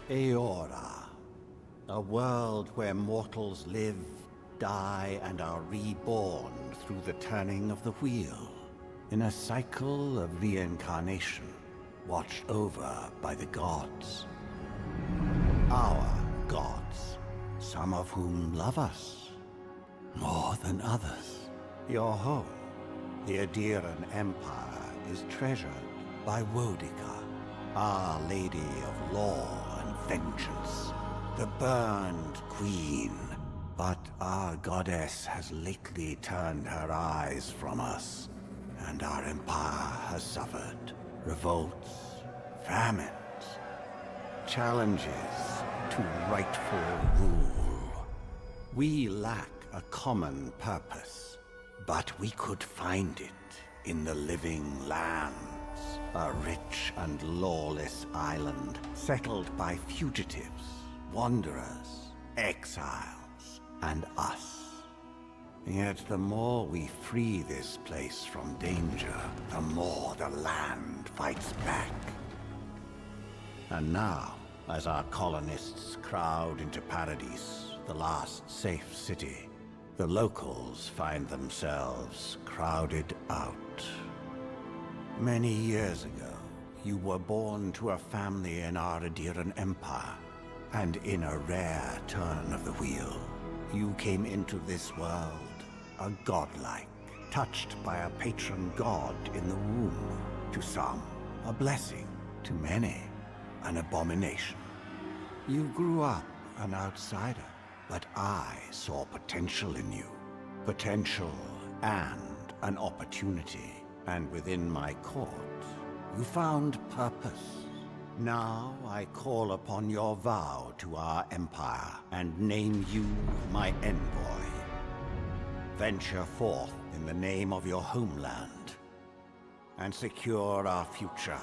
Eora, a world where mortals live, die, and are reborn through the turning of the wheel, in a cycle of reincarnation, watched over by the gods. Our gods, some of whom love us more than others. Your home, the Adiran Empire, is treasured by Wodica, Our Lady of Law and Vengeance, the Burned Queen. But our goddess has lately turned her eyes from us, and our empire has suffered revolts, famines, challenges to rightful rule. We lack a common purpose, but we could find it in the living lands, a rich and lawless island settled by fugitives, wanderers, exiles, and us. Yet the more we free this place from danger, the more the land fights back. And now, as our colonists crowd into Paradise, the last safe city, the locals find themselves crowded out. Many years ago, you were born to a family in our Adiran Empire, and in a rare turn of the wheel, you came into this world a godlike, touched by a patron god in the womb. To some, a blessing. To many, an abomination. You grew up an outsider, but I saw potential in you. Potential and an opportunity. And within my court, you found purpose. Now I call upon your vow to our empire and name you my envoy. Venture forth in the name of your homeland. and secure our future.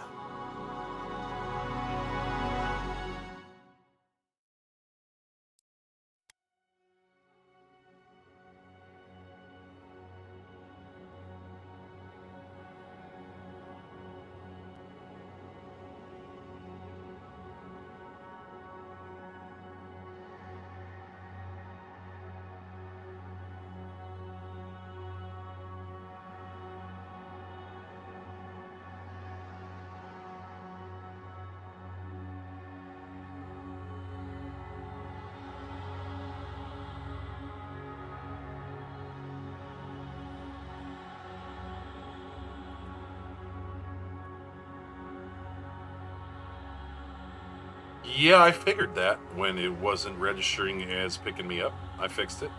Yeah, I figured that when it wasn't registering as picking me up. I fixed it.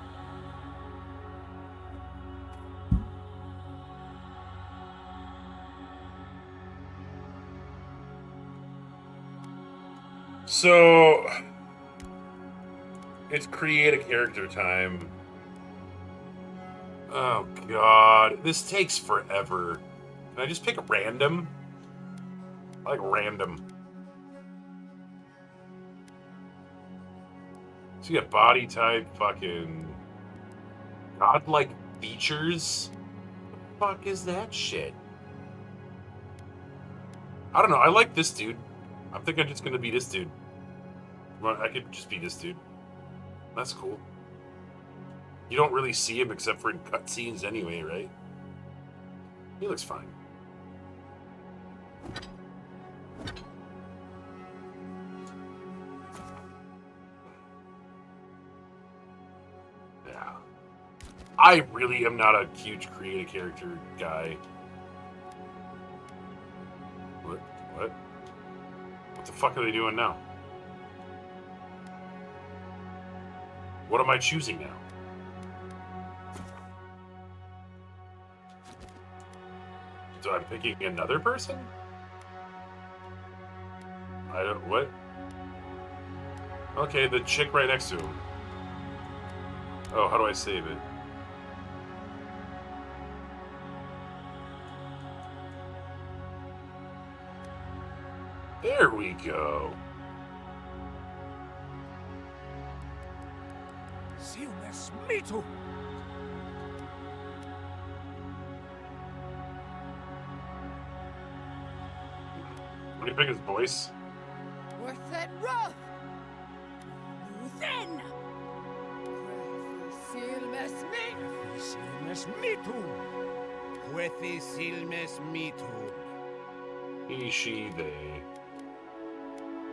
So, it's create a character time. Oh god, this takes forever. Can I just pick a random? I like random. So you got body type, fucking godlike features. What the fuck is that shit? I don't know. I like this dude. I think I'm just gonna be this dude. I could just be this dude. That's cool. You don't really see him except for in cutscenes anyway, right? He looks fine. Yeah. I really am not a huge create a character guy. What? What? What the fuck are they doing now? What am I choosing now? So I'm picking another person? I don't... What? Okay, the chick right next to him. Oh, how do I save it? There we go. What do you pick his voice? Worth that rough. Then. He, she, they.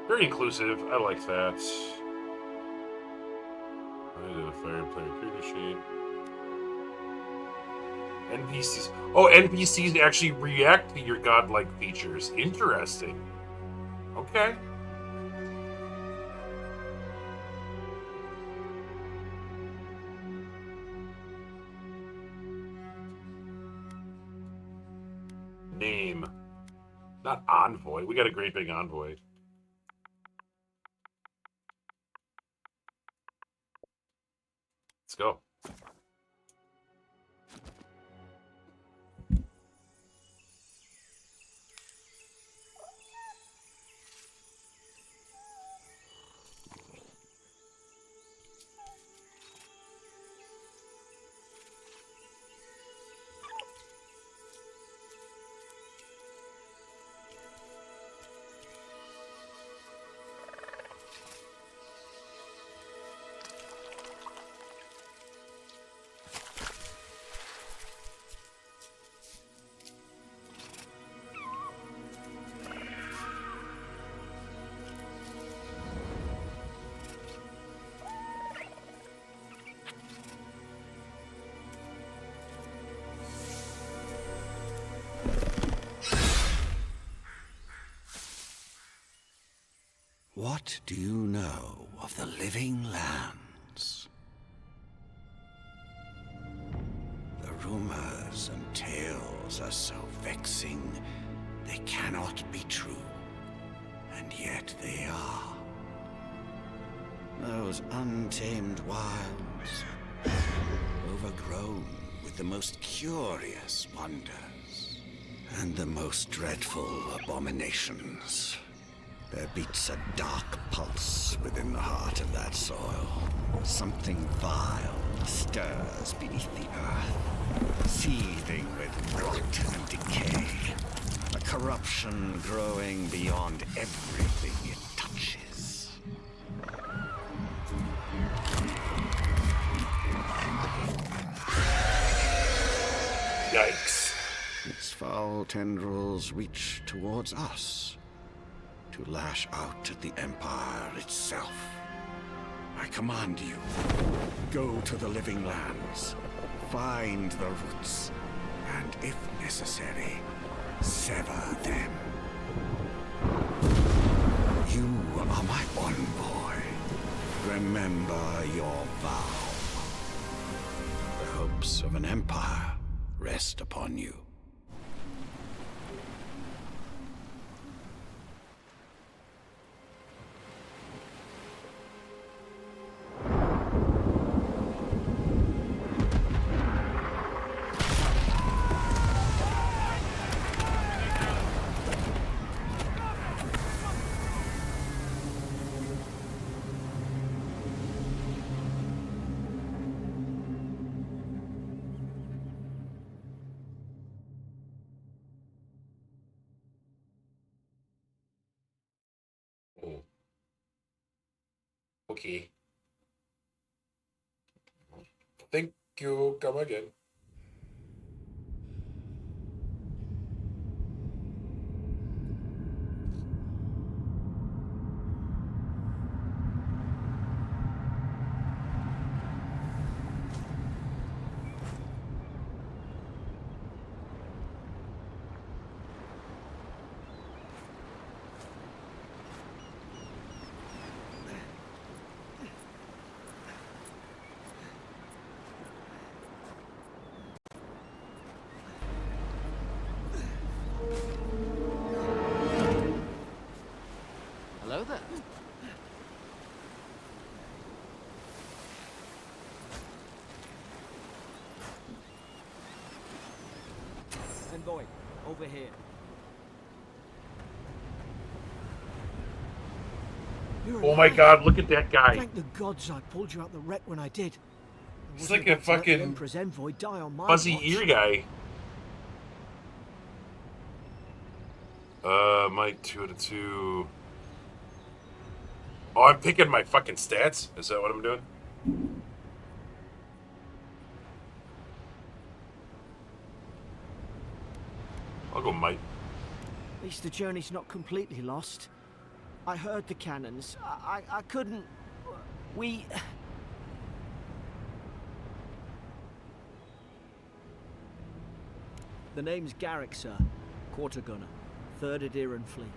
Very inclusive. I like that. Identifier, player character sheet. NPCs. Oh, NPCs actually react to your godlike features. Interesting. Okay. Name. Not envoy. We got a great big envoy. Let's go. What do you know of the living lands? The rumors and tales are so vexing, they cannot be true. And yet they are. Those untamed wilds, overgrown with the most curious wonders, and the most dreadful abominations. There beats a dark pulse within the heart of that soil. Something vile stirs beneath the earth, seething with rot and decay. A corruption growing beyond everything it touches. Yikes. Its foul tendrils reach towards us, to lash out at the Empire itself. I command you, go to the living lands, find the roots, and if necessary, sever them. You are my envoy. Remember your vow. The hopes of an empire rest upon you. Oh. Okay. Thank you. Come again. Hello there. Envoy, over here. You're Oh my alive. god, look at that guy. Thank the gods I pulled you out the wreck when I did. I He's wasn't like a about to let the fucking Emperor's envoy die on my fuzzy watch. ear guy. Mike 2 out of 2. Oh, I'm picking my fucking stats? Is that what I'm doing? I'll go Mike. At least the journey's not completely lost. I heard the cannons. I couldn't... We... The name's Garrick, sir. Quarter gunner. 3rd Adiran Fleet.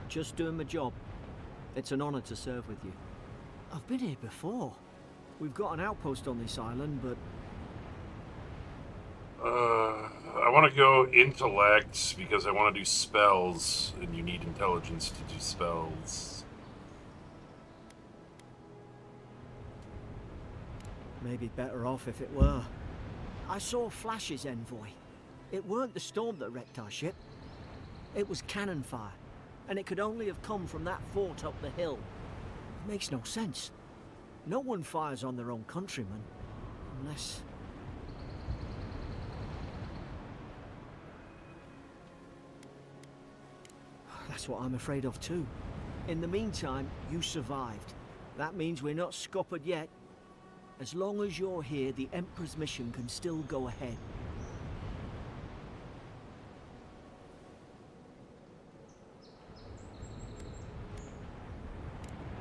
Just doing my job. It's an honor to serve with you. I've been here before. We've got an outpost on this island, but... I want to go intellect because I want to do spells, and you need intelligence to do spells. Maybe better off if it were. I saw flashes, Envoy. It weren't the storm that wrecked our ship. It was cannon fire, and it could only have come from that fort up the hill. It makes no sense. No one fires on their own countrymen, unless... That's what I'm afraid of too. In the meantime, you survived. That means we're not scuppered yet. As long as you're here, the Emperor's mission can still go ahead.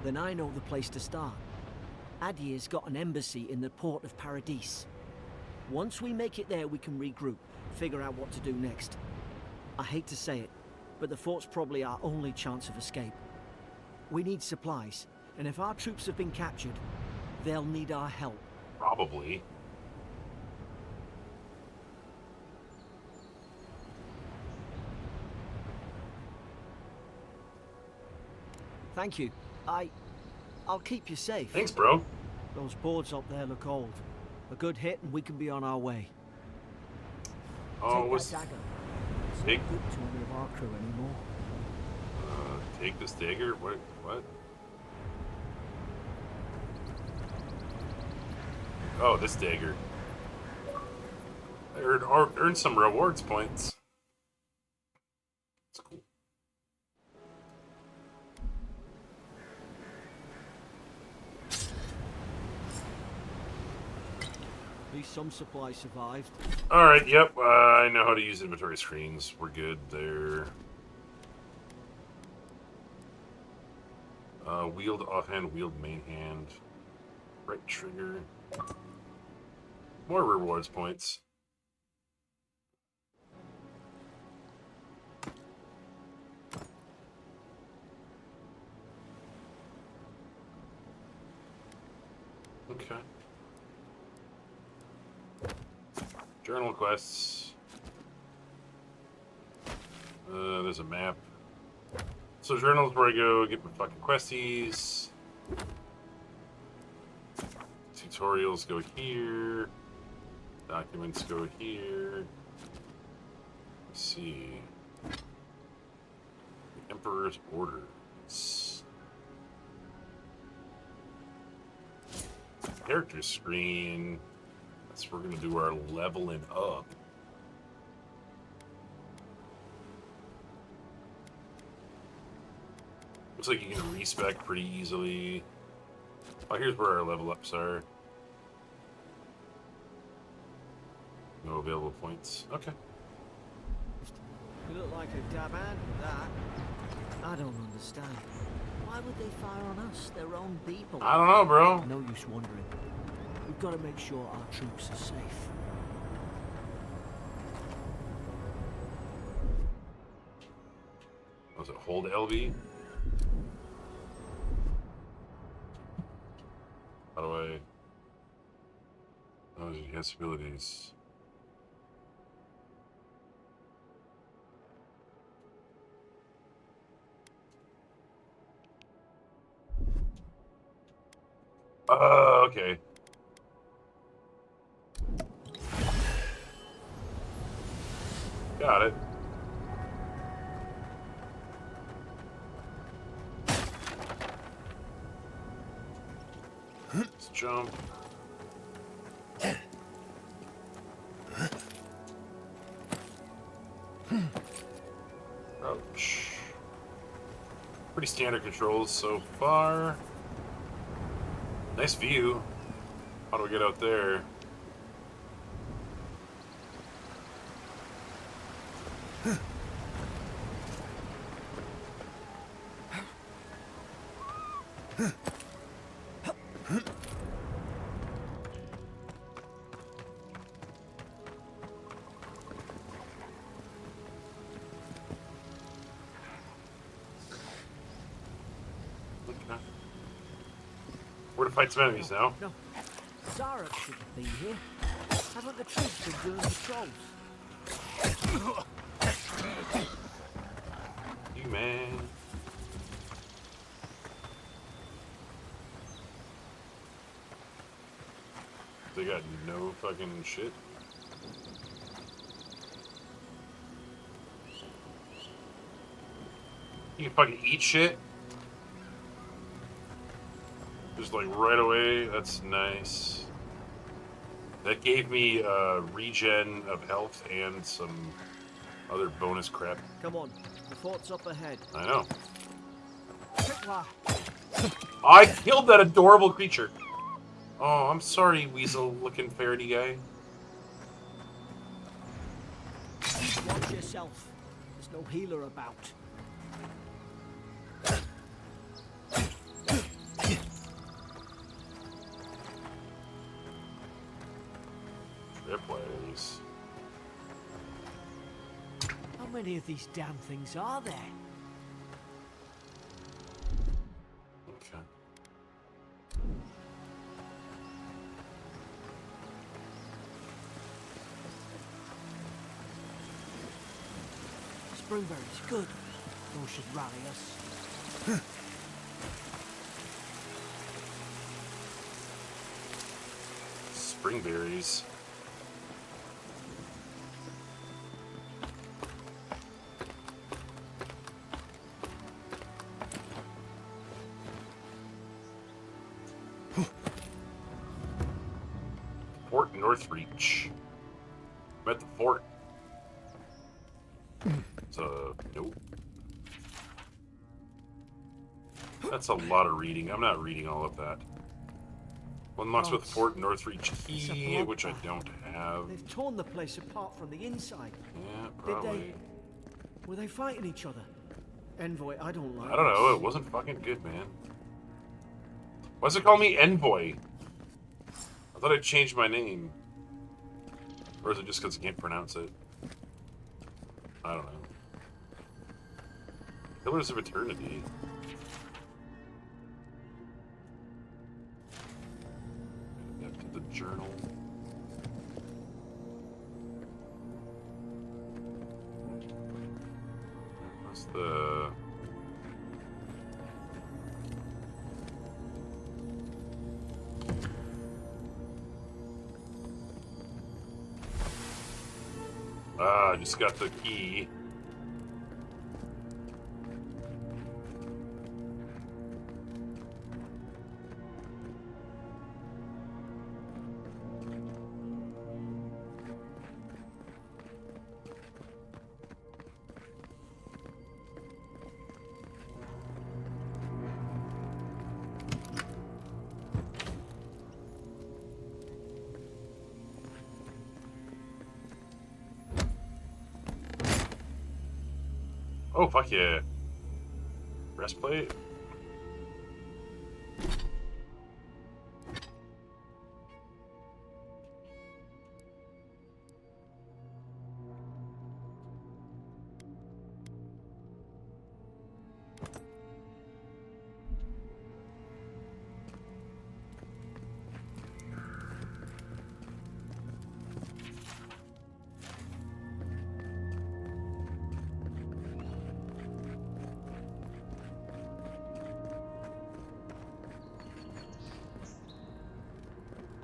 Then I know the place to start. Adir's got an embassy in the port of Paradis. Once we make it there, we can regroup, figure out what to do next. I hate to say it, but the fort's probably our only chance of escape. We need supplies, and if our troops have been captured, they'll need our help. Probably. Thank you. I'll keep you safe. Thanks, bro. Those boards up there look old. A good hit and we can be on our way. Oh, Take what's... that dagger. It's Take... not good to any of our crew anymore. Take this dagger? What? What? Oh, this dagger. Earn some rewards points. That's cool. At least some supplies survived. Alright, yep. I know how to use inventory screens. We're good there. Wield offhand, wield main hand. Right trigger. More rewards points. Okay. Journal quests. There's a map. So journals where I go get my fucking questies. Tutorials go here. Documents go here. Let's see. The Emperor's Orders. Character screen. That's where we're gonna do our leveling up. Looks like you can respec pretty easily. Oh, here's where our level ups are. No available points. Okay. You look like a dab hand with that. I don't understand. Why would they fire on us? Their own people. I don't know, bro. No use wondering. We've got to make sure our troops are safe. Was it hold LB? How do I... Oh, he has abilities. Okay. Got it. Let's jump. Ouch. Pretty standard controls so far. Nice view. How do we get out there? We're to fight some enemies now. No. Zarek should have been here. Haven't the troops been doing patrols? You man. They got no fucking shit. You can fucking eat shit. Just like right away. That's nice. That gave me regen of health and some other bonus crap. Come on, the fort's up ahead. I know. Quickla. I killed that adorable creature. Oh, I'm sorry, weasel-looking ferrety guy. Watch yourself. There's no healer about. Tripways. How many of these damn things are there? Okay. Springberries, good. Those should rally us. springberries. Fort Northreach. I'm at the fort. So, nope. That's a lot of reading. I'm not reading all of that. Unlocks with Fort Northreach key, which I don't have. They've torn the place apart from the inside. Yeah, Did probably. they? Were they fighting each other? Envoy, I don't like I don't know. this. It wasn't fucking good, man. Why does it call me Envoy? I thought I'd changed my name. Or is it just because I can't pronounce it? I don't know. Pillars of Eternity. Back to the journal. What's the... I just got the key. Oh, fuck yeah. Breastplate?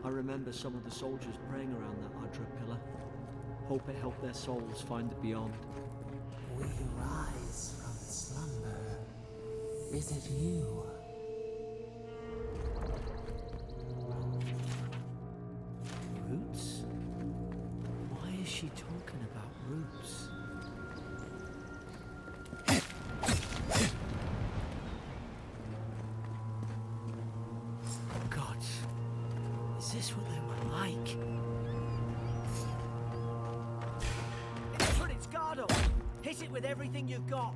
I remember some of the soldiers praying around that Adra pillar. Hope it helped their souls find the beyond. We rise from slumber. Is it you? Roots? Why is she talking about roots? God, is this what they were like? Put its guard up! Hit it with everything you've got!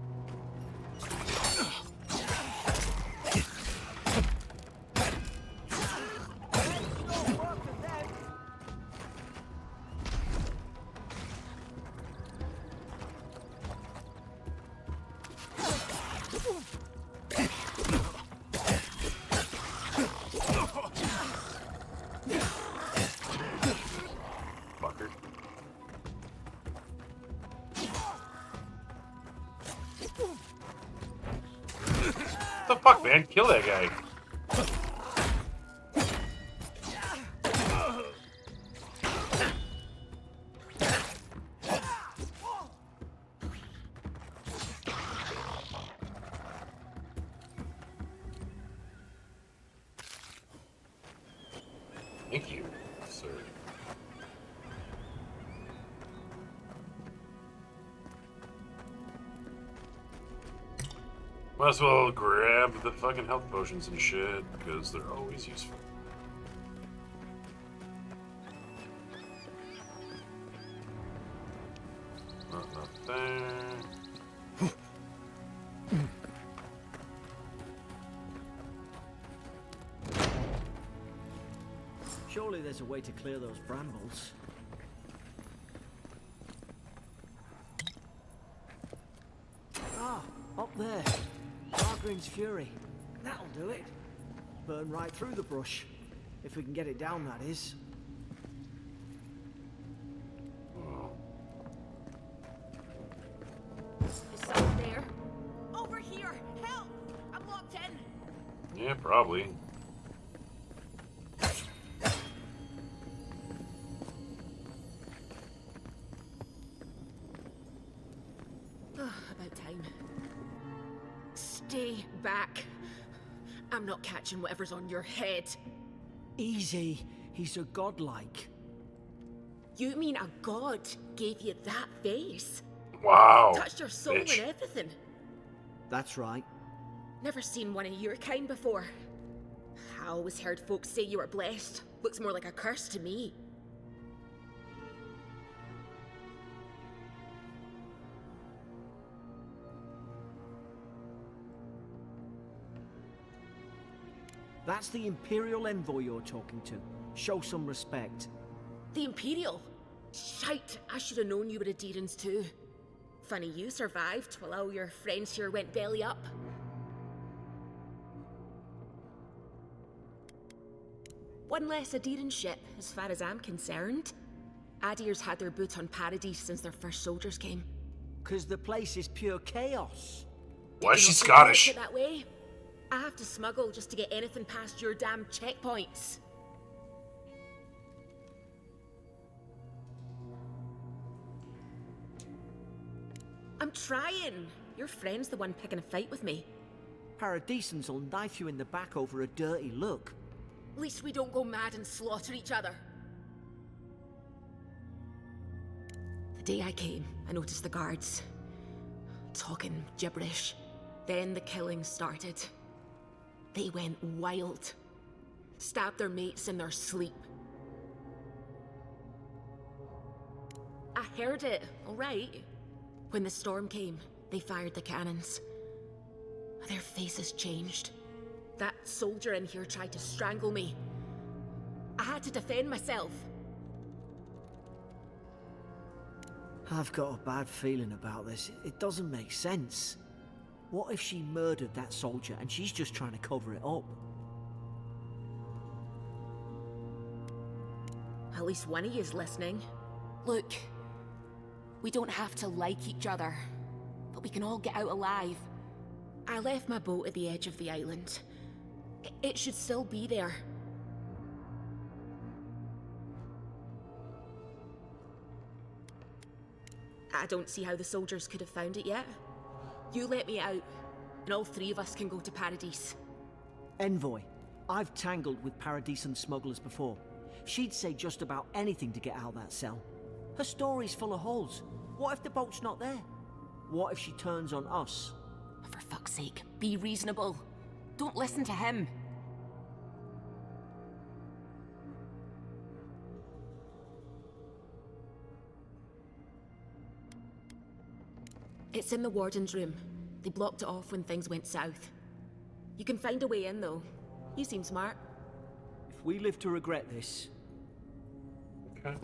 Fucker. What the fuck, man? Kill that guy. Thank you, sir. Might as well grab the fucking health potions and shit, because they're always useful. Not there. Surely there's a way to clear those brambles. Ah, up there. Margarine's Fury. That'll do it. Burn right through the brush. If we can get it down, that is. Is someone there? Over here! Help! I'm locked in! Yeah, probably. about time. Stay back. I'm not catching whatever's on your head. Easy. He's a godlike. You mean a god gave you that face? Wow. Touched your soul bitch. and everything? That's right. Never seen one of your kind before. I always heard folks say you were blessed. Looks more like a curse to me. That's the Imperial envoy you're talking to. Show some respect. The Imperial? Shite, I should have known you were a Deerans too. Funny you survived while all your friends here went belly up. One less Aderan ship, as far as I'm concerned. Adir's had their boot on Paradise since their first soldiers came. 'Cause the place is pure chaos. Why is Did she you not think Scottish? about it that way? I have to smuggle just to get anything past your damn checkpoints. I'm trying. Your friend's the one picking a fight with me. Paradisans will knife you in the back over a dirty look. At least we don't go mad and slaughter each other. The day I came, I noticed the guards talking gibberish. Then the killing started. They went wild. Stabbed their mates in their sleep. I heard it, all right. When the storm came, they fired the cannons. Their faces changed. That soldier in here tried to strangle me. I had to defend myself. I've got a bad feeling about this. It doesn't make sense. What if she murdered that soldier and she's just trying to cover it up? At least one of you is listening. Look, we don't have to like each other, but we can all get out alive. I left my boat at the edge of the island. It should still be there. I don't see how the soldiers could have found it yet. You let me out, and all three of us can go to Paradise. Envoy, I've tangled with Paradisan smugglers before. She'd say just about anything to get out of that cell. Her story's full of holes. What if the boat's not there? What if she turns on us? For fuck's sake, be reasonable. Don't listen to him. It's in the warden's room. They blocked it off when things went south. You can find a way in, though. You seem smart. If we live to regret this... Okay.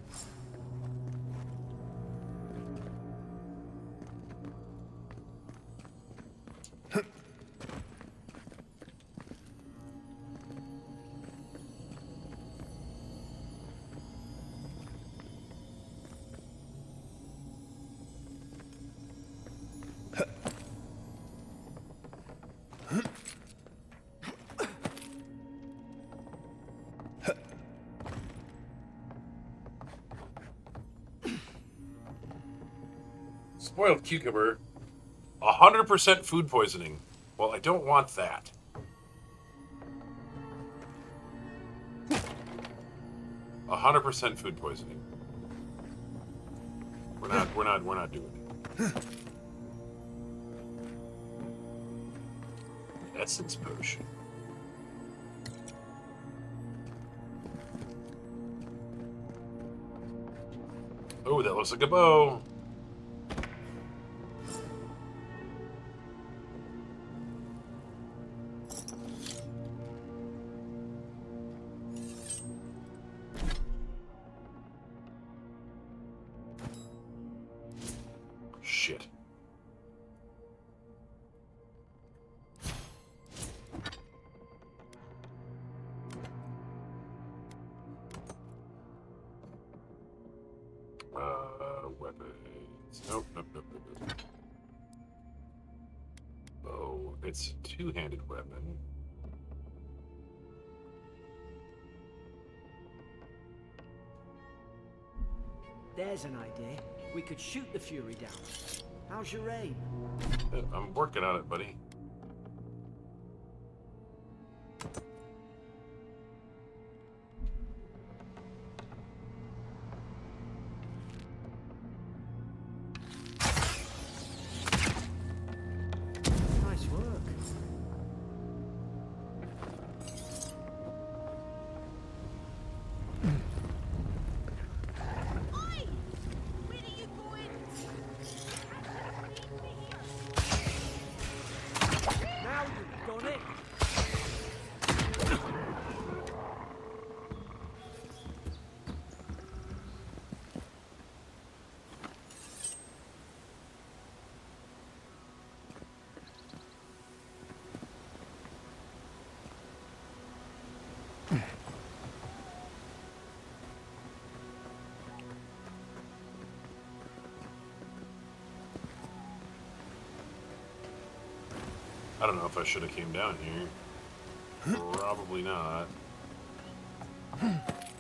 Spoiled cucumber. 100% food poisoning. Well, I don't want that. A 100% food poisoning. We're not doing it. Essence potion. Oh, that looks like a bow. Shit. Weapons. Nope. Oh, it's a two-handed weapon. There's an idea. We could shoot the Fury down. How's your aim? I'm working on it, buddy. Nice work. Now you've done it. I don't know if I should have came down here. Probably not.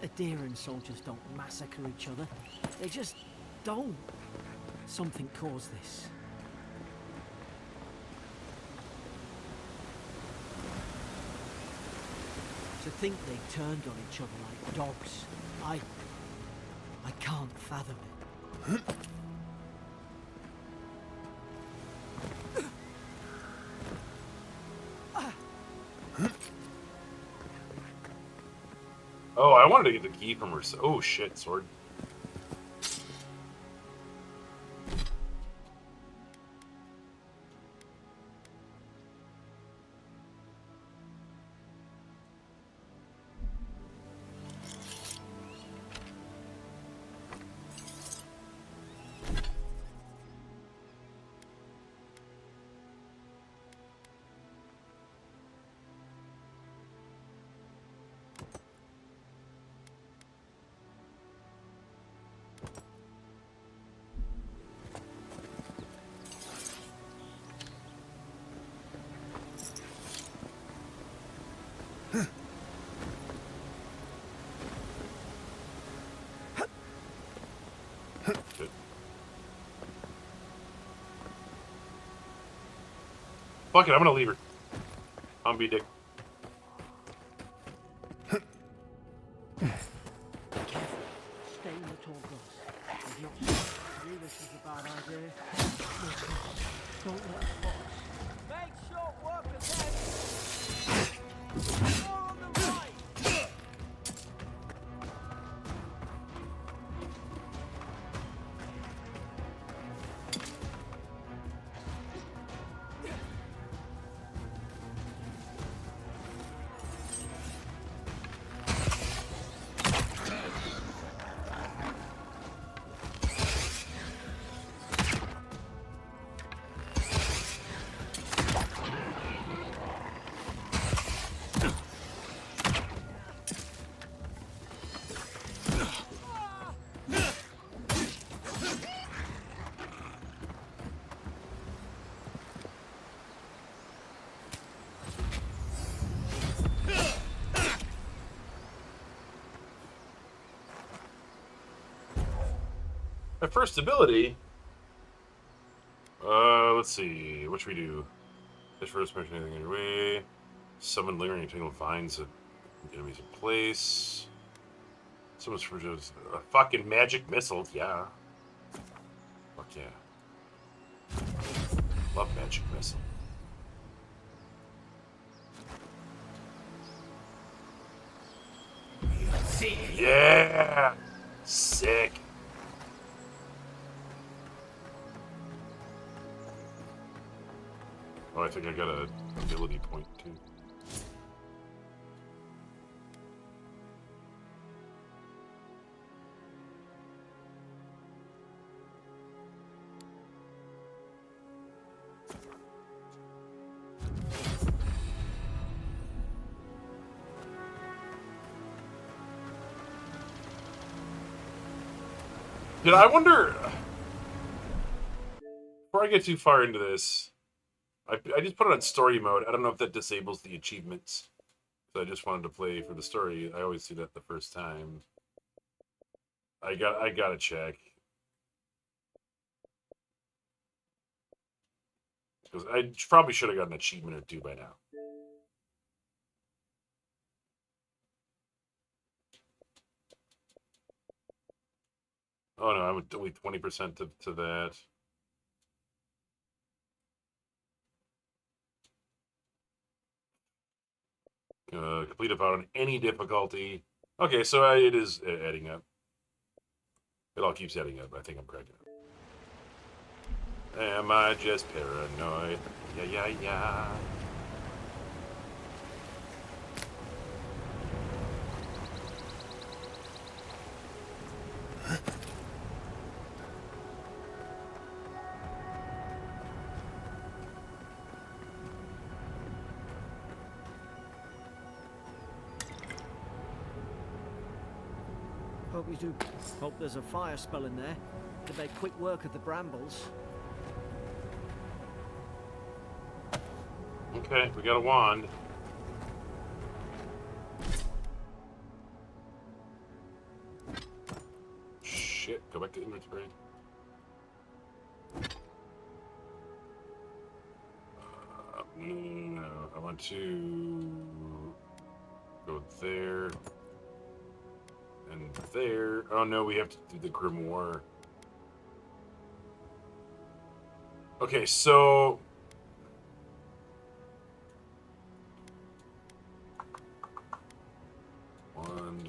Adherent soldiers don't massacre each other. They just don't. Something caused this. To think they turned on each other like dogs. I can't fathom it. Oh, I wanted to get the key from her. Oh shit, sword. Shit. Fuck it, I'm gonna leave her. I'm be dick. Stay in the tall grass. If you're you, this is a bad idea. Don't let us spot us. Make short work of them. More on the right. My first ability. Let's see. What should we do? Fish first, mention anything in your way. Summon lingering tangle vines enemies in place. Someone's for just a fucking magic missile. Yeah. Fuck yeah. Love magic missile. Yeah. Sick. Oh, I think I got a ability point too. Did I wonder, before I get too far into this, I just put it on story mode. I don't know if that disables the achievements. So I just wanted to play for the story. I always do that the first time. I gotta check. Because I probably should have got an achievement or two by now. Oh no, I'm only 20% to that. Complete about on any difficulty. Okay, so it is adding up. It all keeps adding up. I think I'm cracking up. Am I just paranoid? Yeah. Hope you do. Hope there's a fire spell in there to make quick work of the brambles. Okay, we got a wand. Shit, go back to inventory. No, I want to go there and there. Oh no, we have to do the grimoire. Okay, so one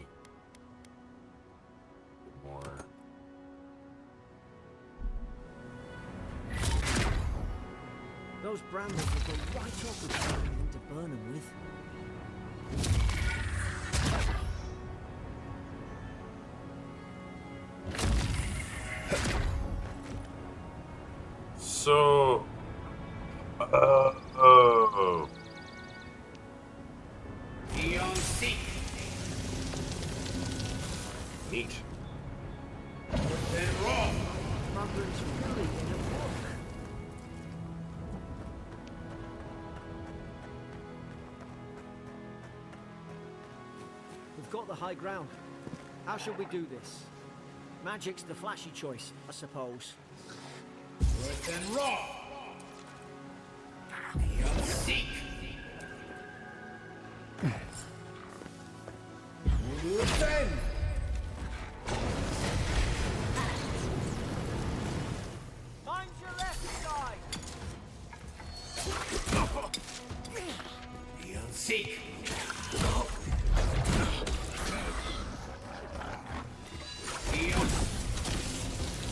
more. Those brambles will go right off with something to burn them with. So, oh. Neat. Margaret's really in a book. We've got the high ground. How should we do this? Magic's the flashy choice, I suppose. Mind your left side!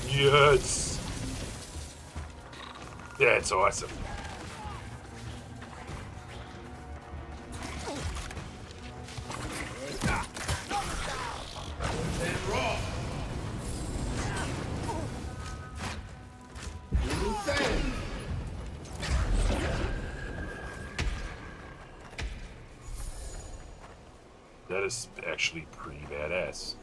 Yes. That's awesome. That is actually pretty badass.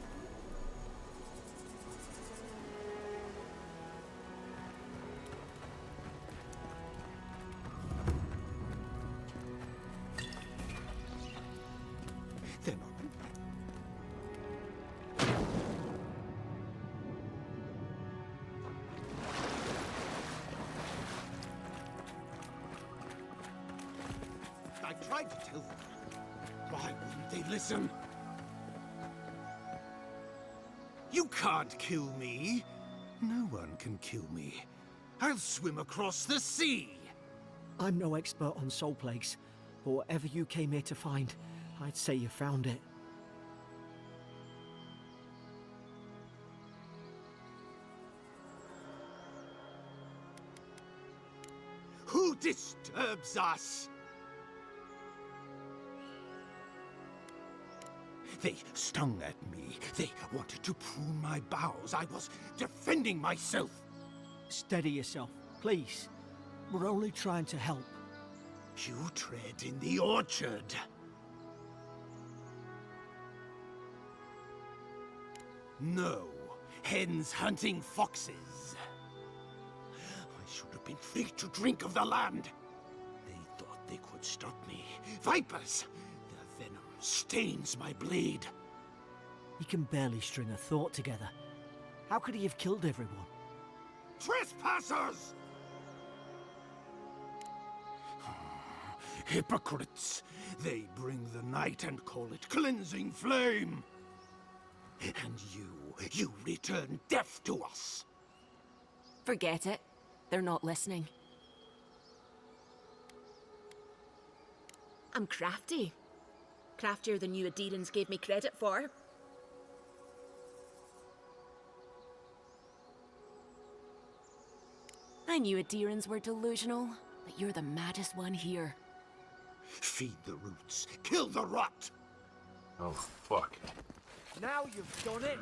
Then I tried to tell them. Why wouldn't they listen? You can't kill me. No one can kill me. I'll swim across the sea. I'm no expert on soul plagues, but whatever you came here to find, I'd say you found it. Who disturbs us? They stung at me. They wanted to prune my boughs. I was defending myself. Steady yourself, please. We're only trying to help. You tread in the orchard. No, hens hunting foxes. I should have been free to drink of the land. They thought they could stop me. Vipers! Their venom stains my blade. He can barely string a thought together. How could he have killed everyone? Trespassers! Hypocrites! They bring the night and call it cleansing flame! And you return death to us! Forget it. They're not listening. I'm crafty. Craftier than you Adirans gave me credit for. I knew Adirans were delusional, but you're the maddest one here. Feed the roots, kill the rot! Oh, fuck. Now you've done it!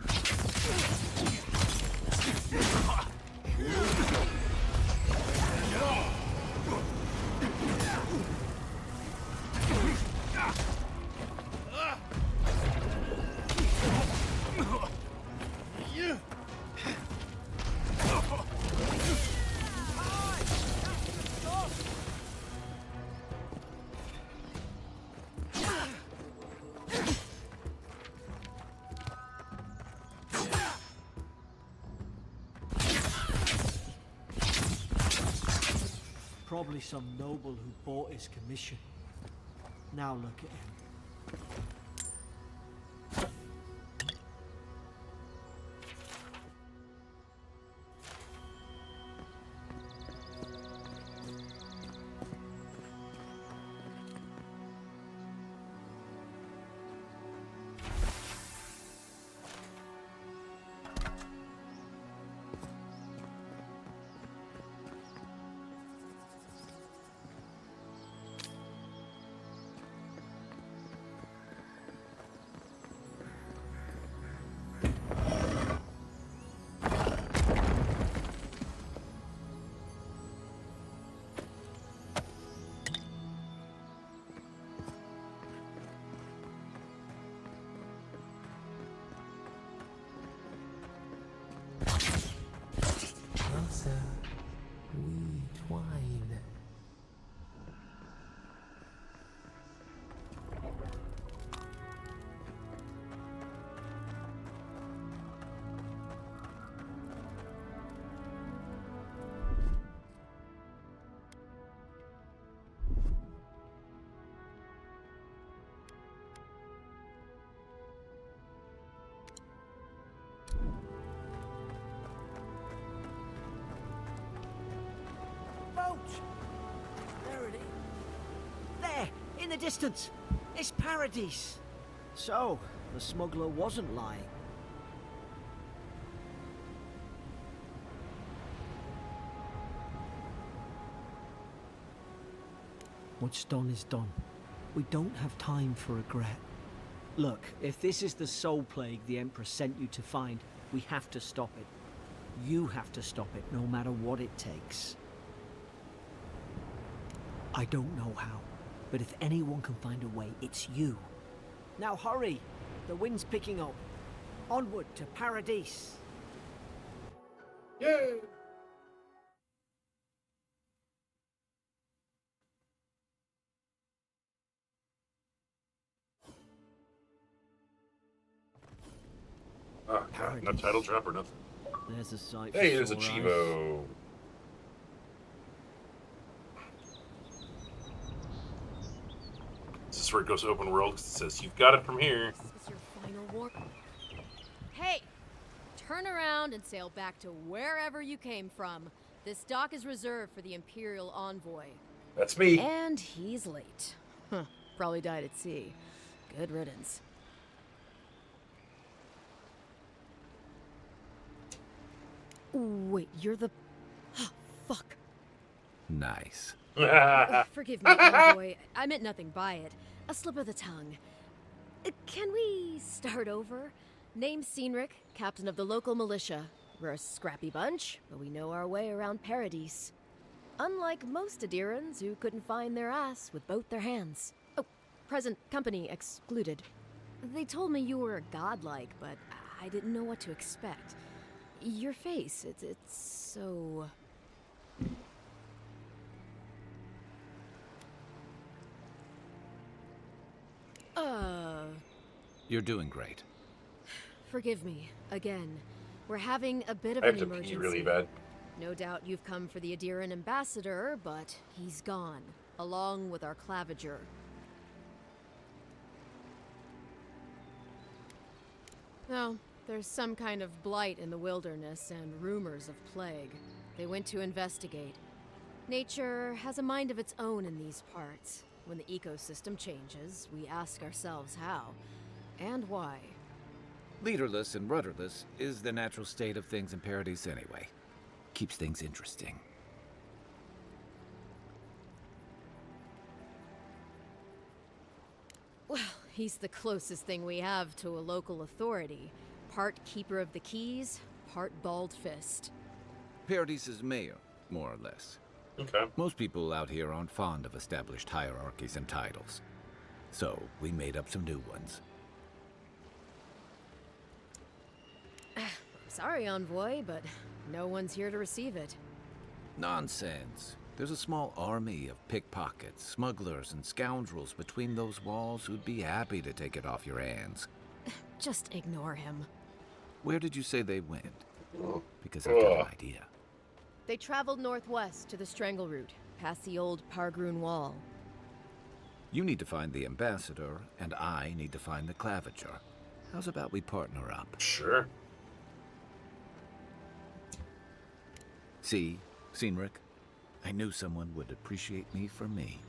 Probably some noble who bought his commission. Now look at him. Closer, we twine. Boat! There it is. There, in the distance. It's Paradise. So, the smuggler wasn't lying. What's done is done. We don't have time for regret. Look, if this is the soul plague the Emperor sent you to find, we have to stop it. You have to stop it, no matter what it takes. I don't know how, but if anyone can find a way, it's you. Now hurry! The wind's picking up. Onward to Paradise. Yay! Oh god, no title drop or nothing. There's a sight. Hey, for there's a sore eyes. Chivo. This is where it goes open world 'cause it says you've got it from here. This is your final war. Hey! Turn around and sail back to wherever you came from. This dock is reserved for the Imperial Envoy. That's me. And he's late. Huh. Probably died at sea. Good riddance. Wait, you're the... Fuck. Nice. Forgive me, Envoy. I meant nothing by it. A slip of the tongue. Can we start over? Name's Cynric, captain of the local militia. We're a scrappy bunch, but we know our way around Paradise. Unlike most Adirans who couldn't find their ass with both their hands. Oh, present company excluded. They told me you were godlike, but I didn't know what to expect. Your face, it's so... You're doing great. Forgive me, again. We're having a bit of I an have to emergency. pee really bad. No doubt you've come for the Adiran ambassador, but he's gone. along with our claviger. Well, there's some kind of blight in the wilderness and rumors of plague. They went to investigate. Nature has a mind of its own in these parts. When the ecosystem changes, we ask ourselves how and why. Leaderless and rudderless is the natural state of things in Paradise anyway. Keeps things interesting. Well, he's the closest thing we have to a local authority. Part keeper of the keys, part bald fist. Paradise's mayor, more or less. Okay. Most people out here aren't fond of established hierarchies and titles. So, we made up some new ones. Sorry, Envoy, but no one's here to receive it. Nonsense. There's a small army of pickpockets, smugglers, and scoundrels between those walls who'd be happy to take it off your hands. Just ignore him. Where did you say they went? Because I've got an idea. They traveled northwest to the Strangle Route, past the old Pargroon Wall. You need to find the ambassador, and I need to find the claviger. How's about we partner up? Sure. See, Cynric? I knew someone would appreciate me for me.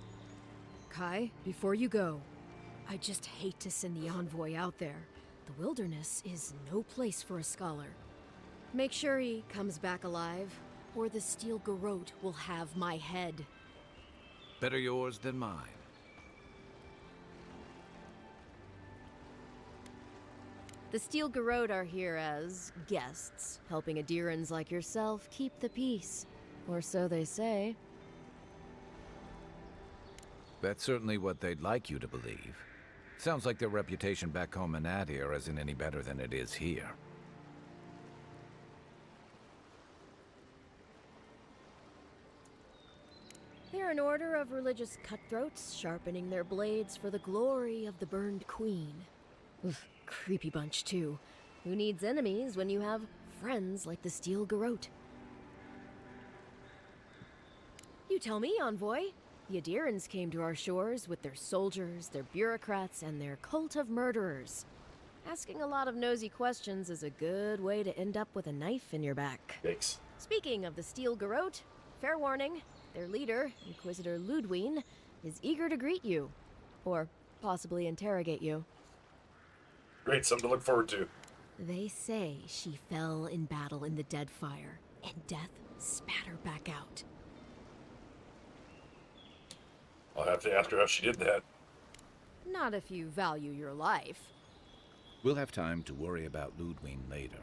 Kai, before you go, I just hate to send the Envoy out there. The wilderness is no place for a scholar. Make sure he comes back alive, or the Steel Garrote will have my head. Better yours than mine. The Steel Garrote are here as guests, helping Adirans like yourself keep the peace. Or so they say. That's certainly what they'd like you to believe. Sounds like their reputation back home in Adir isn't any better than it is here. They're an order of religious cutthroats, sharpening their blades for the glory of the burned queen. Oof, creepy bunch, too. Who needs enemies when you have friends like the Steel Garrote? You tell me, Envoy. The Adirans came to our shores with their soldiers, their bureaucrats, and their cult of murderers. Asking a lot of nosy questions is a good way to end up with a knife in your back. Thanks. Speaking of the Steel Garrote, fair warning, their leader, Inquisitor Ludwine, is eager to greet you. Or possibly interrogate you. Great, something to look forward to. They say she fell in battle in the Deadfire, and death spat her back out. I'll have to ask her how she did that. Not if you value your life. We'll have time to worry about Ludwine later.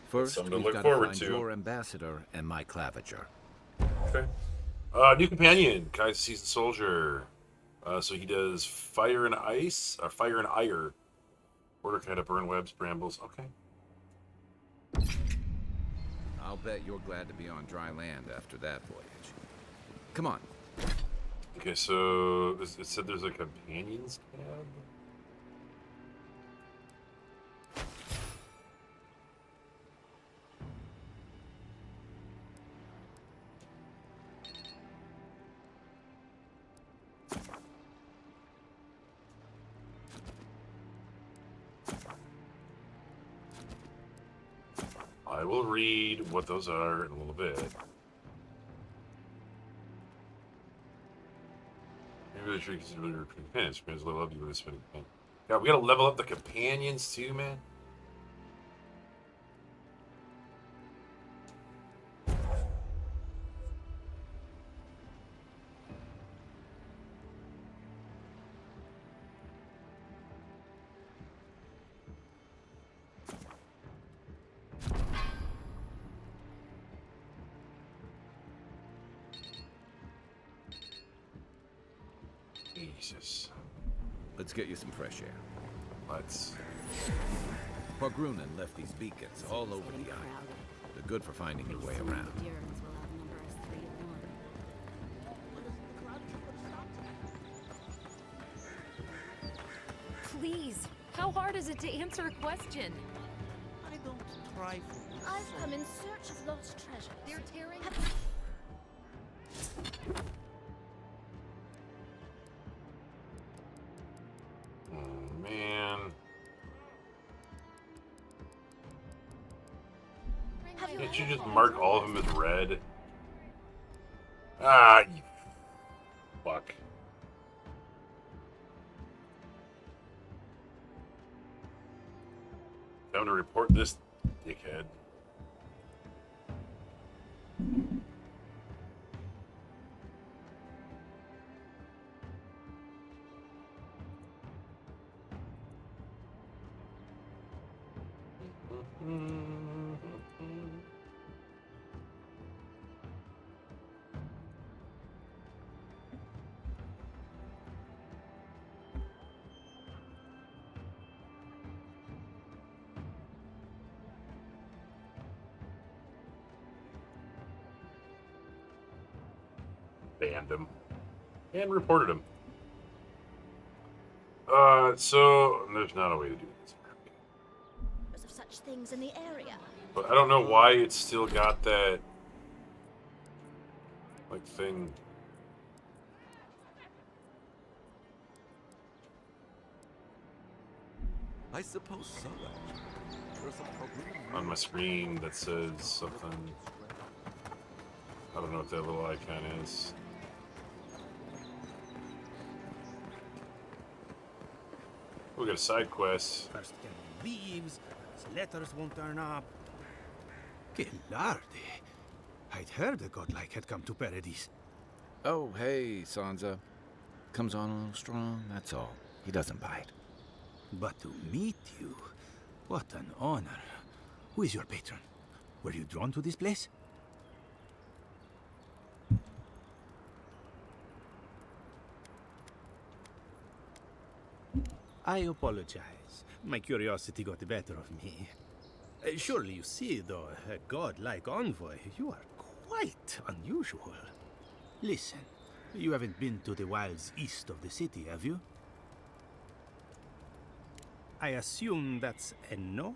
First, Something to we've look got forward to find to. your ambassador and my claviger. Okay. New companion, Kai's seasoned soldier. So he does fire and ice, fire and ire. Order kind of burn webs, brambles. Okay. I'll bet you're glad to be on dry land after that voyage. Come on. Okay, so it said there's a companion's cab. I will read what those are in a little bit. Maybe they should consider your companions. Because I love you with this spinning pen. Yeah, we gotta level up the companions too, man. Jesus. Let's get you some fresh air. Let's. Pargrunen left these beacons all over the island. They're good for finding your way around. Please, how hard is it to answer a question? I don't try for I've come in search of lost treasure. They're tearing. Oh, man. Can't you just mark all of them as red? Ah, you fuck. I'm gonna report this dickhead. Banned him and reported him. So there's not a way to do this. Of such things in the area. But I don't know why it's still got that like thing. I suppose so. There's a problem On my screen that says something. I don't know what that little icon is. We got a side quest. First leaves, letters won't turn up. Que larde. I'd heard a godlike had come to Paradise. Oh, hey, Sansa. Comes on a little strong, that's all. He doesn't bite. But to meet you, what an honor. Who is your patron? Were you drawn to this place? I apologize. My curiosity got the better of me. Surely you see, though, a god-like envoy, you are quite unusual. Listen, you haven't been to the wilds east of the city, have you? I assume that's a no?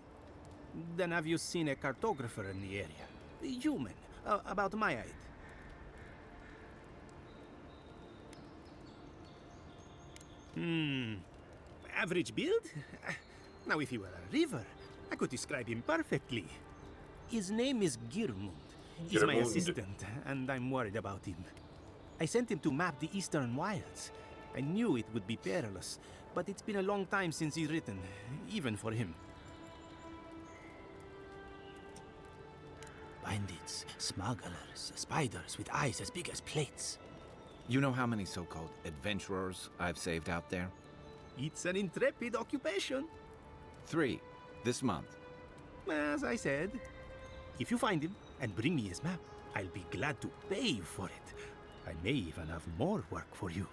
Then have you seen a cartographer in the area? Human, about my height. Average build? Now, if he were a river, I could describe him perfectly. His name is Girmund. He's my Girmund. assistant, and I'm worried about him. I sent him to map the eastern wilds. I knew it would be perilous, but it's been a long time since he's written, even for him. Bandits, smugglers, spiders with eyes as big as plates. You know how many so-called adventurers I've saved out there? It's an intrepid occupation. 3, this month. As I said, if you find him and bring me his map, I'll be glad to pay you for it. I may even have more work for you.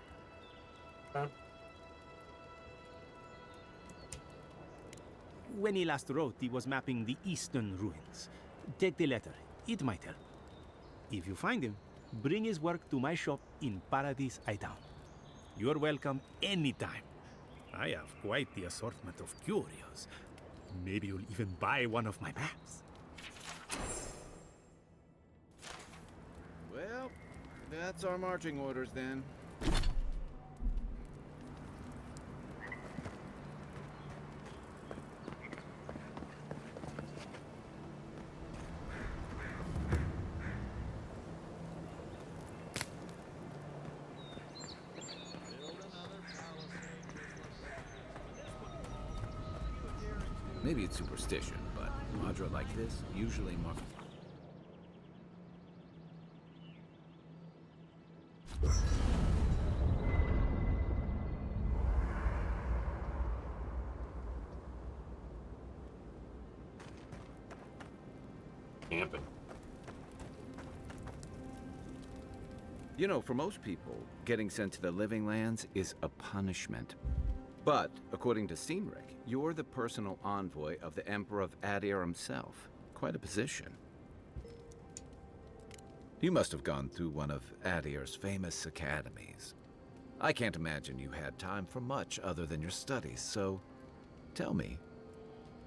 When he last wrote, he was mapping the eastern ruins. Take the letter. It might help. If you find him, bring his work to my shop in Paradise Town. You're welcome anytime. I have quite the assortment of curios. Maybe you'll even buy one of my maps. Well, that's our marching orders then. Maybe it's superstition, but Madra like this usually mark. Camping. You know, for most people, getting sent to the Living Lands is a punishment. But, according to Cynric, you're the personal envoy of the Emperor of Adir himself. Quite a position. You must have gone through one of Adir's famous academies. I can't imagine you had time for much other than your studies, so tell me,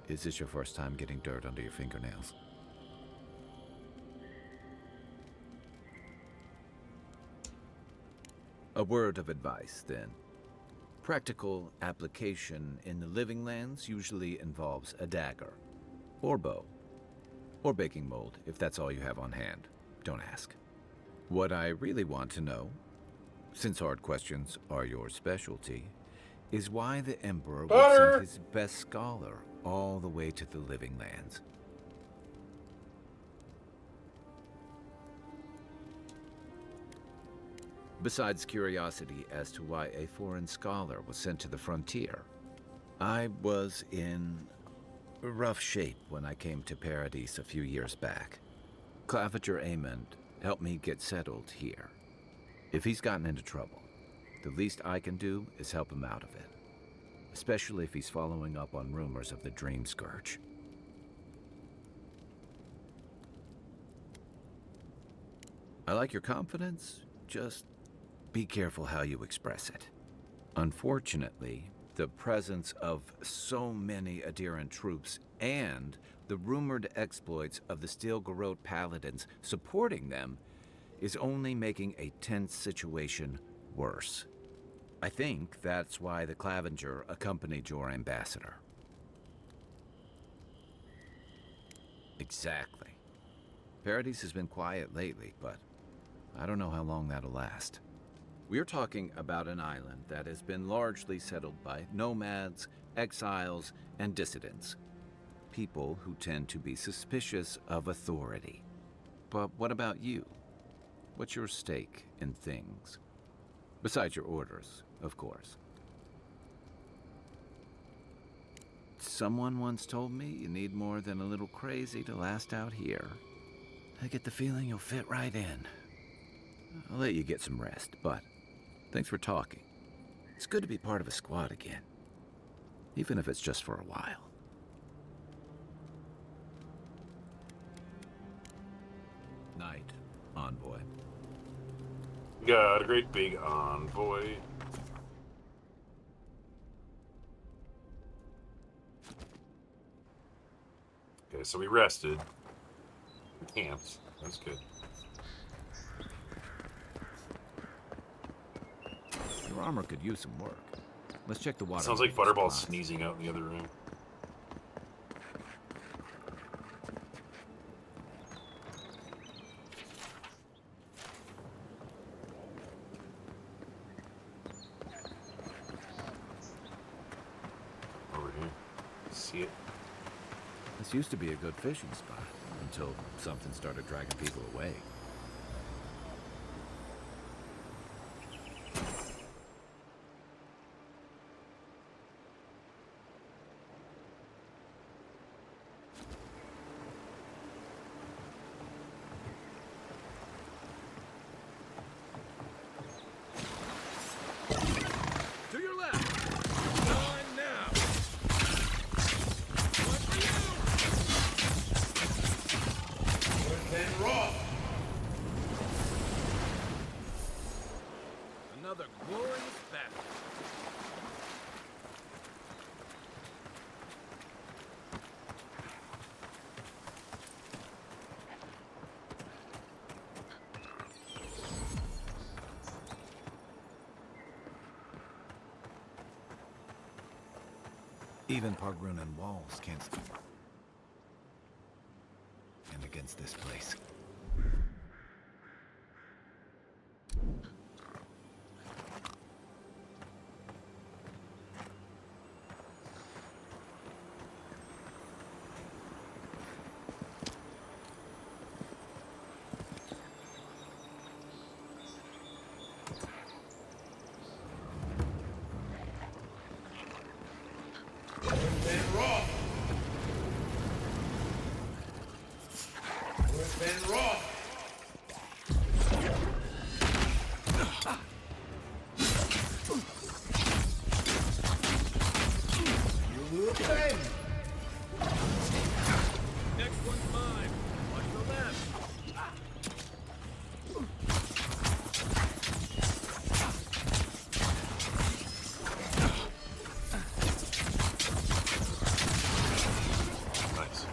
is this your first time getting dirt under your fingernails? A word of advice, then. Practical application in the living lands usually involves a dagger, or bow, or baking mold, if that's all you have on hand. Don't ask. What I really want to know, since hard questions are your specialty, is why the Emperor would send his best scholar all the way to the living lands. Besides curiosity as to why a foreign scholar was sent to the frontier, I was in rough shape when I came to Paradise a few years back. Claviger Amond helped me get settled here. If he's gotten into trouble, the least I can do is help him out of it. Especially if he's following up on rumors of the Dream Scourge. I like your confidence, just be careful how you express it. Unfortunately, the presence of so many Adiran troops and the rumored exploits of the Steel Garrote Paladins supporting them is only making a tense situation worse. I think that's why the Clavinger accompanied your ambassador. Exactly. Paradise has been quiet lately, but I don't know how long that'll last. We're talking about an island that has been largely settled by nomads, exiles, and dissidents. People who tend to be suspicious of authority. But what about you? What's your stake in things? Besides your orders, of course. Someone once told me you need more than a little crazy to last out here. I get the feeling you'll fit right in. I'll let you get some rest, but thanks for talking. It's good to be part of a squad again. Even if it's just for a while. Night, envoy. Got a great big envoy. Okay, so we rested. We camped. That's good. Your armor could use some work. Let's check the water. Sounds like Butterball's sneezing out in the other room. Over here. See it? This used to be a good fishing spot until something started dragging people away. Another glorious battle. Even Pargrunan walls can't stand. And against this place. Next one's mine. Watch the left. Nice.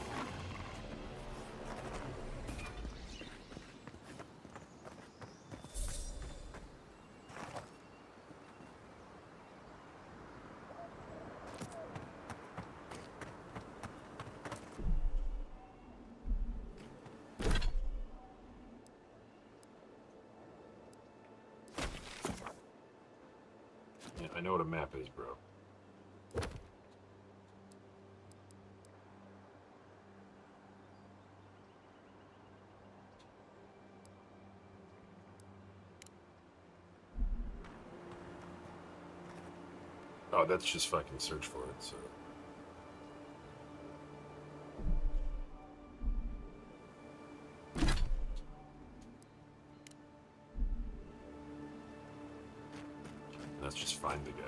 I know what a map is, bro. Oh, that's just fucking search for it, so. Let's just find the guy.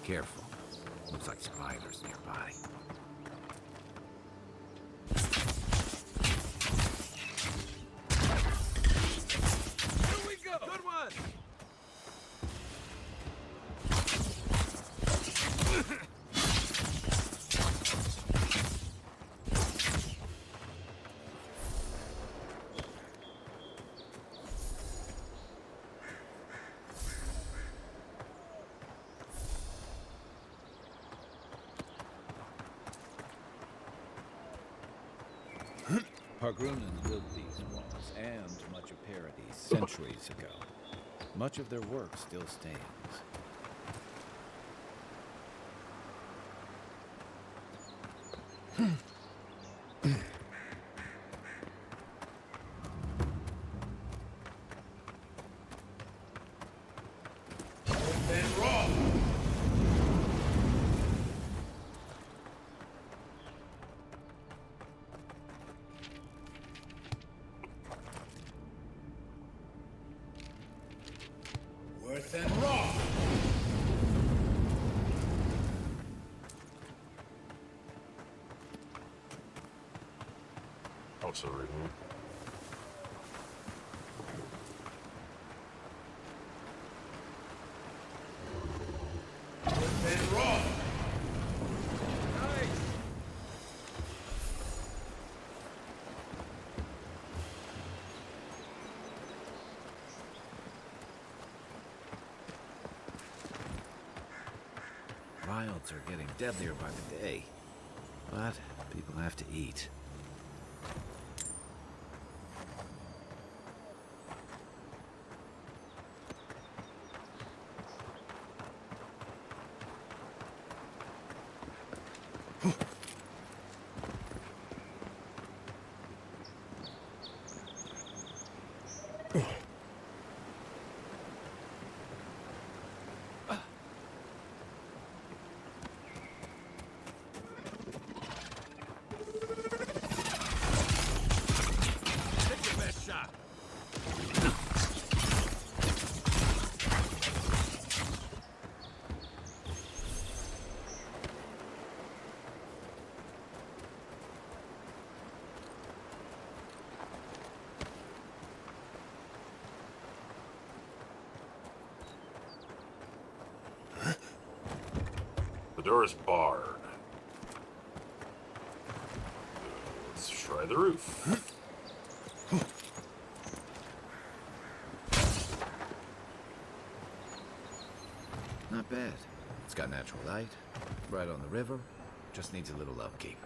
Careful. Looks like spiders nearby. Here we go! Good one! Hargrunans built these walls and much of Paradis centuries ago. Much of their work still stands. Worth and raw. Also written. Worth and raw. Wilds are getting deadlier by the day. But people have to eat. The door is barred. Let's try the roof. Not bad. It's got natural light, right on the river. Just needs a little upkeep.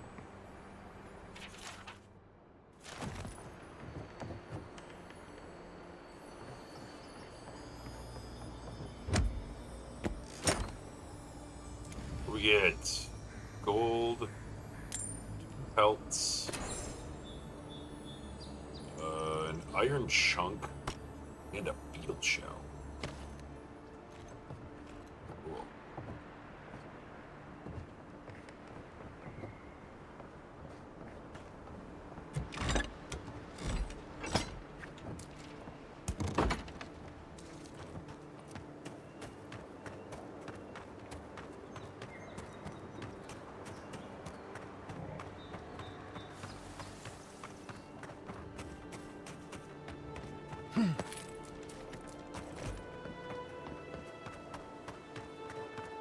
We get gold, pelts, an iron chunk, and a beetle shell. Cool.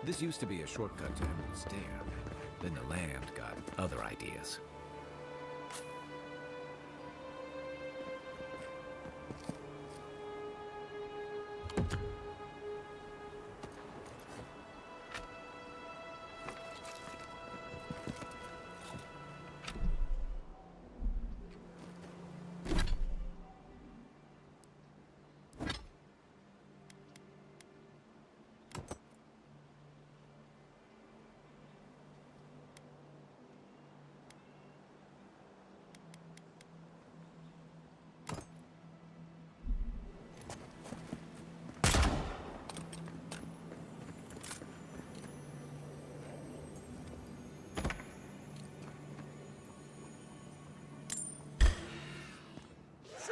This used to be a shortcut to Emerald Stair. Then the land got other ideas.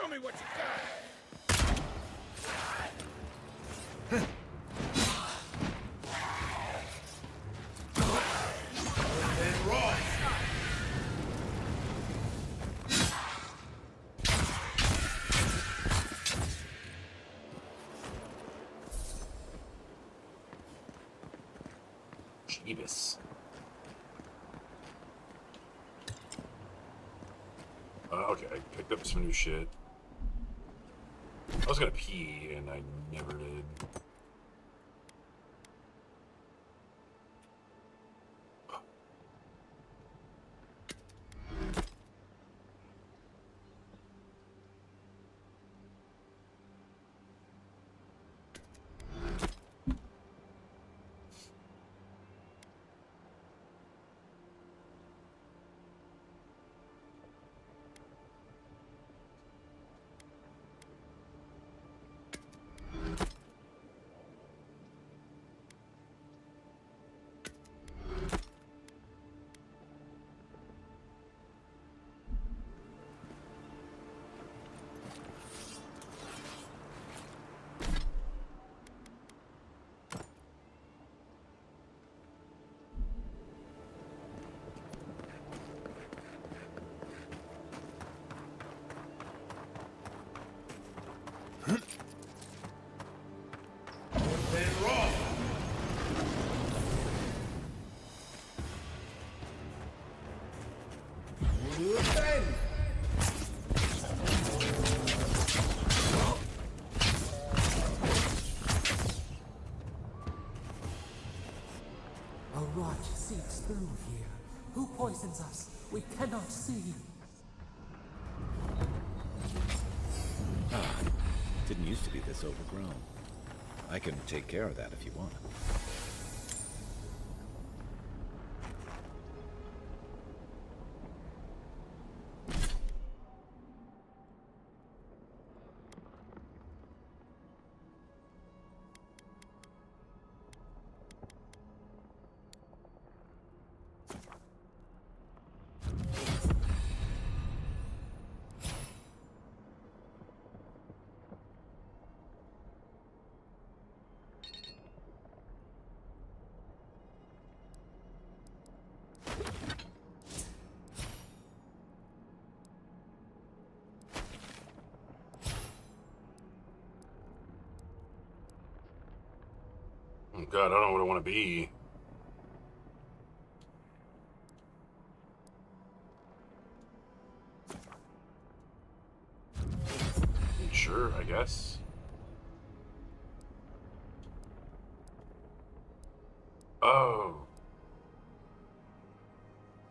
Show me what you got! And raw! Jeebus. Okay, I picked up some new shit. I was gonna pee, and I never did. And raw! Then! A rot seeps through here. Who poisons us? We cannot see. Didn't used to be this overgrown. I can take care of that if you want. Oh god, I don't know what I want to be. Sure, I guess. Oh.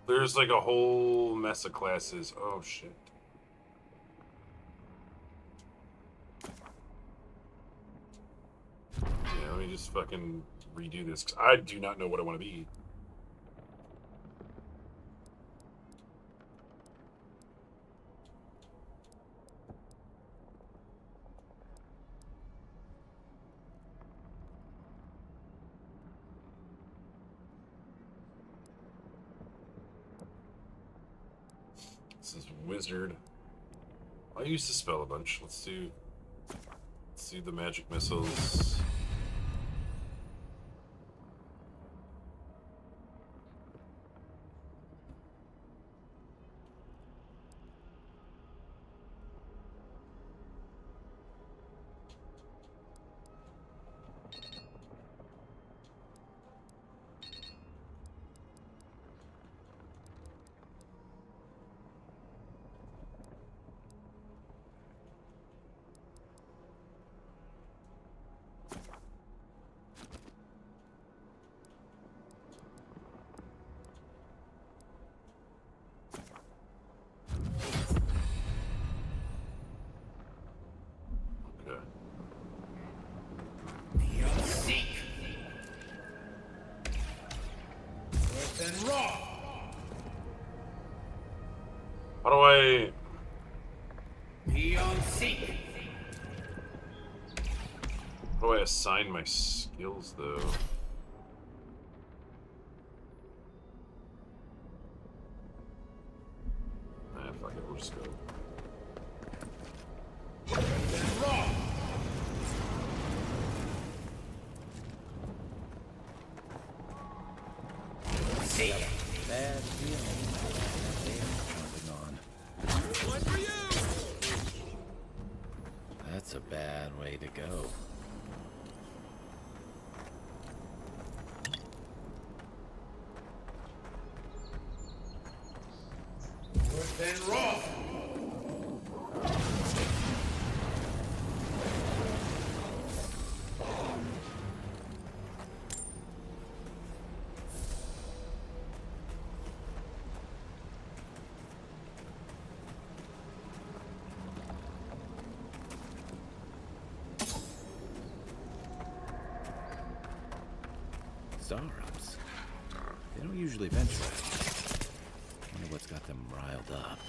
There's like a whole mess of classes. Oh shit. Yeah, let me just fucking redo this, because I do not know what I want to be. This is wizard. I used to spell a bunch. Let's do the magic missiles. And raw! How do I... Beyond seek! How do I assign my skills, though? Fuck it, we'll just go. That's a bad way to go. North and Roth. Startups. They don't usually venture out. Wonder what's got them riled up.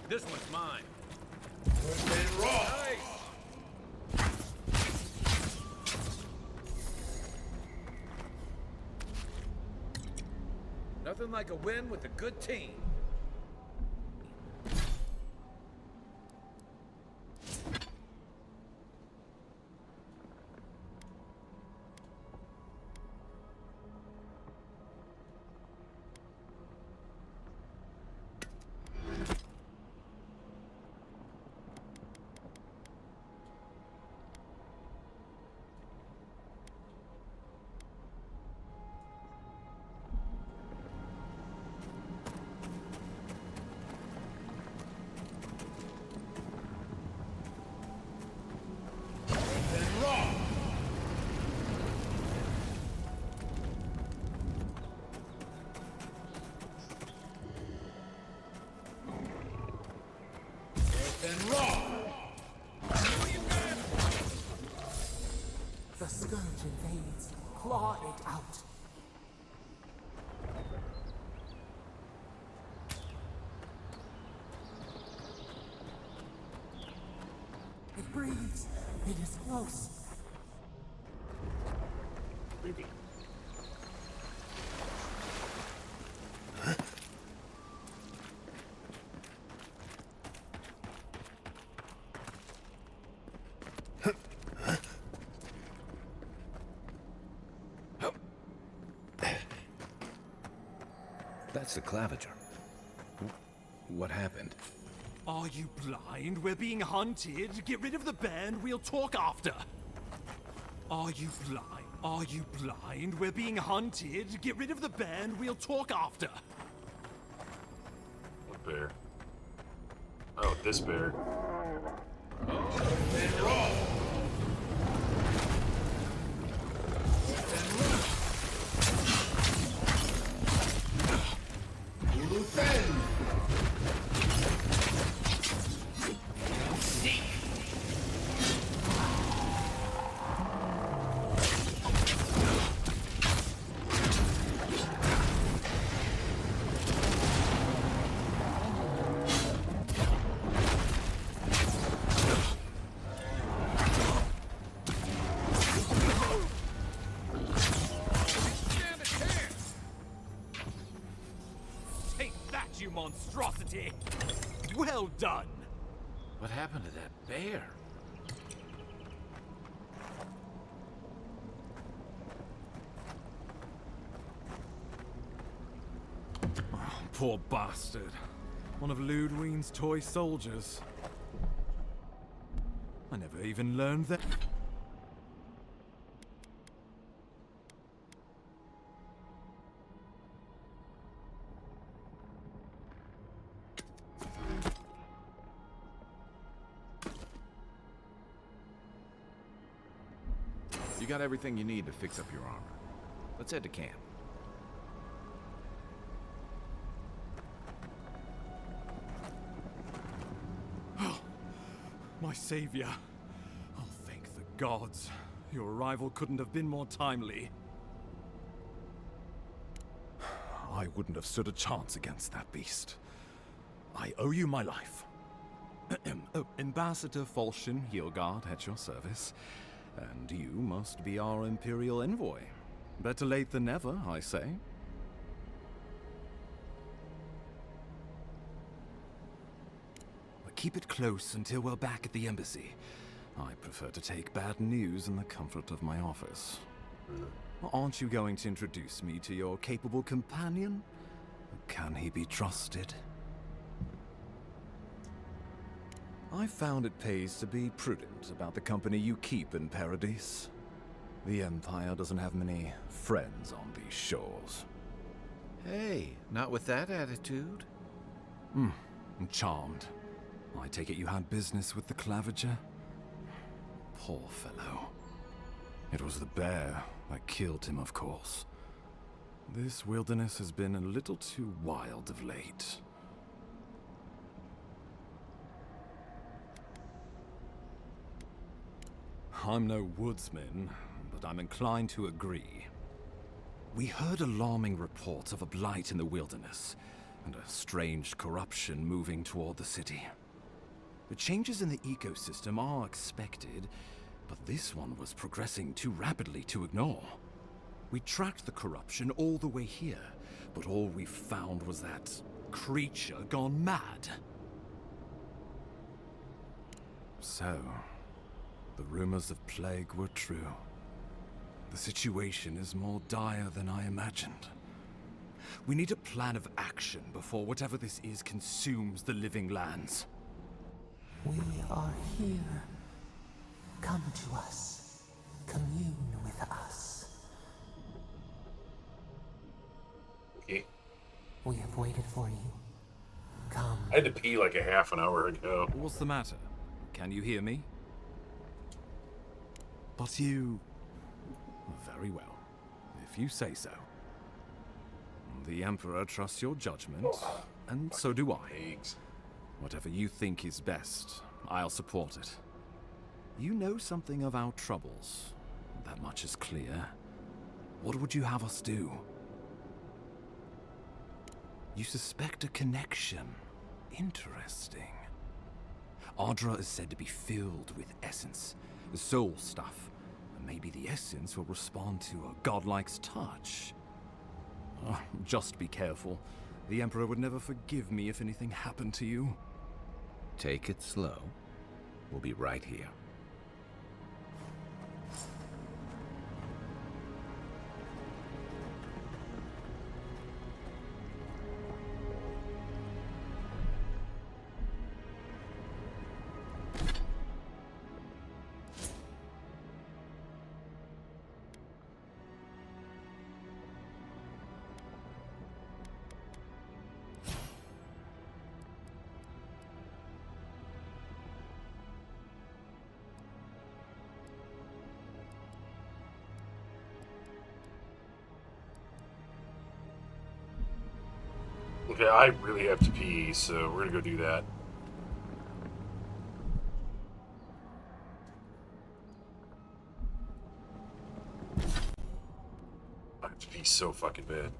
This one's mine. North and Roth. Nothing like a win with a good team. The scourge invades. Claw it out. It breathes. It is close. Maybe. That's the claviger. What happened? Are you blind? We're being hunted. Get rid of the band. We'll talk after. Are you blind? Are you blind? We're being hunted. Get rid of the band. We'll talk after. What bear? Oh, this bear. Take that, you monstrosity! Well done! What happened to that bear? Oh, poor bastard. One of Ludwine's toy soldiers. I never even learned that. You got everything you need to fix up your armor. Let's head to camp. My savior. Oh, thank the gods. Your arrival couldn't have been more timely. I wouldn't have stood a chance against that beast. I owe you my life. Oh, Ambassador Falchion Hildgard at your service. And you must be our Imperial envoy. Better late than never, I say. But keep it close until we're back at the embassy. I prefer to take bad news in the comfort of my office. Aren't you going to introduce me to your capable companion? Can he be trusted? I found it pays to be prudent about the company you keep in Paradise. The Empire doesn't have many friends on these shores. Hey, not with that attitude. I'm charmed. I take it you had business with the Claviger? Poor fellow. It was the bear that killed him, of course. This wilderness has been a little too wild of late. I'm no woodsman, but I'm inclined to agree. We heard alarming reports of a blight in the wilderness, and a strange corruption moving toward the city. The changes in the ecosystem are expected, but this one was progressing too rapidly to ignore. We tracked the corruption all the way here, but all we found was that creature gone mad. So, the rumors of plague were true. The situation is more dire than I imagined. We need a plan of action before whatever this is consumes the living lands. We are here. Come to us. Commune with us. Okay. We have waited for you. Come. I had to pee like a half an hour ago. What's the matter? Can you hear me? But you... Very well. If you say so. The Emperor trusts your judgment, and so do I. Whatever you think is best, I'll support it. You know something of our troubles. That much is clear. What would you have us do? You suspect a connection. Interesting. Ardra is said to be filled with essence, soul stuff. And maybe the essence will respond to a godlike's touch. Just be careful. The Emperor would never forgive me if anything happened to you. Take it slow. We'll be right here. Okay, I really have to pee, so we're gonna go do that. I have to pee so fucking bad.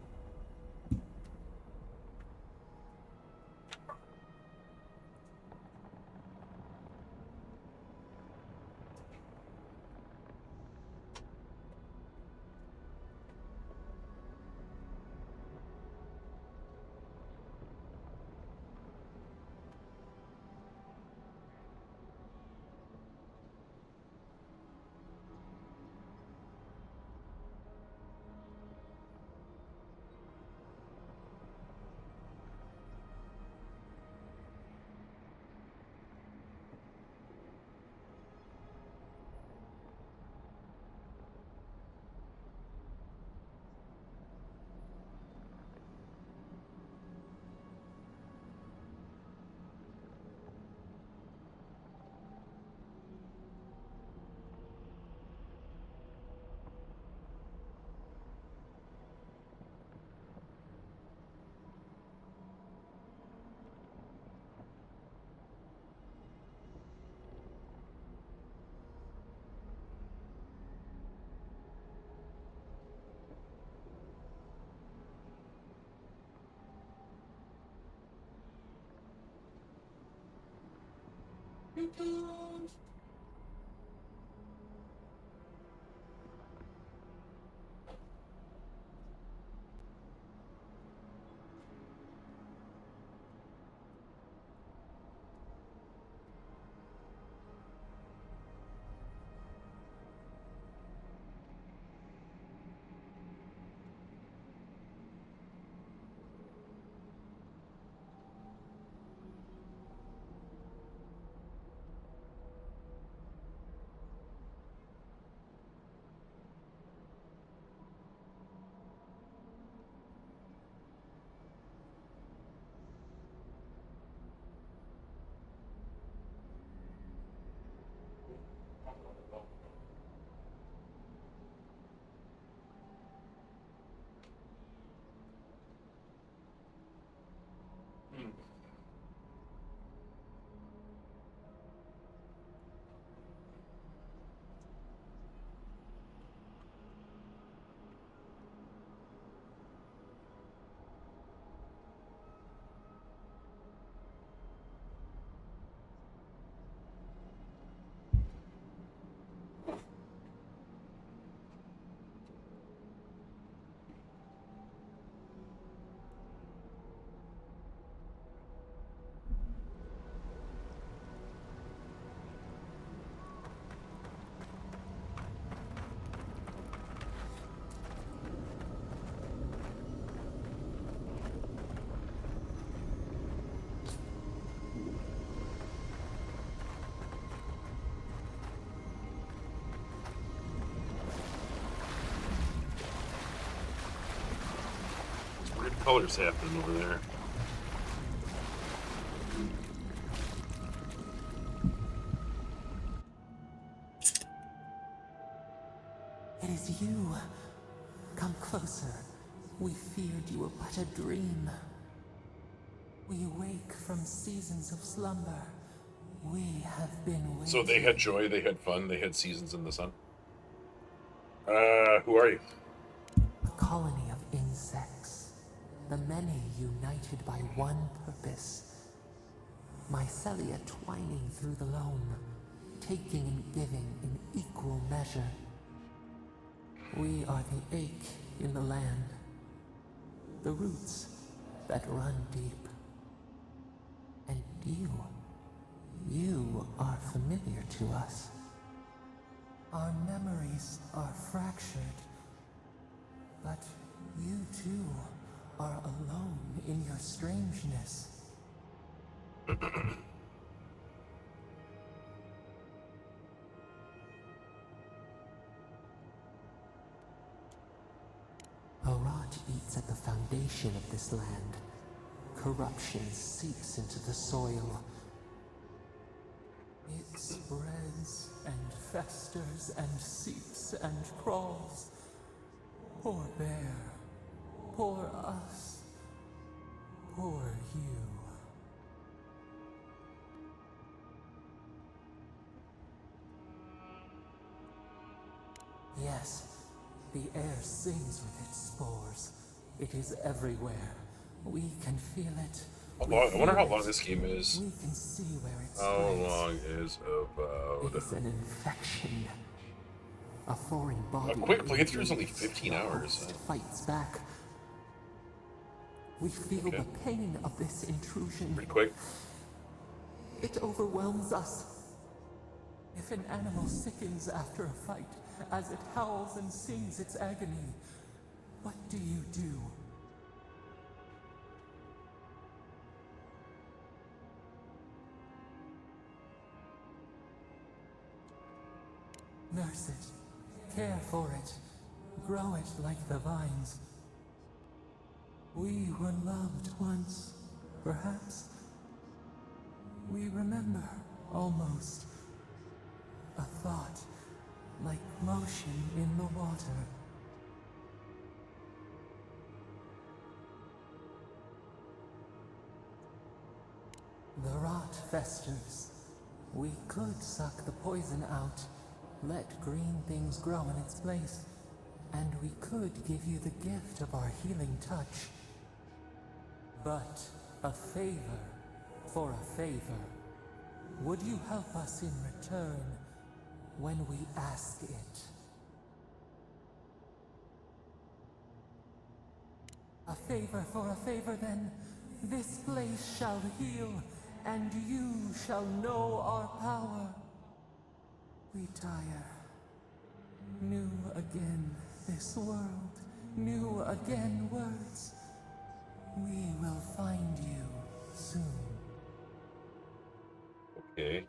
Weird colors happening over there. It is you. Come closer. We feared you were but a dream. We awake from seasons of slumber. We have been waiting. So they had joy, they had fun, they had seasons in the sun. Who are you? A colony of insects. The many united by one purpose. Mycelia twining through the loam, taking and giving in equal measure. We are the ache in the land, the roots that run deep. And you are familiar to us. Our memories are fractured, but you too are alone in your strangeness. A rot eats at the foundation of this land. Corruption seeps into the soil. It spreads and festers and seeps and crawls. Poor bear. Poor us. Poor you. Yes, the air sings with its spores. It is everywhere. We can feel it. I wonder how long this game is. We can see where it's How long is Avowed? It is an infection. A foreign body. A quick playthrough is only 15 hours. Fights back. We feel the pain of this intrusion. Pretty quick. It overwhelms us. If an animal sickens after a fight, as it howls and sings its agony, what do you do? Nurse it, care for it, grow it like the vines. We were loved once, perhaps. We remember, almost. A thought, like motion in the water. The rot festers. We could suck the poison out, let green things grow in its place, and we could give you the gift of our healing touch. But a favor for a favor. Would you help us in return when we ask it? A favor for a favor, then. This place shall heal, and you shall know our power. Retire. New again this world, new again words. We will find you soon. Okay.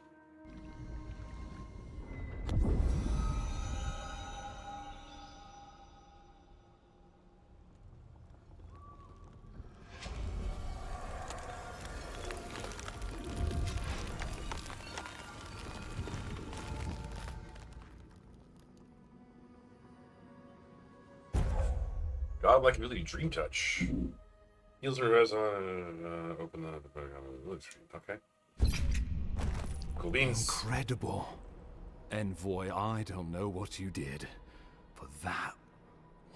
Godlike ability, Dream Touch. Heals her as open the okay. Cool beans. Incredible. Envoy, I don't know what you did, but that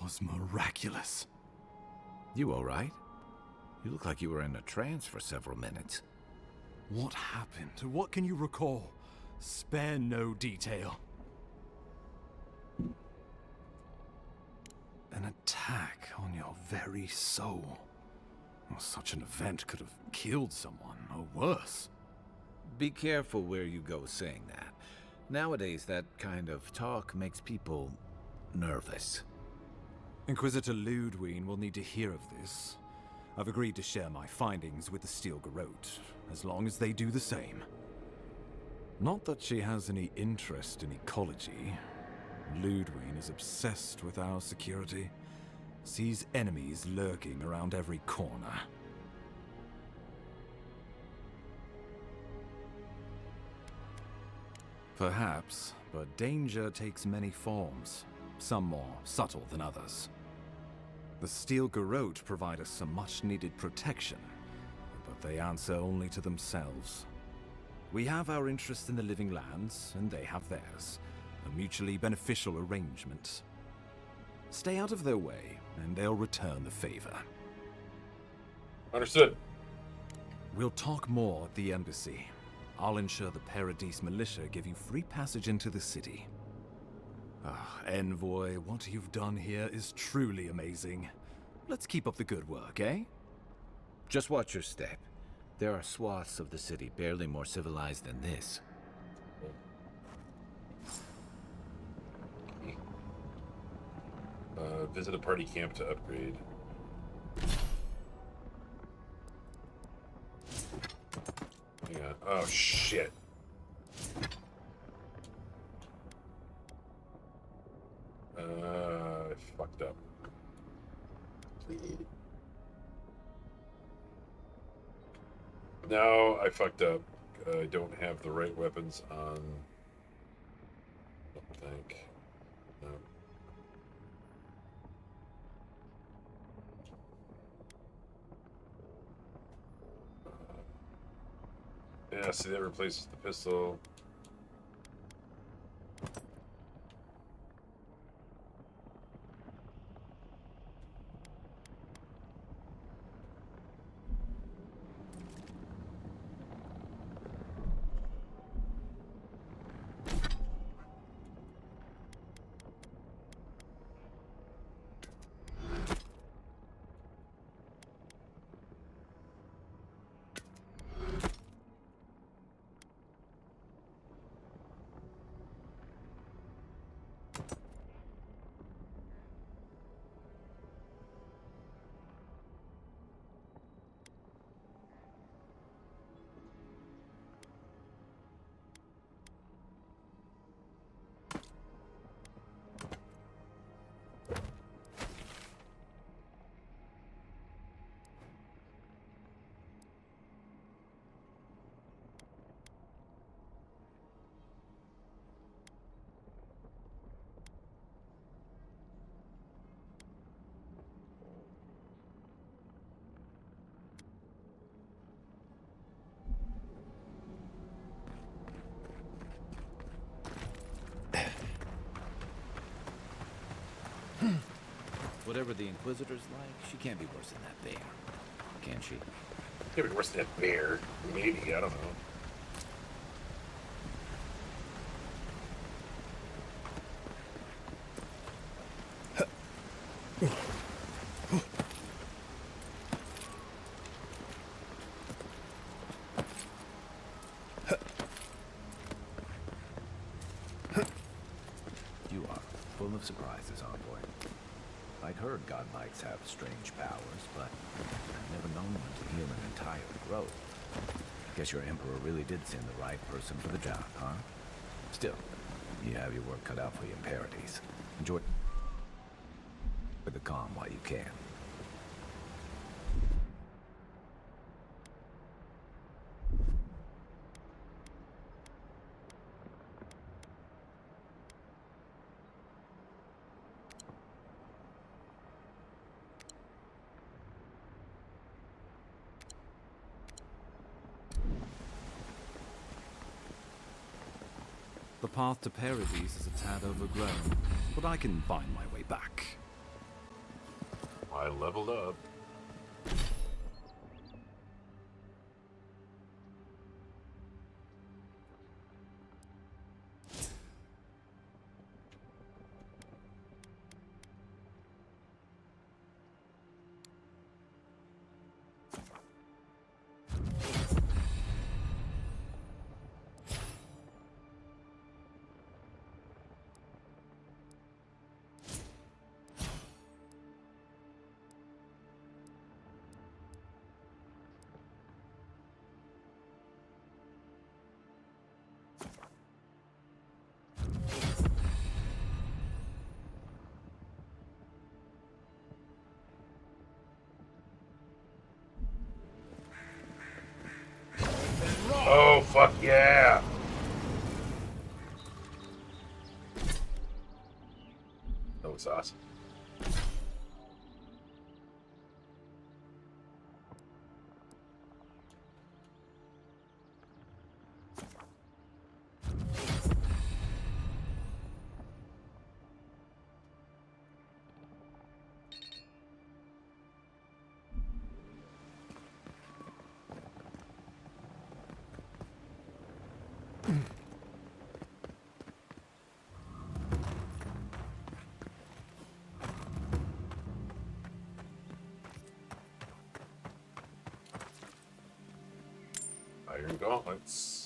was miraculous. You all right? You look like you were in a trance for several minutes. What happened? What can you recall? Spare no detail. An attack on your very soul. Well, such an event could have killed someone, or worse. Be careful where you go saying that. Nowadays, that kind of talk makes people nervous. Inquisitor Ludwig will need to hear of this. I've agreed to share my findings with the Steel Garrote, as long as they do the same. Not that she has any interest in ecology. Ludwig is obsessed with our security. Sees enemies lurking around every corner. Perhaps, but danger takes many forms, some more subtle than others. The Steel Garrote provide us some much-needed protection, but they answer only to themselves. We have our interest in the living lands, and they have theirs. A mutually beneficial arrangement. Stay out of their way, and they'll return the favor. Understood. We'll talk more at the embassy. I'll ensure the Paradise militia give you free passage into the city. Envoy, what you've done here is truly amazing. Let's keep up the good work, eh? Just watch your step. There are swaths of the city barely more civilized than this. Visit a party camp to upgrade. Yeah. Oh shit. I fucked up. No, I fucked up. I don't have the right weapons on. I don't think. No. Yeah, see, that replaces the pistol. Whatever the Inquisitor's like, she can't be worse than that bear. Can she? Can't be worse than that bear. Maybe, I don't know. You are full of surprises, envoy. I'd heard godlights have strange powers, but I've never known one to heal an entire grove. Guess your emperor really did send the right person for the job, huh? Still, you have your work cut out for you in Paradise. Enjoy the calm while you can. The path to Paradise is a tad overgrown, but I can find my way back. I leveled up. Oh, fuck yeah! That was awesome. Iron gauntlets.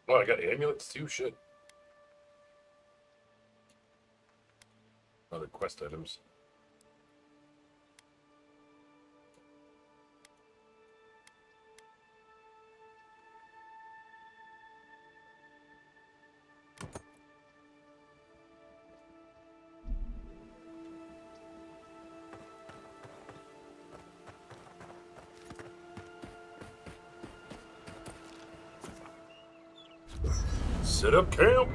Oh, I got amulets too? Shit. Other quest items. Set up camp!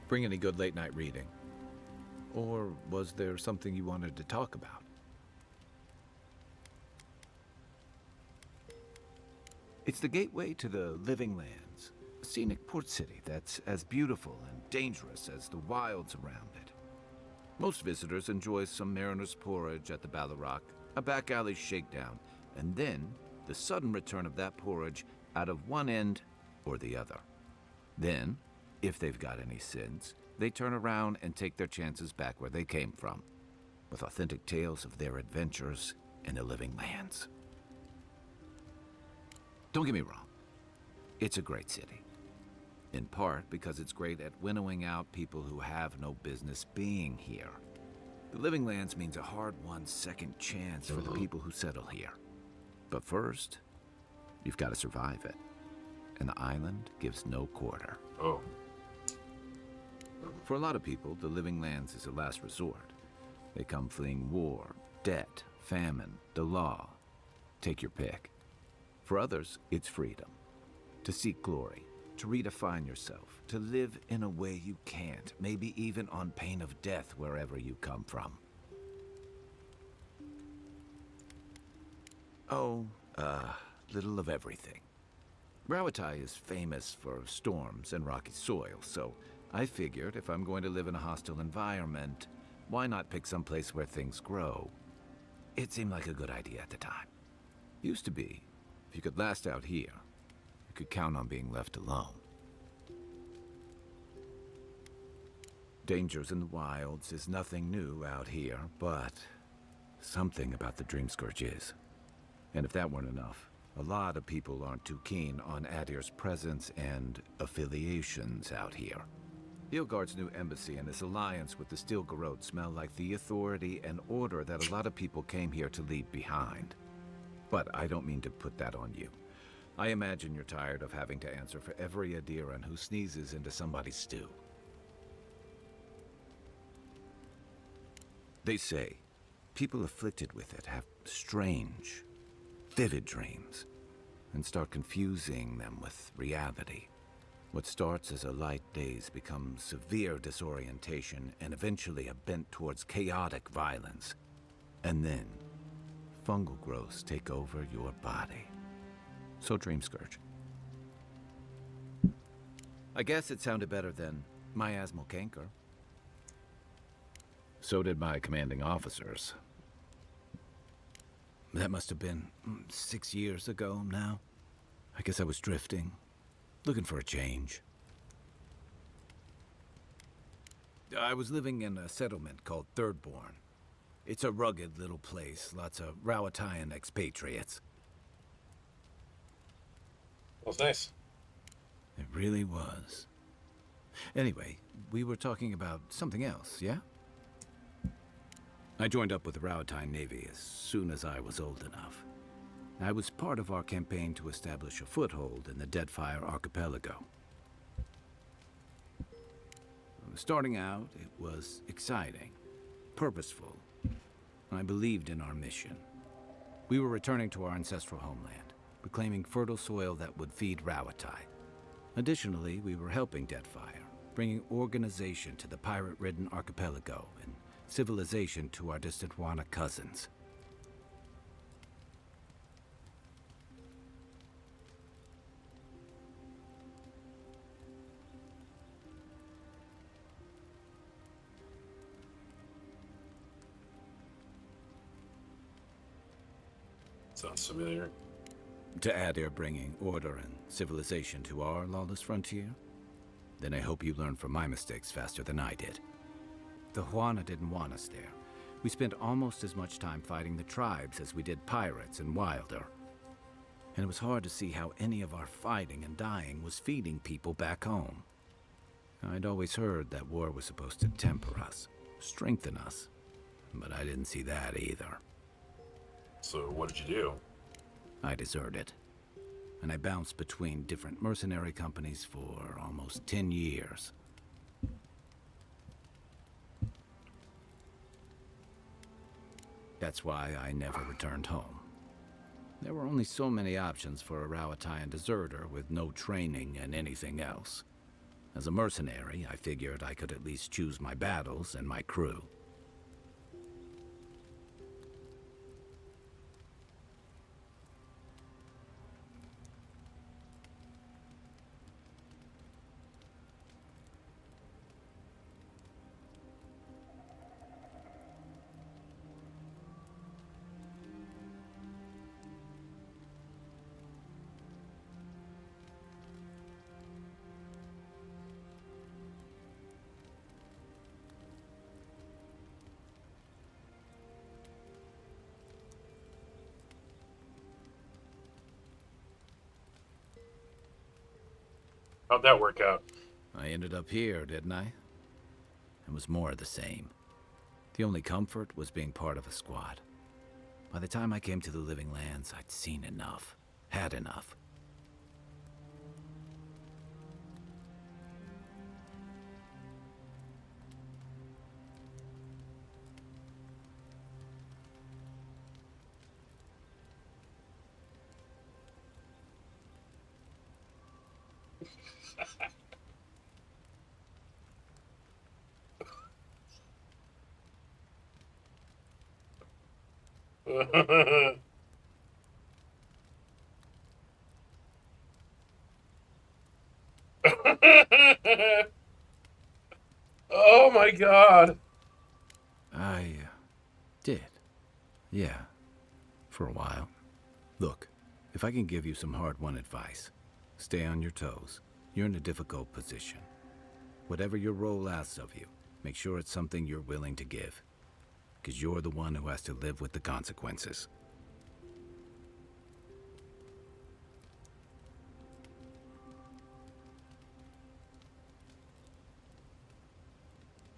Bring any good late night reading? Or was there something you wanted to talk about? It's the gateway to the Living Lands, a scenic port city that's as beautiful and dangerous as the wilds around it. Most visitors enjoy some mariner's porridge at the Ballarrock, a back alley shakedown, and then the sudden return of that porridge out of one end or the other. Then, if they've got any sins, they turn around and take their chances back where they came from, with authentic tales of their adventures in the living lands. Don't get me wrong, it's a great city. In part because it's great at winnowing out people who have no business being here. The living lands means a hard-won second chance for the people who settle here. But first, you've got to survive it. And the island gives no quarter. Oh. For a lot of people, the living lands is a last resort. They come fleeing war, debt, famine, the law. Take your pick. For others, it's freedom. To seek glory, to redefine yourself, to live in a way you can't, maybe even on pain of death wherever you come from. Little of everything. Rawatai is famous for storms and rocky soil, so I figured if I'm going to live in a hostile environment, why not pick some place where things grow? It seemed like a good idea at the time. Used to be, if you could last out here, you could count on being left alone. Dangers in the wilds is nothing new out here, but something about the Dream Scourge is. And if that weren't enough, a lot of people aren't too keen on Adir's presence and affiliations out here. Ilgard's new embassy and his alliance with the Steel Garrote smell like the authority and order that a lot of people came here to leave behind. But I don't mean to put that on you. I imagine you're tired of having to answer for every Adiran who sneezes into somebody's stew. They say people afflicted with it have strange, vivid dreams and start confusing them with reality. What starts as a light daze becomes severe disorientation and eventually a bent towards chaotic violence. And then, fungal growths take over your body. So Dream Scourge. I guess it sounded better than miasmal canker. So did my commanding officers. That must have been 6 years ago now. I guess I was drifting, looking for a change. I was living in a settlement called Thirdborn. It's a rugged little place, lots of Rawatayan expatriates. Well, it's nice. It really was. Anyway, we were talking about something else, yeah? I joined up with the Rawatayan Navy as soon as I was old enough. I was part of our campaign to establish a foothold in the Deadfire Archipelago. Starting out, it was exciting, purposeful. I believed in our mission. We were returning to our ancestral homeland, reclaiming fertile soil that would feed Rawatai. Additionally, we were helping Deadfire, bringing organization to the pirate-ridden archipelago and civilization to our distant Wana cousins. Sounds familiar. To Adir bringing order and civilization to our lawless frontier? Then I hope you learn from my mistakes faster than I did. The Huana didn't want us there. We spent almost as much time fighting the tribes as we did pirates and Wilder. And it was hard to see how any of our fighting and dying was feeding people back home. I'd always heard that war was supposed to temper us, strengthen us. But I didn't see that either. So what did you do? I deserted. And I bounced between different mercenary companies for almost 10 years. That's why I never returned home. There were only so many options for a Rawatayan deserter with no training and anything else. As a mercenary, I figured I could at least choose my battles and my crew. How'd that work out? I ended up here, didn't I? It was more of the same. The only comfort was being part of a squad. By the time I came to the Living Lands, I'd seen enough. Had enough. Oh my god. I did. Yeah. For a while. Look, if I can give you some hard-won advice, stay on your toes. You're in a difficult position. Whatever your role asks of you, make sure it's something you're willing to give. Because you're the one who has to live with the consequences.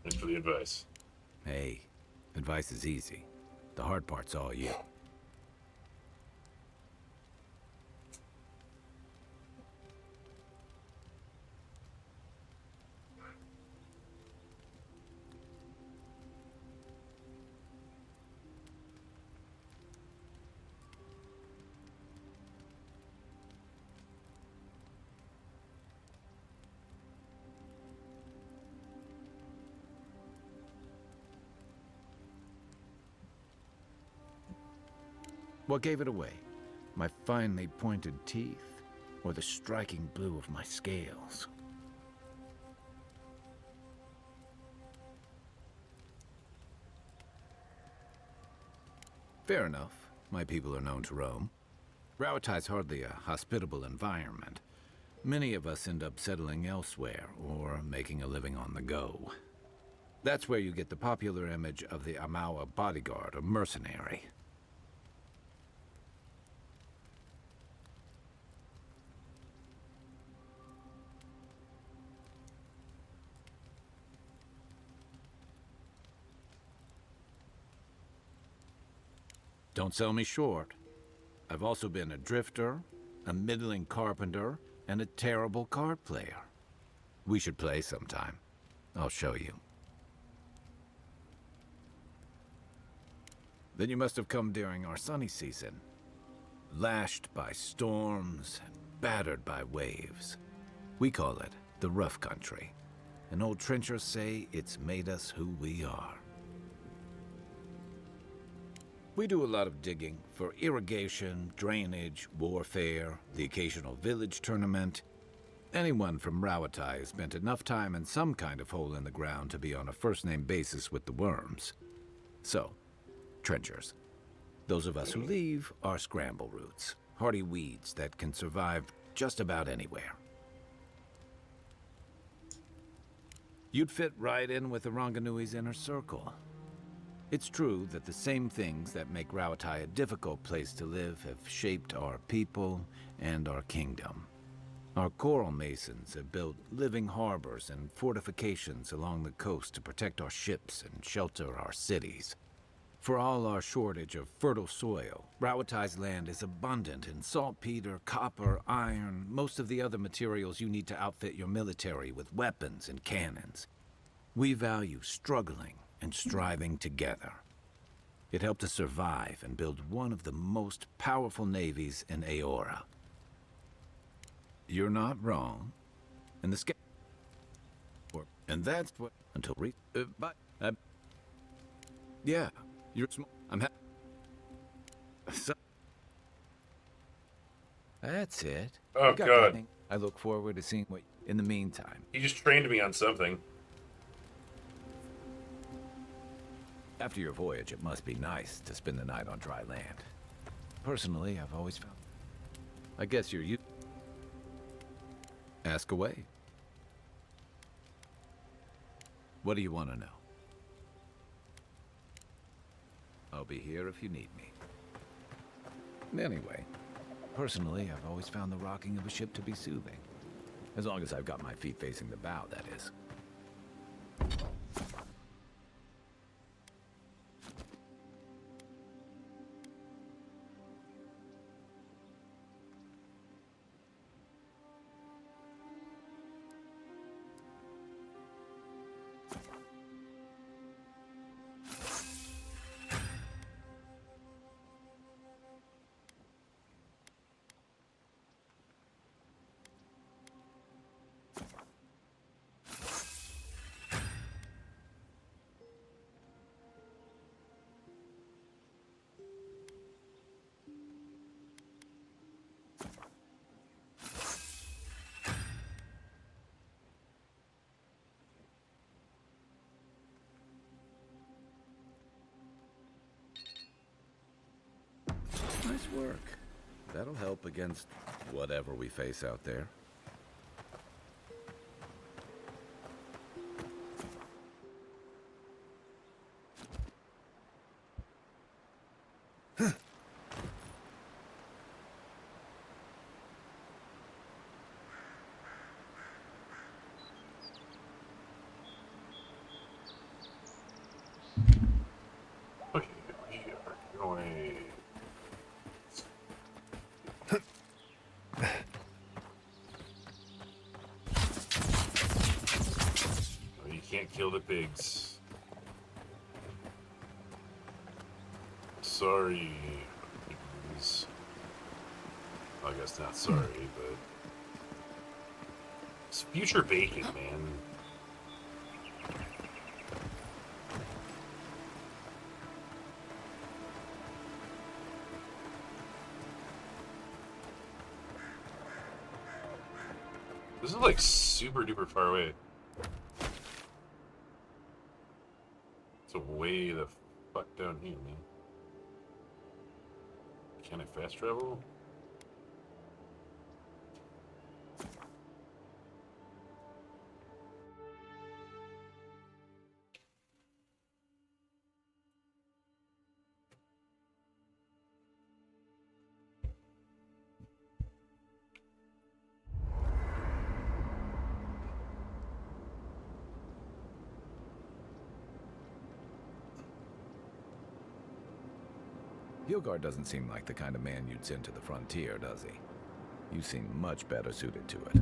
Thanks for the advice. Hey, advice is easy. The hard part's all you. What gave it away? My finely pointed teeth, or the striking blue of my scales? Fair enough. My people are known to roam. Rauatai's hardly a hospitable environment. Many of us end up settling elsewhere, or making a living on the go. That's where you get the popular image of the Amawa bodyguard or mercenary. Don't sell me short. I've also been a drifter, a middling carpenter, and a terrible card player. We should play sometime. I'll show you. Then you must have come during our sunny season. Lashed by storms and battered by waves. We call it the rough country. And old trenchers say it's made us who we are. We do a lot of digging for irrigation, drainage, warfare, the occasional village tournament. Anyone from Rauatai has spent enough time in some kind of hole in the ground to be on a first-name basis with the worms. So, trenchers. Those of us who leave are scramble roots, hardy weeds that can survive just about anywhere. You'd fit right in with the Ranganui's inner circle. It's true that the same things that make Rauatai a difficult place to live have shaped our people and our kingdom. Our coral masons have built living harbors and fortifications along the coast to protect our ships and shelter our cities. For all our shortage of fertile soil, Rauatai's land is abundant in saltpeter, copper, iron, most of the other materials you need to outfit your military with weapons and cannons. We value struggling and striving together. It helped us survive and build one of the most powerful navies in Aora. You're not wrong. And the and that's what until yeah, you're small. So, that's it. Oh, God. I look forward to seeing what in the meantime. He just trained me on something. After your voyage, it must be nice to spend the night on dry land. Personally, I've always found... I guess you're used... Ask away. What do you want to know? I'll be here if you need me. Anyway, personally, I've always found the rocking of a ship to be soothing. As long as I've got my feet facing the bow, that is. Nice work. That'll help against whatever we face out there. Okay, we are going. No, you can't kill the pigs. Sorry. pigs. I guess not sorry, but it's future bacon, man. This is like super duper far away. It's way the fuck down here, man. Can I fast travel? Hilgard doesn't seem like the kind of man you'd send to the frontier, does he? You seem much better suited to it.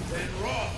Then raw.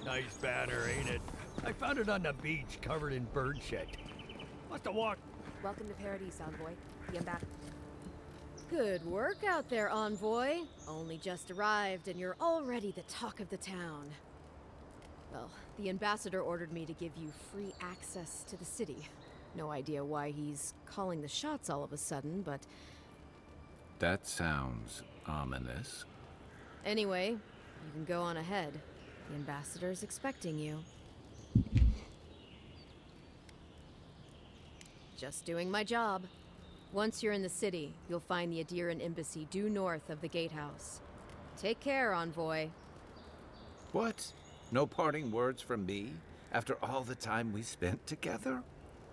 Nice banner, ain't it? I found it on the beach, covered in bird shit. Must have walked. Welcome to Paradise, Envoy. The ambassador. Good work out there, Envoy. Only just arrived, and you're already the talk of the town. Well, the ambassador ordered me to give you free access to the city. No idea why he's calling the shots all of a sudden, but... That sounds ominous. Anyway, you can go on ahead. The ambassador's expecting you. Just doing my job. Once you're in the city, you'll find the Adiran embassy due north of the gatehouse. Take care, Envoy. What? No parting words from me after all the time we spent together?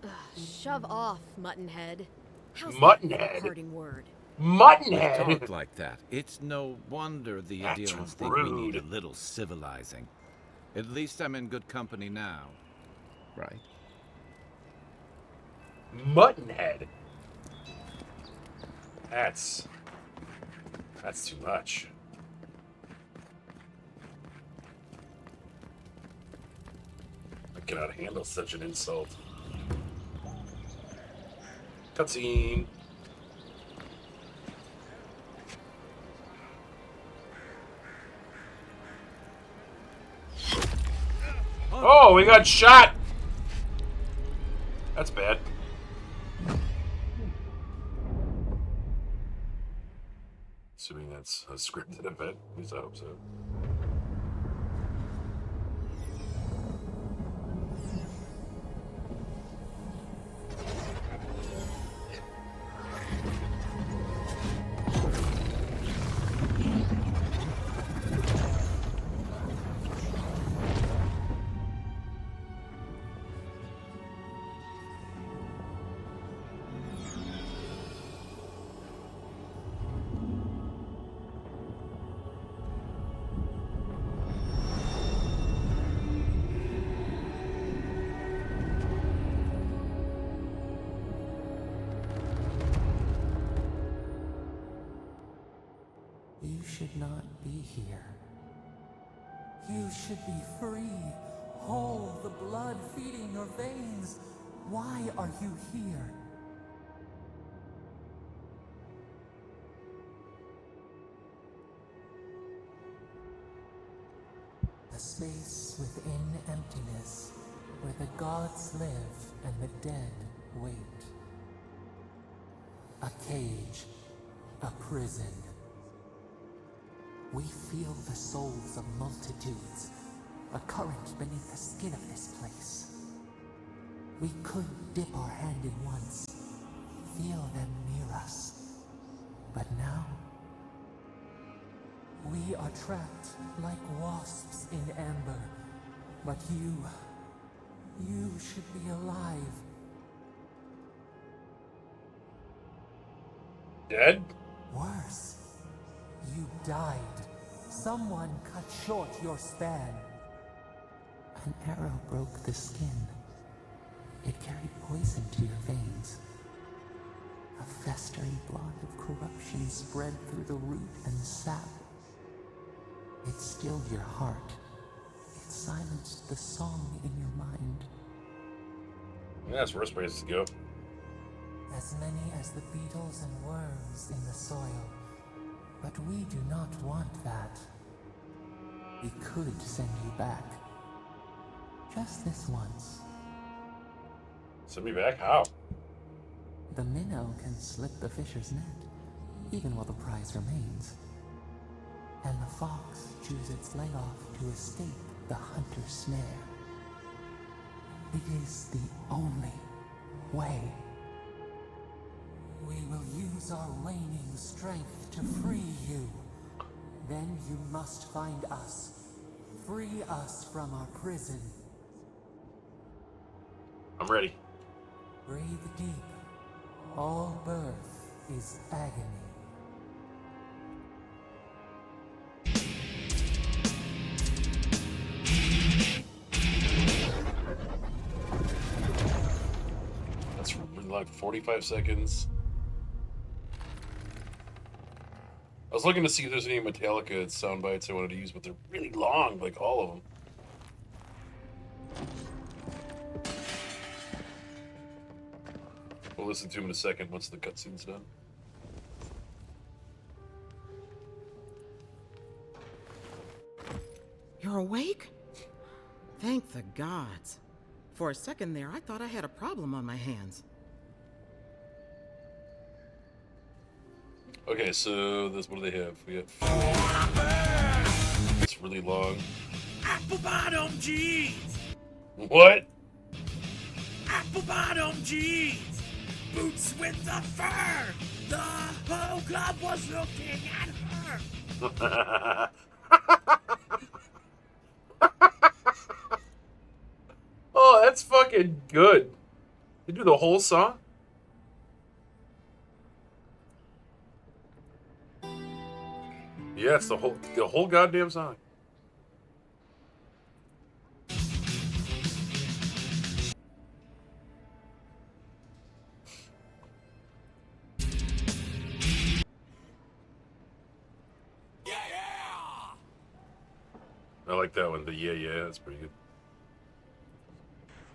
Ugh, shove off, Muttonhead. How's that Muttonhead? for a parting word? Muttonhead. Talk like that. It's no wonder the That's Adherents think we need a rude. little civilizing. At least I'm in good company now, right? Muttonhead. That's too much. I cannot handle such an insult. Cutscene. Oh, we got shot! That's bad. Assuming that's a scripted event. At least I hope so. You should not be here. You should be free, whole, the blood feeding your veins. Why are you here? A space within emptiness, where the gods live and the dead wait. A cage, a prison. We feel the souls of multitudes, a current beneath the skin of this place. We could dip our hand in once, feel them near us. But now, we are trapped like wasps in amber. But you should be alive. Dead? Worse. You died. Someone cut short your span. An arrow broke the skin. It carried poison to your veins. A festering blot of corruption spread through the root and sap. It stilled your heart. It silenced the song in your mind. Yeah, that's worse ways to go. As many as the beetles and worms in the soil. But we do not want that. We could send you back. Just this once. Send me back? How? The minnow can slip the fisher's net, even while the prize remains. And the fox chews its leg off to escape the hunter's snare. It is the only way. We will use our waning strength to free you. Then you must find us. Free us from our prison. I'm ready. Breathe deep. All birth is agony. That's like 45 seconds. I was looking to see if there's any Metallica sound bites I wanted to use, but they're really long, like all of them. We'll listen to them in a second once the cutscene's done. You're awake? Thank the gods. For a second there, I thought I had a problem on my hands. Okay, so this, what do they have? We have... It's really long. Apple bottom jeans! What? Apple bottom jeans! Boots with the fur! The whole club was looking at her! Oh, that's fucking good. They do the whole song? Yeah, it's the whole goddamn song. I like that one. The yeah, that's pretty good.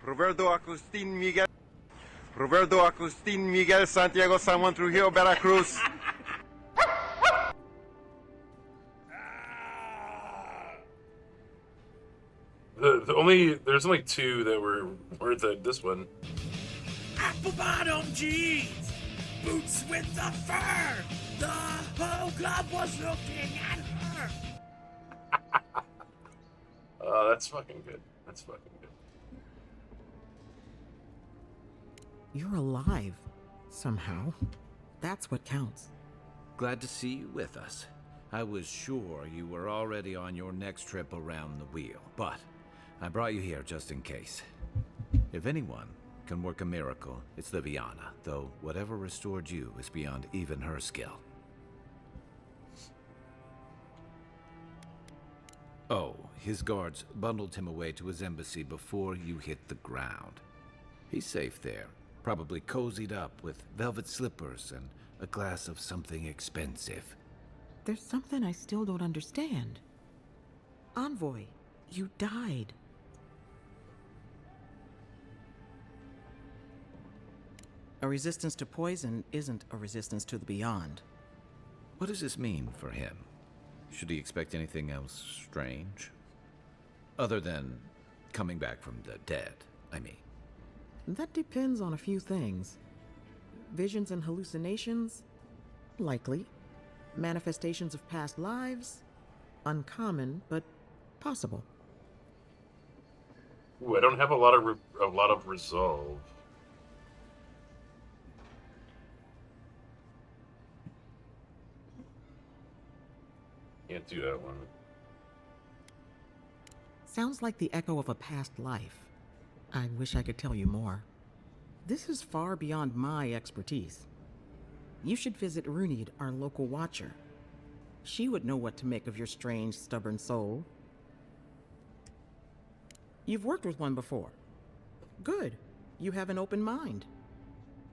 Roberto Agustin Miguel Santiago San Juan Trujillo Veracruz. There's only two that weren't this one. Apple bottom jeans, boots with the fur. The whole club was looking at her. Oh, that's fucking good. That's fucking good. You're alive, somehow. That's what counts. Glad to see you with us. I was sure you were already on your next trip around the wheel, but I brought you here just in case. If anyone can work a miracle, it's Liviana, though whatever restored you is beyond even her skill. Oh, his guards bundled him away to his embassy before you hit the ground. He's safe there, probably cozied up with velvet slippers and a glass of something expensive. There's something I still don't understand. Envoy, you died. A resistance to poison isn't a resistance to the beyond. What does this mean for him? Should he expect anything else strange? Other than coming back from the dead, I mean. That depends on a few things. Visions and hallucinations? Likely. Manifestations of past lives? Uncommon, but possible. Ooh, I don't have a lot of resolve. Can't do that one. Sounds like the echo of a past life. I wish I could tell you more. This is far beyond my expertise. You should visit Runid, our local watcher. She would know what to make of your strange, stubborn soul. You've worked with one before. Good. You have an open mind.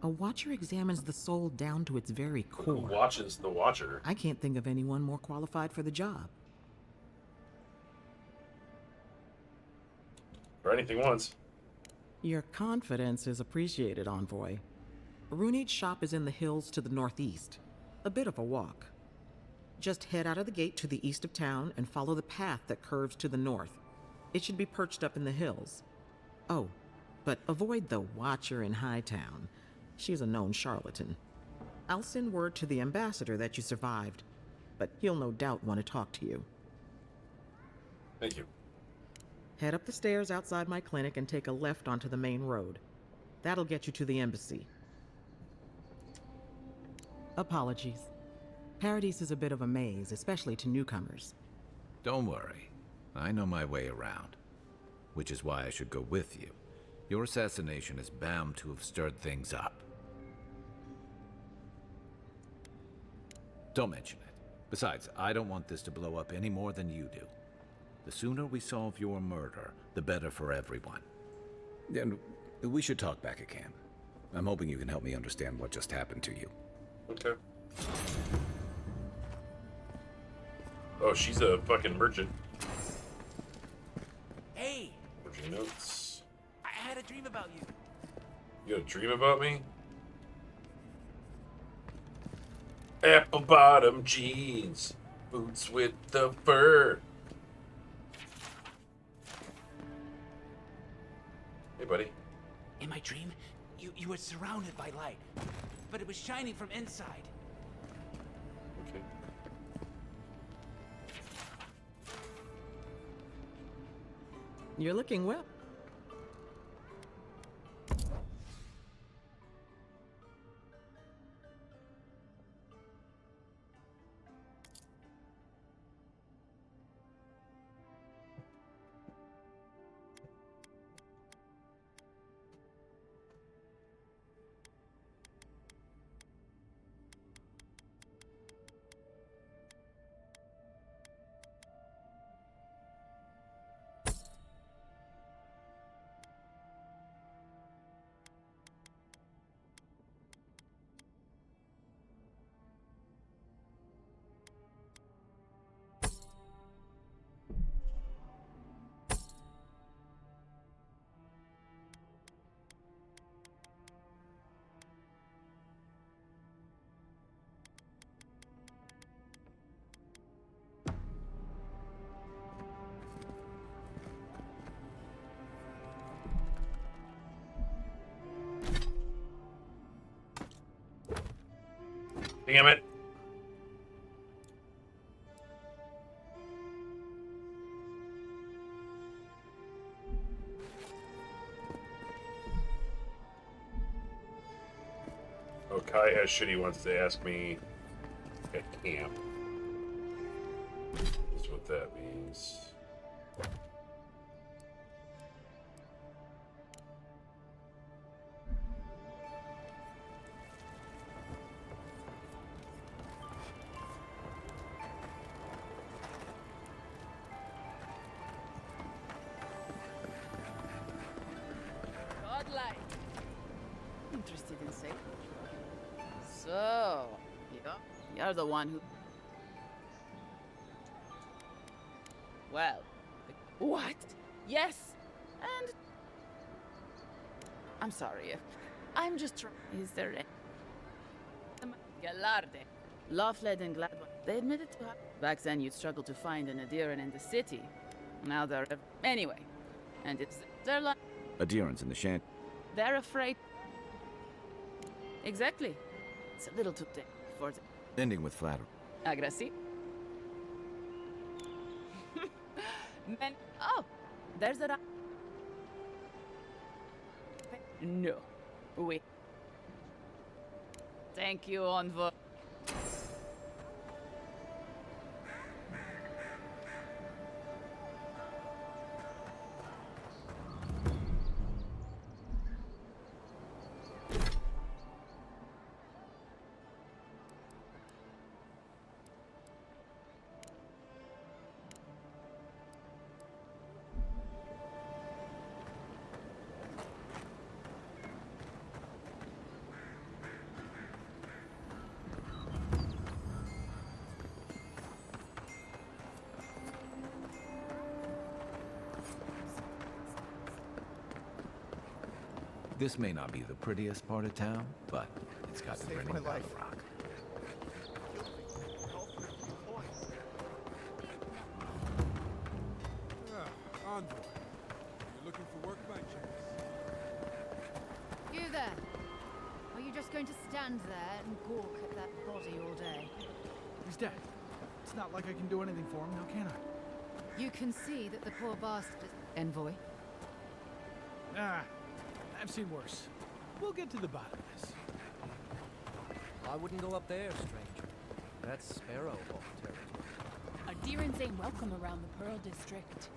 A watcher examines the soul down to its very core. Who watches the watcher? I can't think of anyone more qualified for the job. Or anything once. Your confidence is appreciated, Envoy. Runid's shop is in the hills to the northeast. A bit of a walk. Just head out of the gate to the east of town and follow the path that curves to the north. It should be perched up in the hills. Oh, but avoid the Watcher in Hightown. She's a known charlatan. I'll send word to the ambassador that you survived, but he'll no doubt want to talk to you. Thank you. Head up the stairs outside my clinic and take a left onto the main road. That'll get you to the embassy. Apologies. Paradise is a bit of a maze, especially to newcomers. Don't worry. I know my way around. Which is why I should go with you. Your assassination is bound to have stirred things up. Don't mention it. Besides, I don't want this to blow up any more than you do. The sooner we solve your murder, the better for everyone. And we should talk back at camp. I'm hoping you can help me understand what just happened to you. Okay. Oh, she's a fucking merchant. Hey! Merchant notes. I had a dream about you. You had a dream about me? Apple bottom jeans, boots with the fur. Hey, buddy. In my dream, you were surrounded by light, but it was shining from inside. Okay. You're looking well. Damn it. Oh, Kai has shit he wants to ask me at camp. That's what that means. Godlike. Interested in sex? So, you're the one who... Well, what? Yes, and... I'm sorry, I'm just Is there a... Galarde. Laughled and Glad... They admitted to her. Back then, you'd struggle to find an Adiran in the city. Now they're... Anyway, and it's... They're like... Adherents in the shanty. They're afraid... Exactly. It's a little too thick for the... Ending with flattery. Aggressive. Men... Oh! There's a... No. Wait. Thank you, Envoy. This may not be the prettiest part of town, but it's got the grinning Battle Rock. Envoy. You looking for work by chance? You there? Are you just going to stand there and gawk at that body all day? He's dead. It's not like I can do anything for him now, can I? You can see that the poor bastard is... Envoy? Ah, I've seen worse. We'll get to the bottom of this. I wouldn't go up there, stranger. That's Sparrow Hawk territory. Adherents ain't welcome around the Pearl District.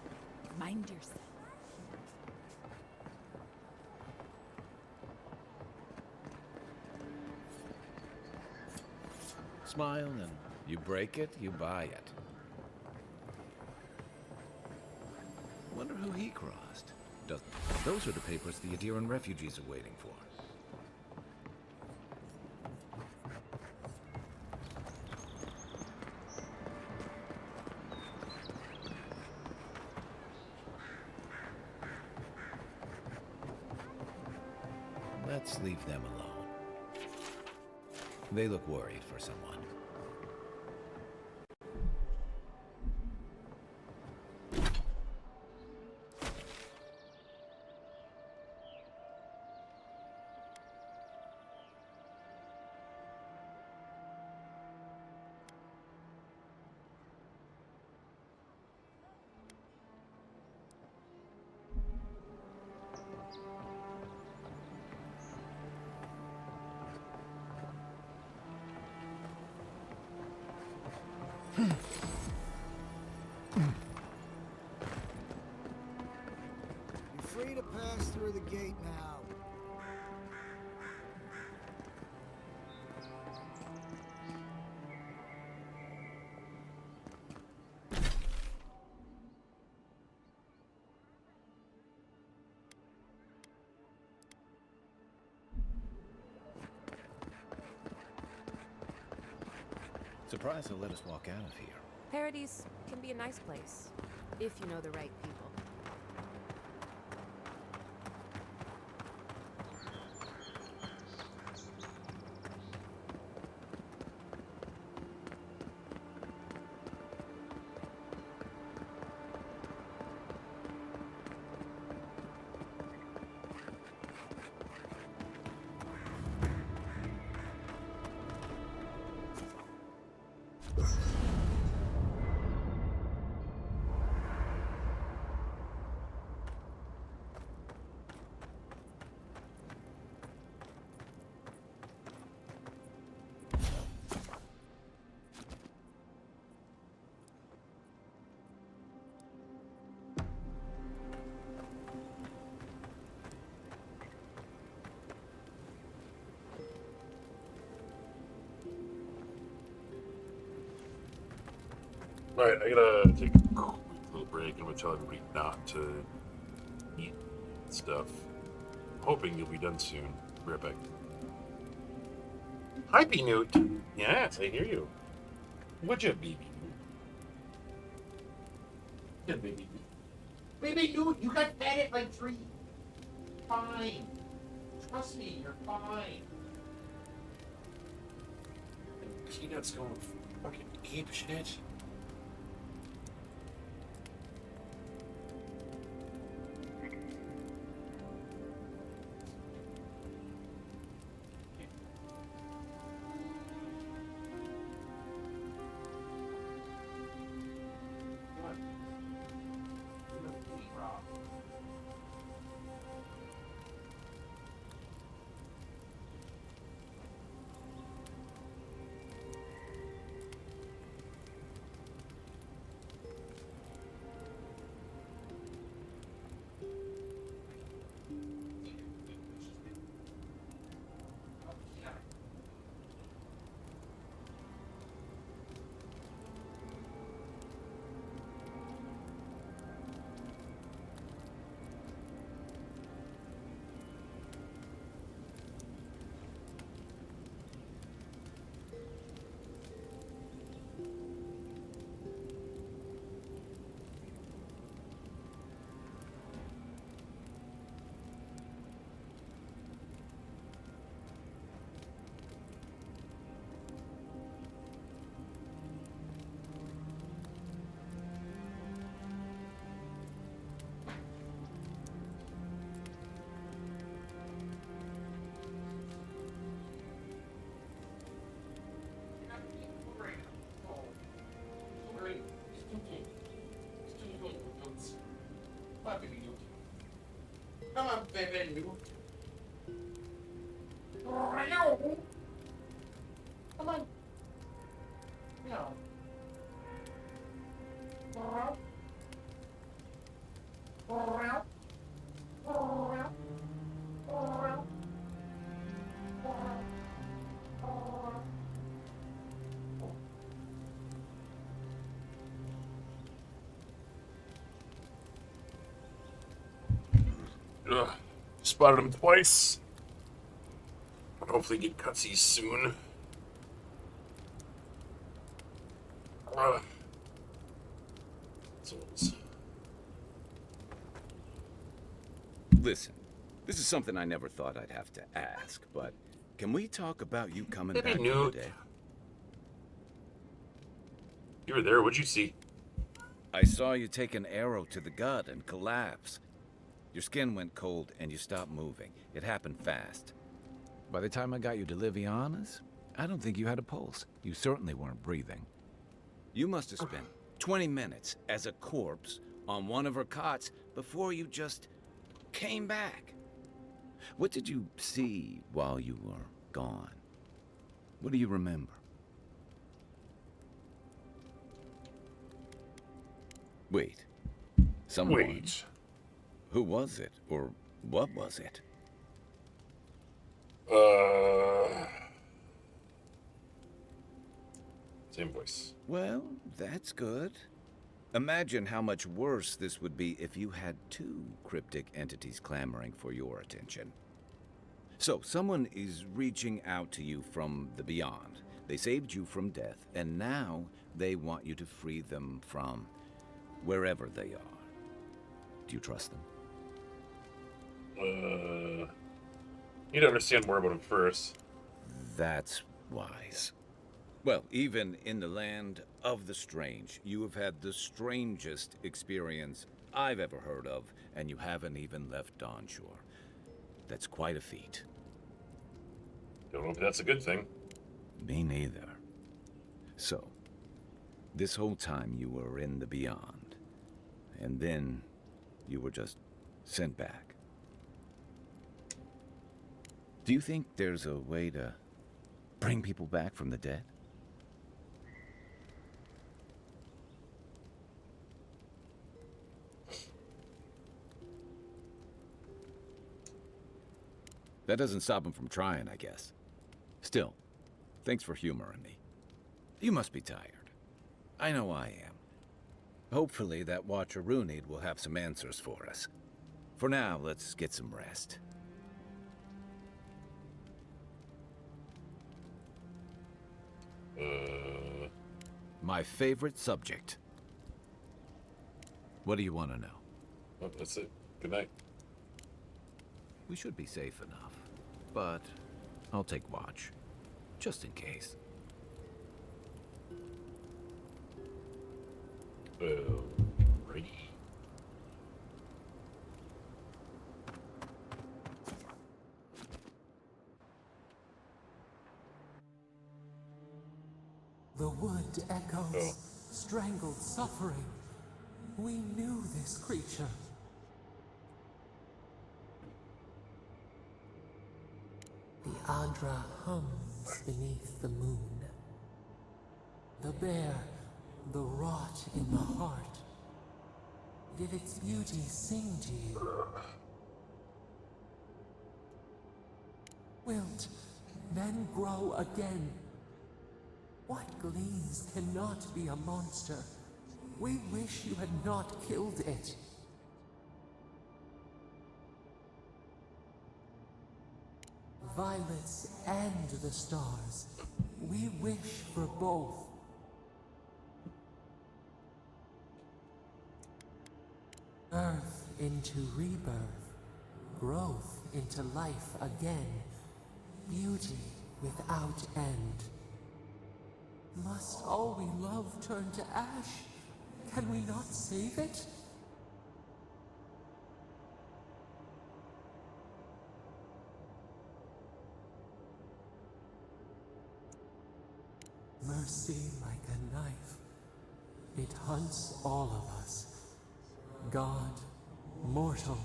Mind yourself. Smile, and you break it, you buy it. Wonder who he crossed. Those are the papers the Adiran refugees are waiting for. Let's leave them alone. They look worried for someone. You're free to pass through the gate now. Surprised they'll let us walk out of here. Paradise can be a nice place, if you know the right people. Alright, I gotta take a quick little break. I'm gonna tell everybody not to eat stuff. Hoping you'll be done soon. Be right back. Hi, Newt. Yes, I hear you. Would you, baby? Yeah, baby. Baby Newt, you got fed at like 3. Fine. Trust me, you're fine. Peanut's going fucking ape shit. Come on, baby Newt. Come on. No. Ugh. Spotted him twice. Hopefully get cutsies soon. Souls. Listen, this is something I never thought I'd have to ask, but can we talk about you coming back from the dead? You were there. What'd you see? I saw you take an arrow to the gut and collapse. Your skin went cold and you stopped moving. It happened fast. By the time I got you to Liviana's, I don't think you had a pulse. You certainly weren't breathing. You must have spent 20 minutes as a corpse on one of her cots before you just came back. What did you see while you were gone? What do you remember? Wait. Someone? Wait. Who was it? Or what was it? Same voice. Well, that's good. Imagine how much worse this would be if you had 2 cryptic entities clamoring for your attention. So, someone is reaching out to you from the beyond. They saved you from death, and now they want you to free them from wherever they are. Do you trust them? Need to understand more about him first. That's wise. Well, even in the land of the strange, you have had the strangest experience I've ever heard of, and you haven't even left onshore. That's quite a feat. Don't know if that's a good thing. Me neither. So, this whole time you were in the beyond, and then you were just sent back. Do you think there's a way to bring people back from the dead? That doesn't stop him from trying, I guess. Still, thanks for humoring me. You must be tired. I know I am. Hopefully that Watcher Runid will have some answers for us. For now, let's get some rest. My favorite subject. What do you want to know? Oh, that's it. Good night. We should be safe enough, but I'll take watch, just in case. Righty. The wood echoes, strangled suffering. We knew this creature. The Adra hums beneath the moon. The bear, the rot in the heart. Did its beauty sing to you? Wilt, then grow again. What gleams cannot be a monster? We wish you had not killed it. Violets and the stars. We wish for both. Earth into rebirth. Growth into life again. Beauty without end. Must all we love turn to ash? Can we not save it? Mercy like a knife. It hunts all of us. God, mortal,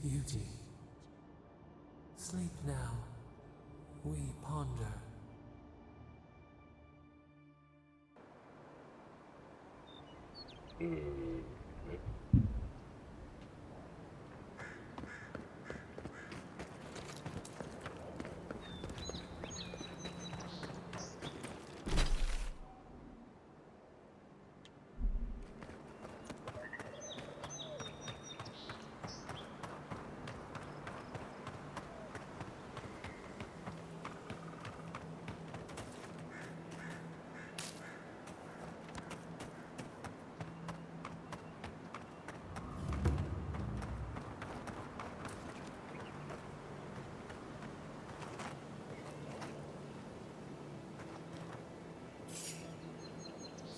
beauty. Sleep now. We ponder.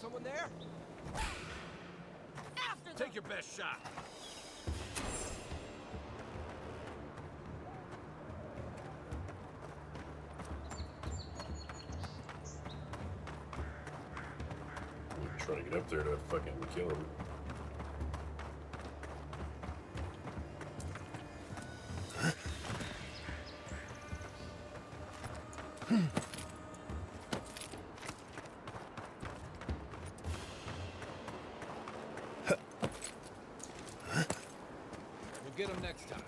Someone there? Take your best shot. I'm trying to get up there to fucking kill him. We'll get him next time.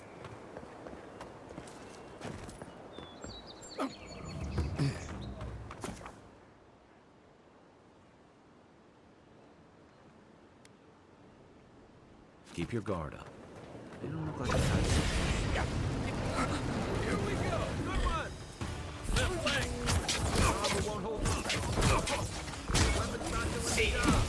Keep your guard up. They don't look like a type. Here we go. Good one. Left leg. Armor won't hold up. Weapon's not doing the job.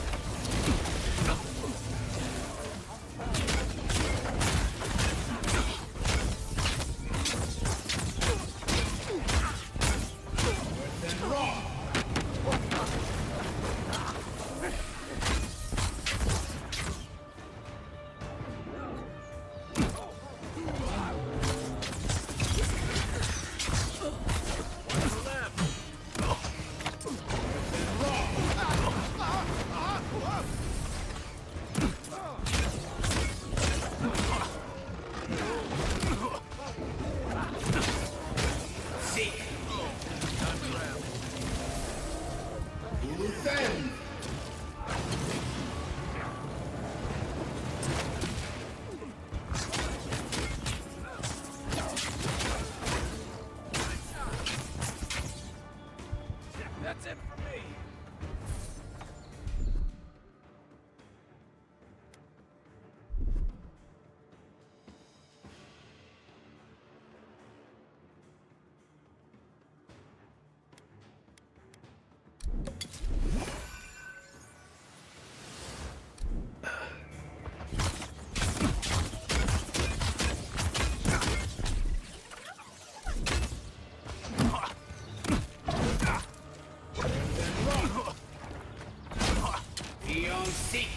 you'll seek.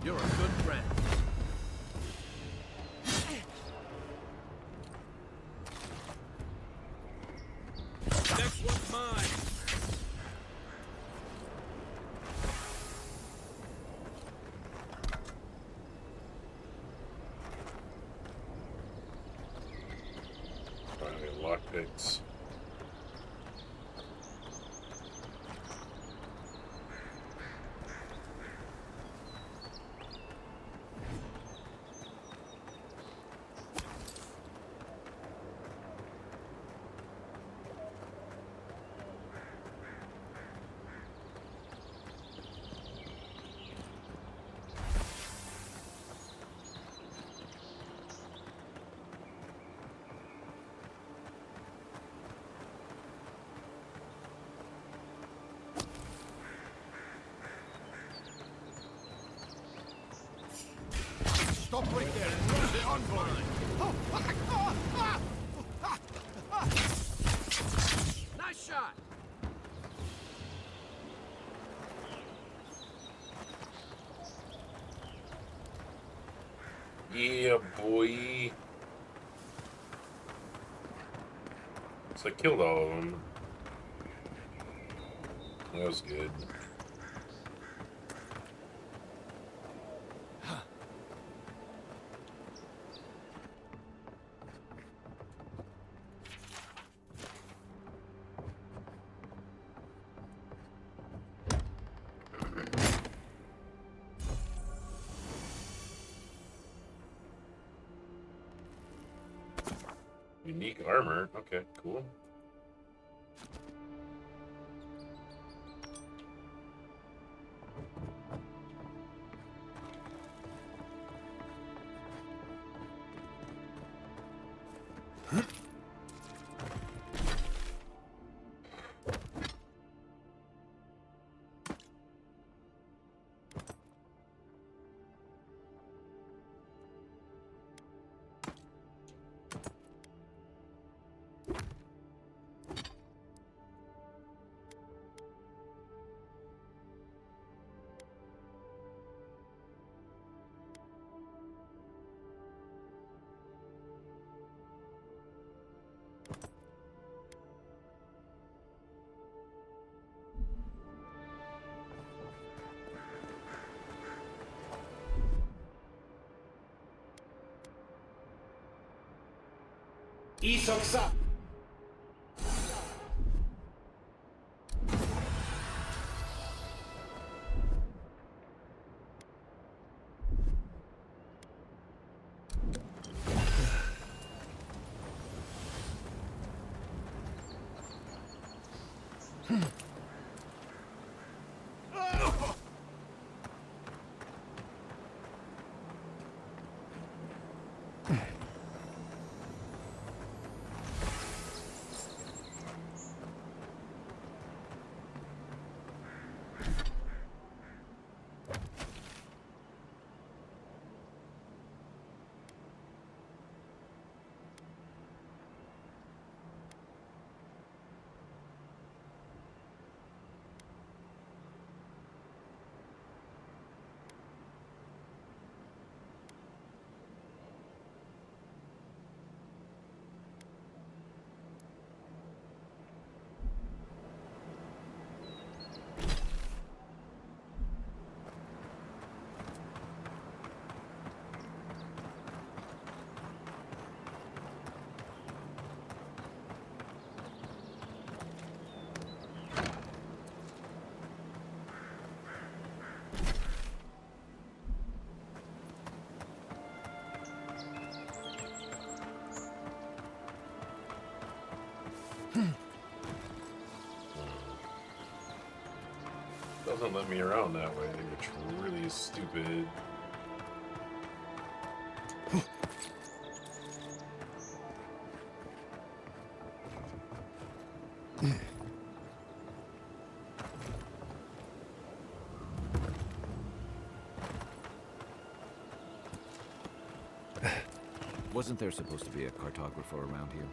You're a good friend. Next one's mine. Finally, lockpicks. Stop right there and run the envoy! Nice shot. Yeah, boy. So I killed all of them. That was good. Unique armor. Okay, cool. Isoksa. wouldn't let me around that way, which really is stupid. Wasn't there supposed to be a cartographer around here?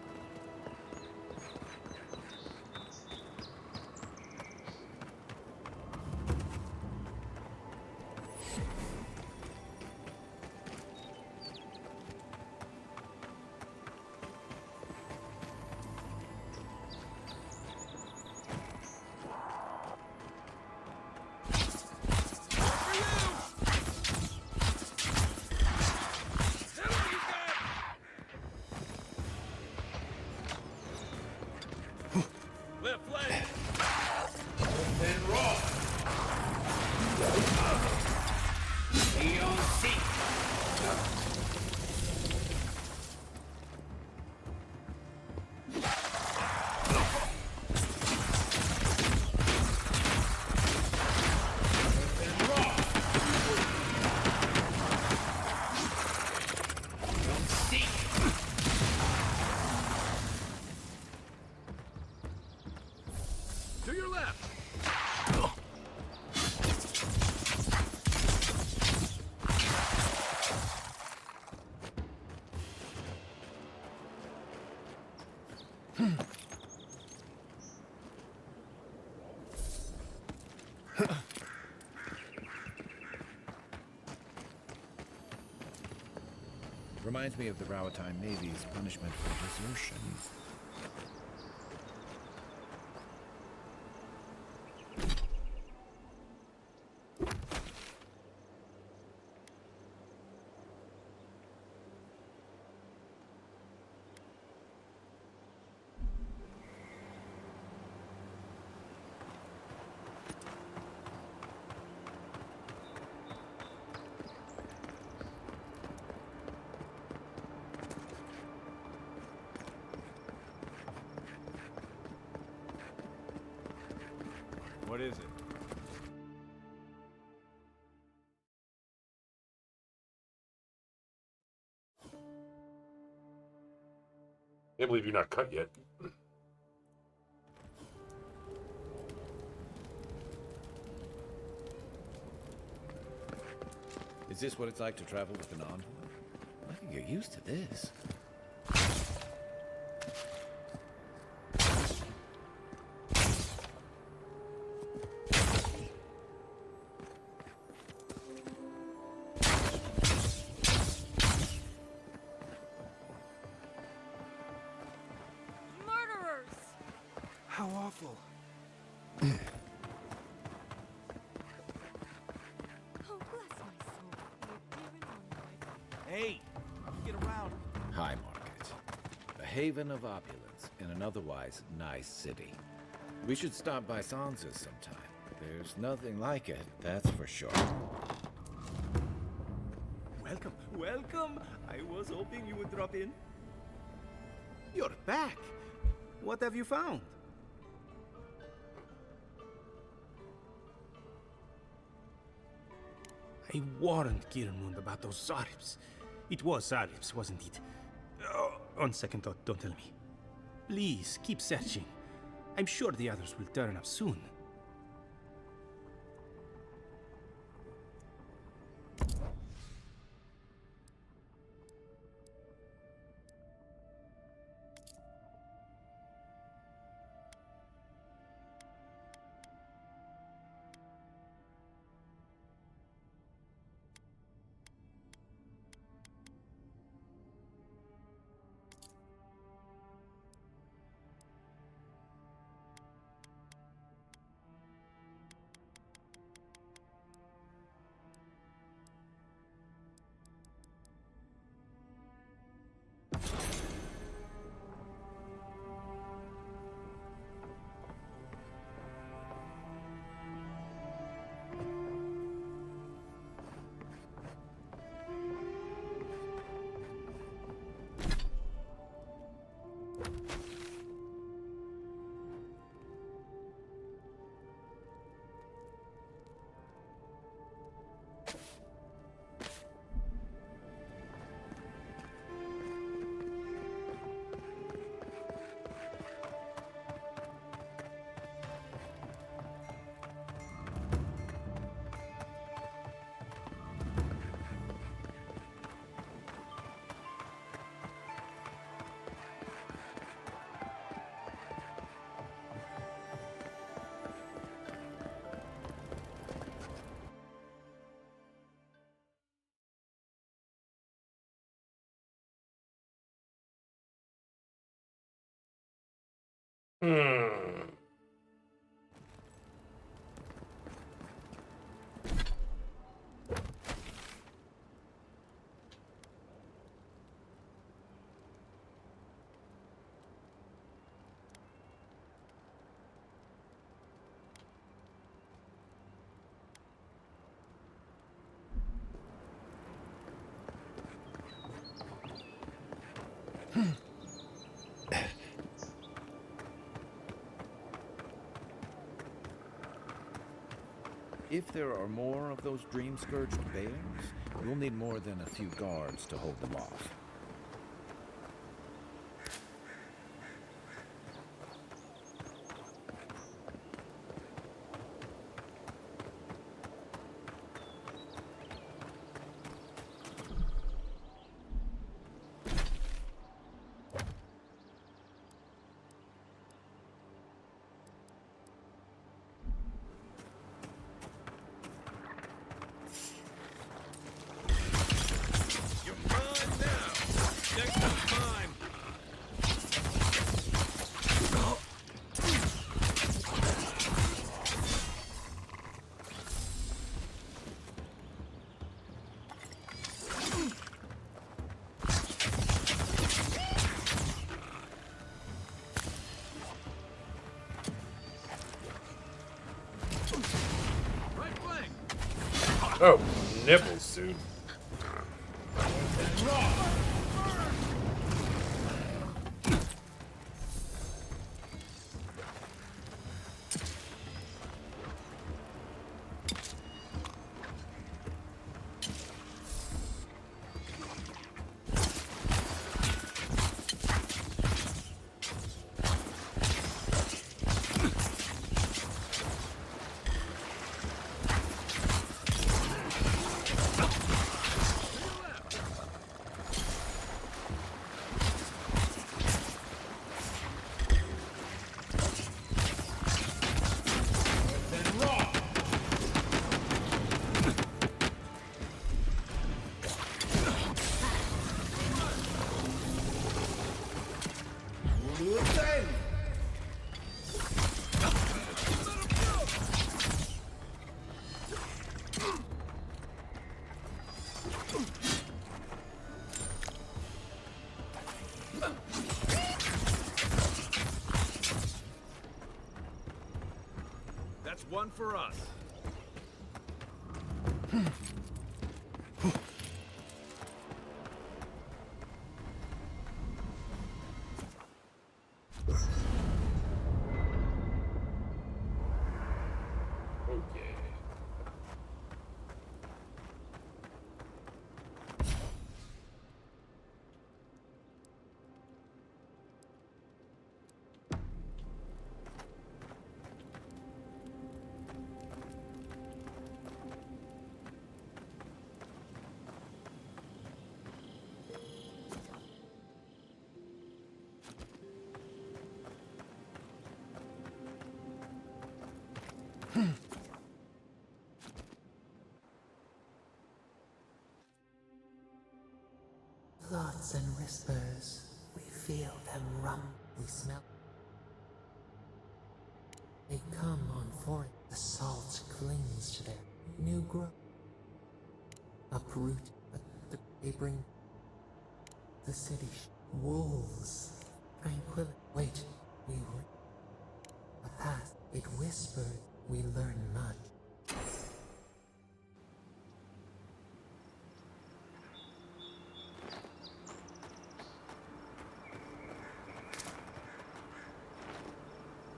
To your left. Reminds me of the Rawatine Navy's punishment for desertion. What is it? Can't believe you're not cut yet. Is this what it's like to travel with an envoy? I can get used to this. Murderers! How awful. Oh, bless my soul. Your dear and Hey, get around. High Market. A haven of opulence in an otherwise nice city. We should stop by Sansa's sometime. There's nothing like it, that's for sure. Welcome, welcome. I was hoping you would drop in. You're back. What have you found? I warned Kirmund about those Zaribs. It was Zaribs, wasn't it? Oh, on second thought, don't tell me. Please, keep searching. I'm sure the others will turn up soon. Hmm. If there are more of those dream-scourged bears, you'll need more than a few guards to hold them off. Oh, nibbles, dude. That's one for us. Okay. Thoughts and whispers, we feel them we smell. They come on forth, the salt clings to their new growth. Uproot, but they bring the city. Wolves, tranquility. Wait, we were a path. It whispered, we learn much.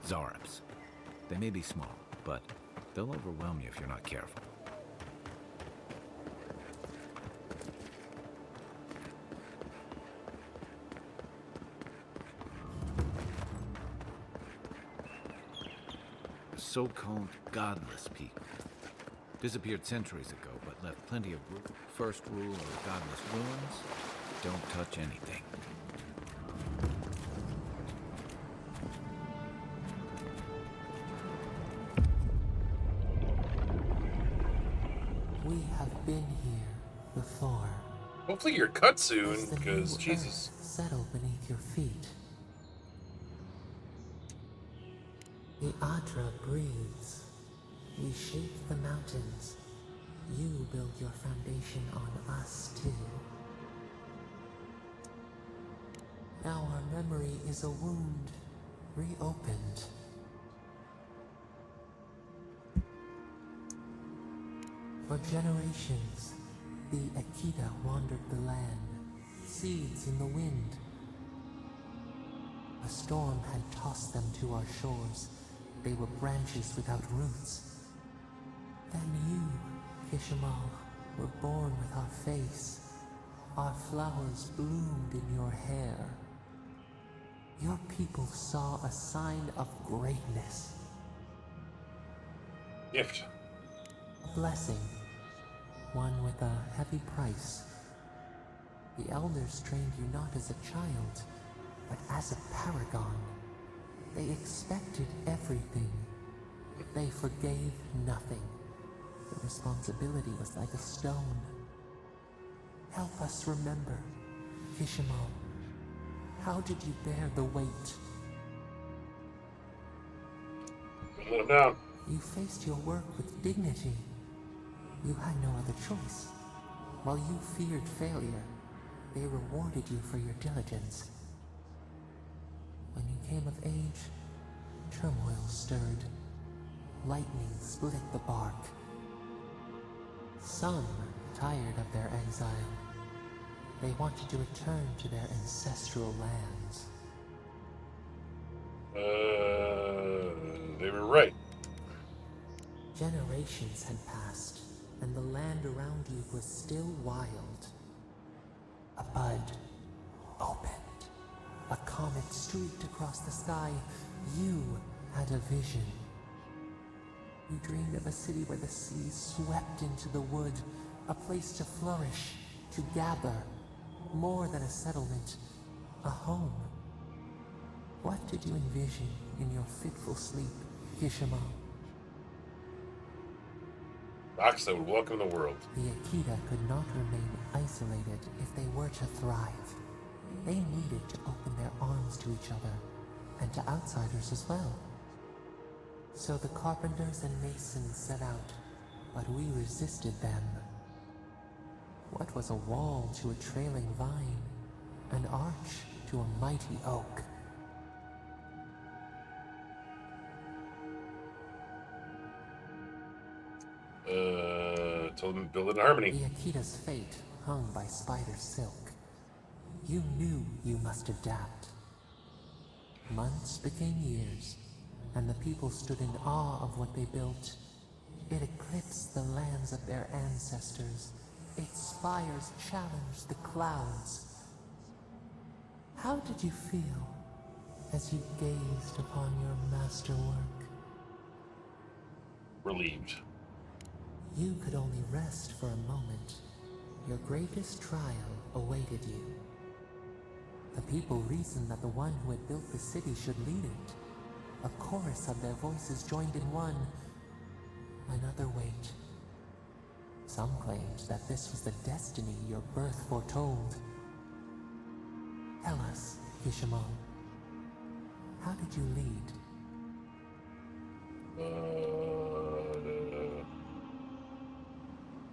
Zarps. They may be small, but they'll overwhelm you if you're not careful. So-called godless people. Disappeared centuries ago, but left plenty of room. First rule of godless ruins, don't touch anything. We have been here before. Hopefully you're cut soon, because Jesus. Settle beneath your feet. The Adra breathes. We shape the mountains. You build your foundation on us, too. Now our memory is a wound, reopened. For generations, the Akita wandered the land, seeds in the wind. A storm had tossed them to our shores. They were branches without roots. Then you, Kishimal, were born with our face. Our flowers bloomed in your hair. Your people saw a sign of greatness. Gift. A blessing. One with a heavy price. The elders trained you not as a child, but as a paragon. They expected everything. They forgave nothing. The responsibility was like a stone. Help us remember, Kishimal. How did you bear the weight? Let him down. You faced your work with dignity. You had no other choice. While you feared failure, they rewarded you for your diligence. When you came of age, turmoil stirred. Lightning split the bark. Some, tired of their exile, they wanted to return to their ancestral lands. They were right. Generations had passed, and the land around you was still wild. A bud opened. A comet streaked across the sky. You had a vision. You dreamed of a city where the sea swept into the wood, a place to flourish, to gather, more than a settlement, a home. What did you envision in your fitful sleep, Kishimal? Rocks that would welcome the world. The Akita could not remain isolated if they were to thrive. They needed to open their arms to each other, and to outsiders as well. So the carpenters and masons set out, but we resisted them. What was a wall to a trailing vine? An arch to a mighty oak? Told them to build it in harmony. The Akita's fate hung by spider silk. You knew you must adapt. Months became years, and the people stood in awe of what they built. It eclipsed the lands of their ancestors. Its spires challenged the clouds. How did you feel as you gazed upon your masterwork? Relieved. You could only rest for a moment. Your greatest trial awaited you. The people reasoned that the one who had built the city should lead it. A chorus of their voices joined in one. Another weight. Some claimed that this was the destiny your birth foretold. Tell us, Kishimal, how did you lead?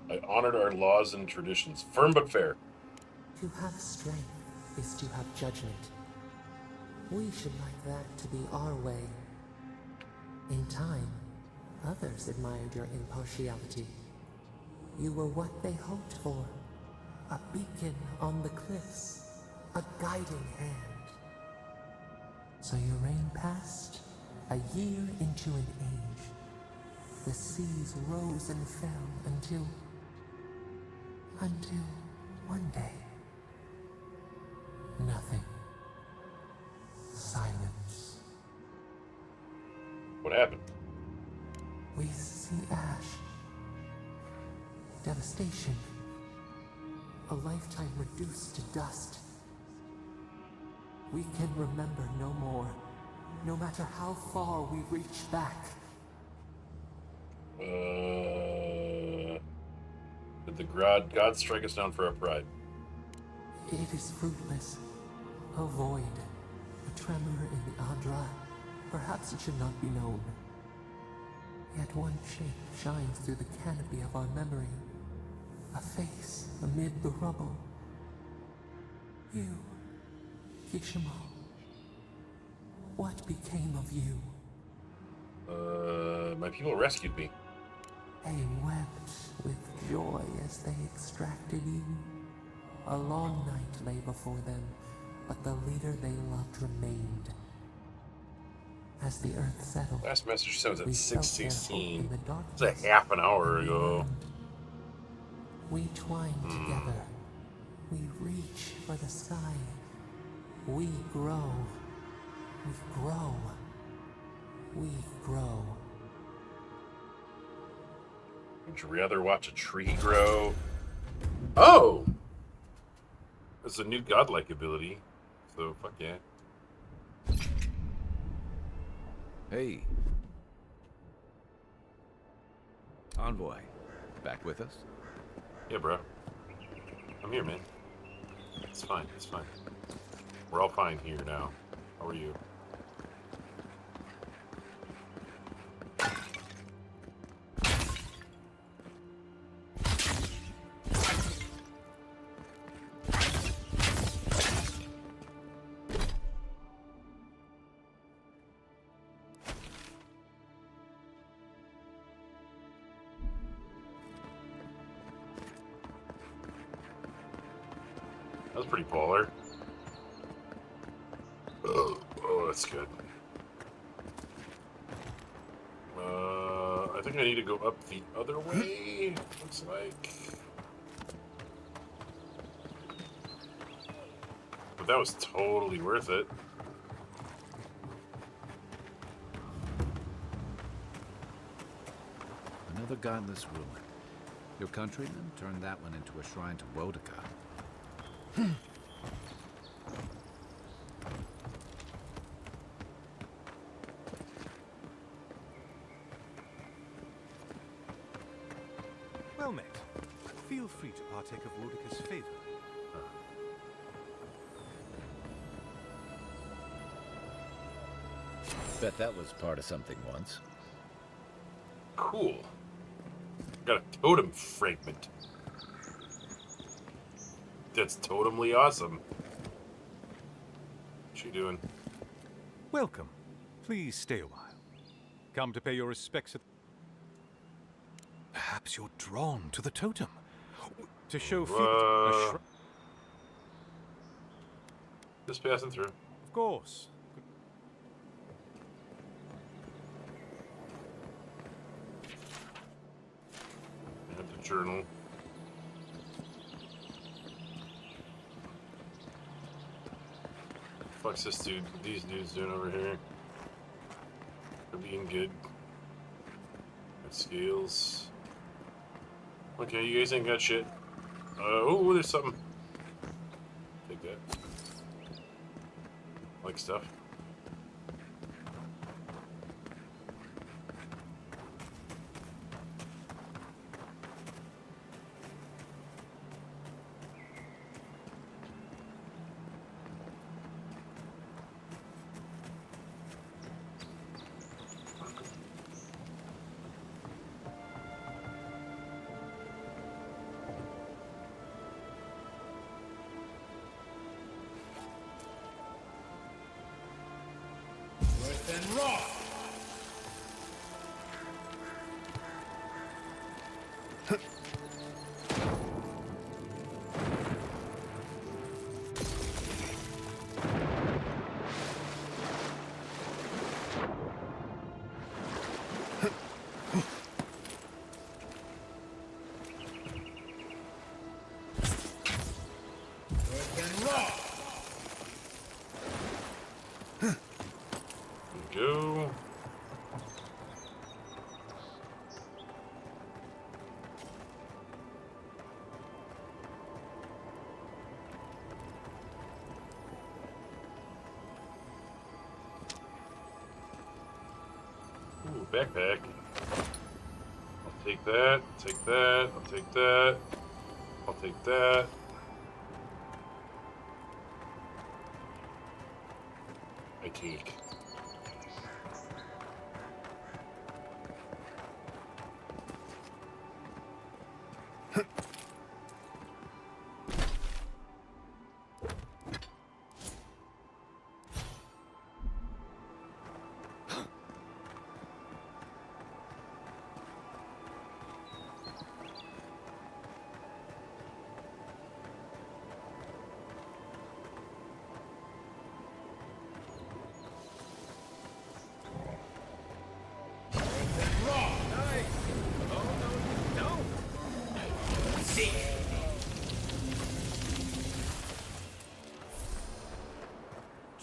I honored our laws and traditions, firm but fair. To have strength is to have judgment. We should like that to be our way. In time, others admired your impartiality. You were what they hoped for. A beacon on the cliffs. A guiding hand. So your reign passed, a year into an age. The seas rose and fell until one day. Nothing. Silence. What happened? We see ash. Devastation. A lifetime reduced to dust. We can remember no more, no matter how far we reach back. Did the gods strike us down for our pride? It is fruitless. A void. A tremor in the Adra. Perhaps it should not be known. Yet one shape shines through the canopy of our memory. A face amid the rubble. You, Kishimo. What became of you? My people rescued me. They wept with joy as they extracted you. A long night lay before them, but the leader they loved remained. As the earth settled, Last message sounds at we felt their 6:16. hope in the It's darkness, a half an hour and we ago. learned. We twine together. We reach for the sky. We grow. We grow. We grow. Would you rather watch a tree grow? Oh! That's a new godlike ability. So, fuck yeah. Hey. Envoy, back with us? Yeah, bro. I'm here, man. It's fine, it's fine. We're all fine here now. How are you? That was pretty polar. Oh, that's good. I think I need to go up the other way, looks like. But that was totally worth it. Another godless ruin. Your countrymen turned that one into a shrine to Wodaka. Well met. Feel free to partake of Wodaka's favor. Bet that was part of something once. Cool. Got a totem fragment. That's totemly awesome. What you doing? Welcome. Please stay a while. Come to pay your respects at... Perhaps you're drawn to the totem. To show fealty... Just passing through. Of course. And the journal. Fuck's this dude? These dudes doing over here? They're being good. Got scales. Okay, you guys ain't got shit. Oh, there's something. Take that. Like stuff. And raw. Go. Ooh, backpack. I'll take that, take that, I'll take that, I'll take that. I take.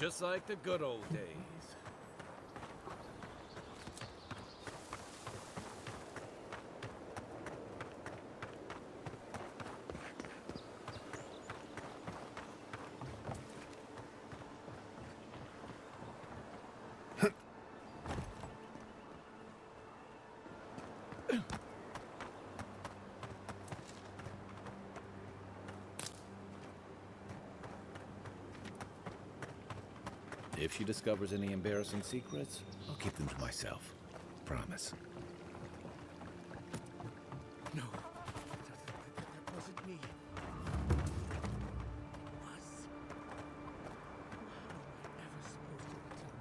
Just like the good old days. If she discovers any embarrassing secrets, I'll keep them to myself. Promise. No, that wasn't me. Was. How am I ever supposed to return?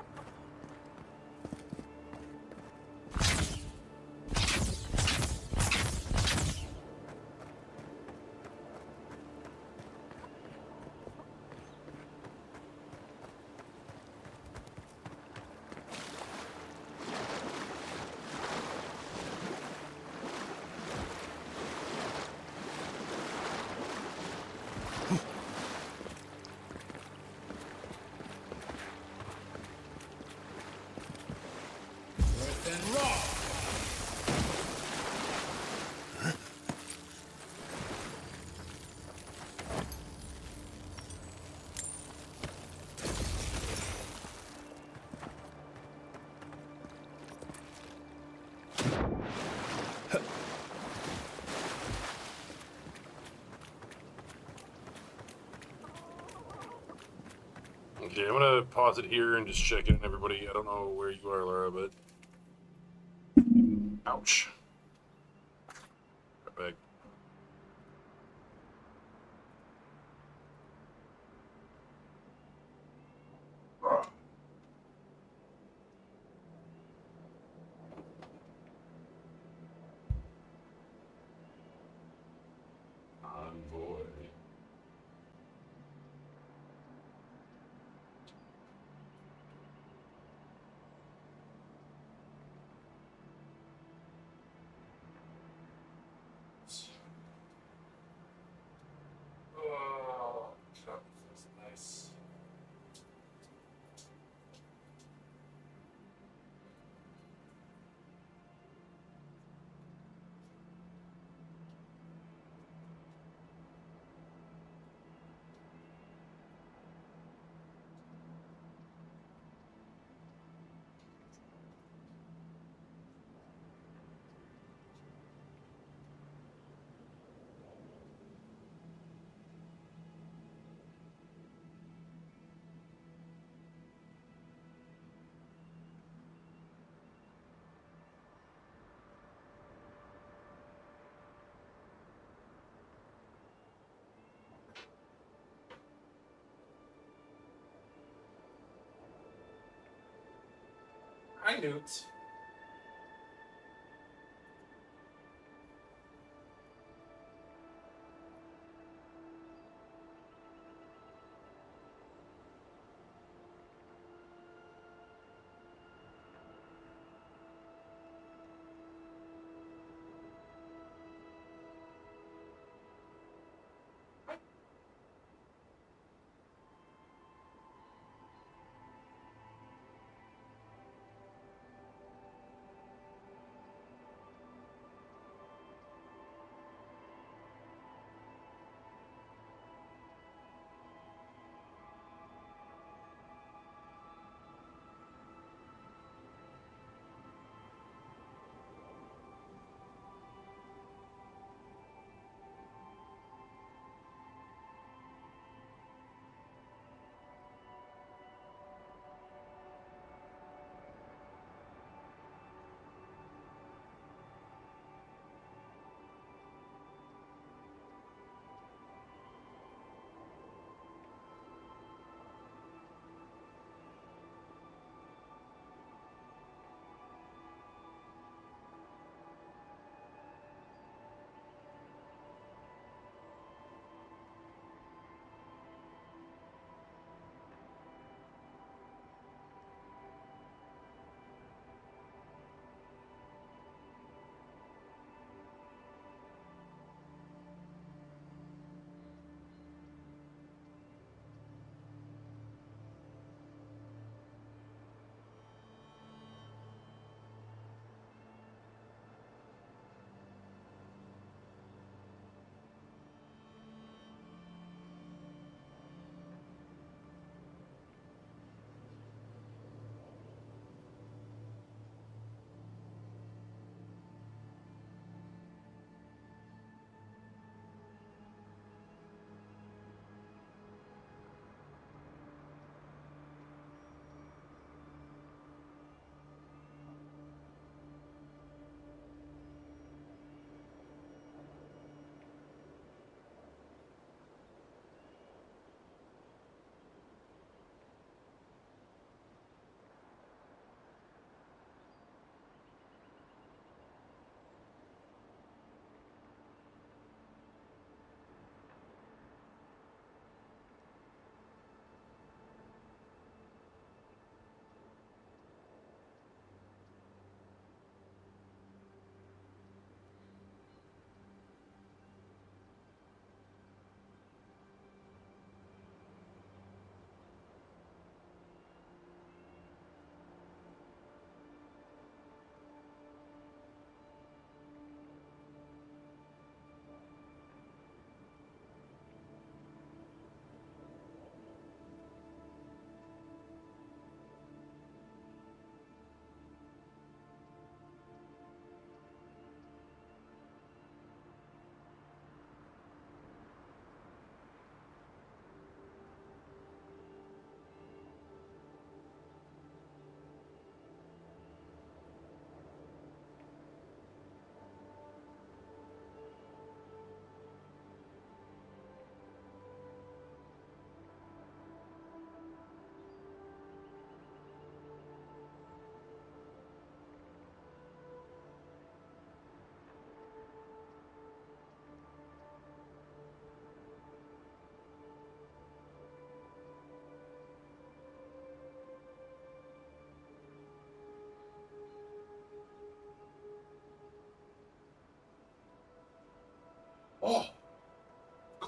Okay, I'm gonna pause it here and just check in, everybody. I don't know where you are, Laura, but ouch. Right back. Envoy. Oh, that's nice. Hi, Newt.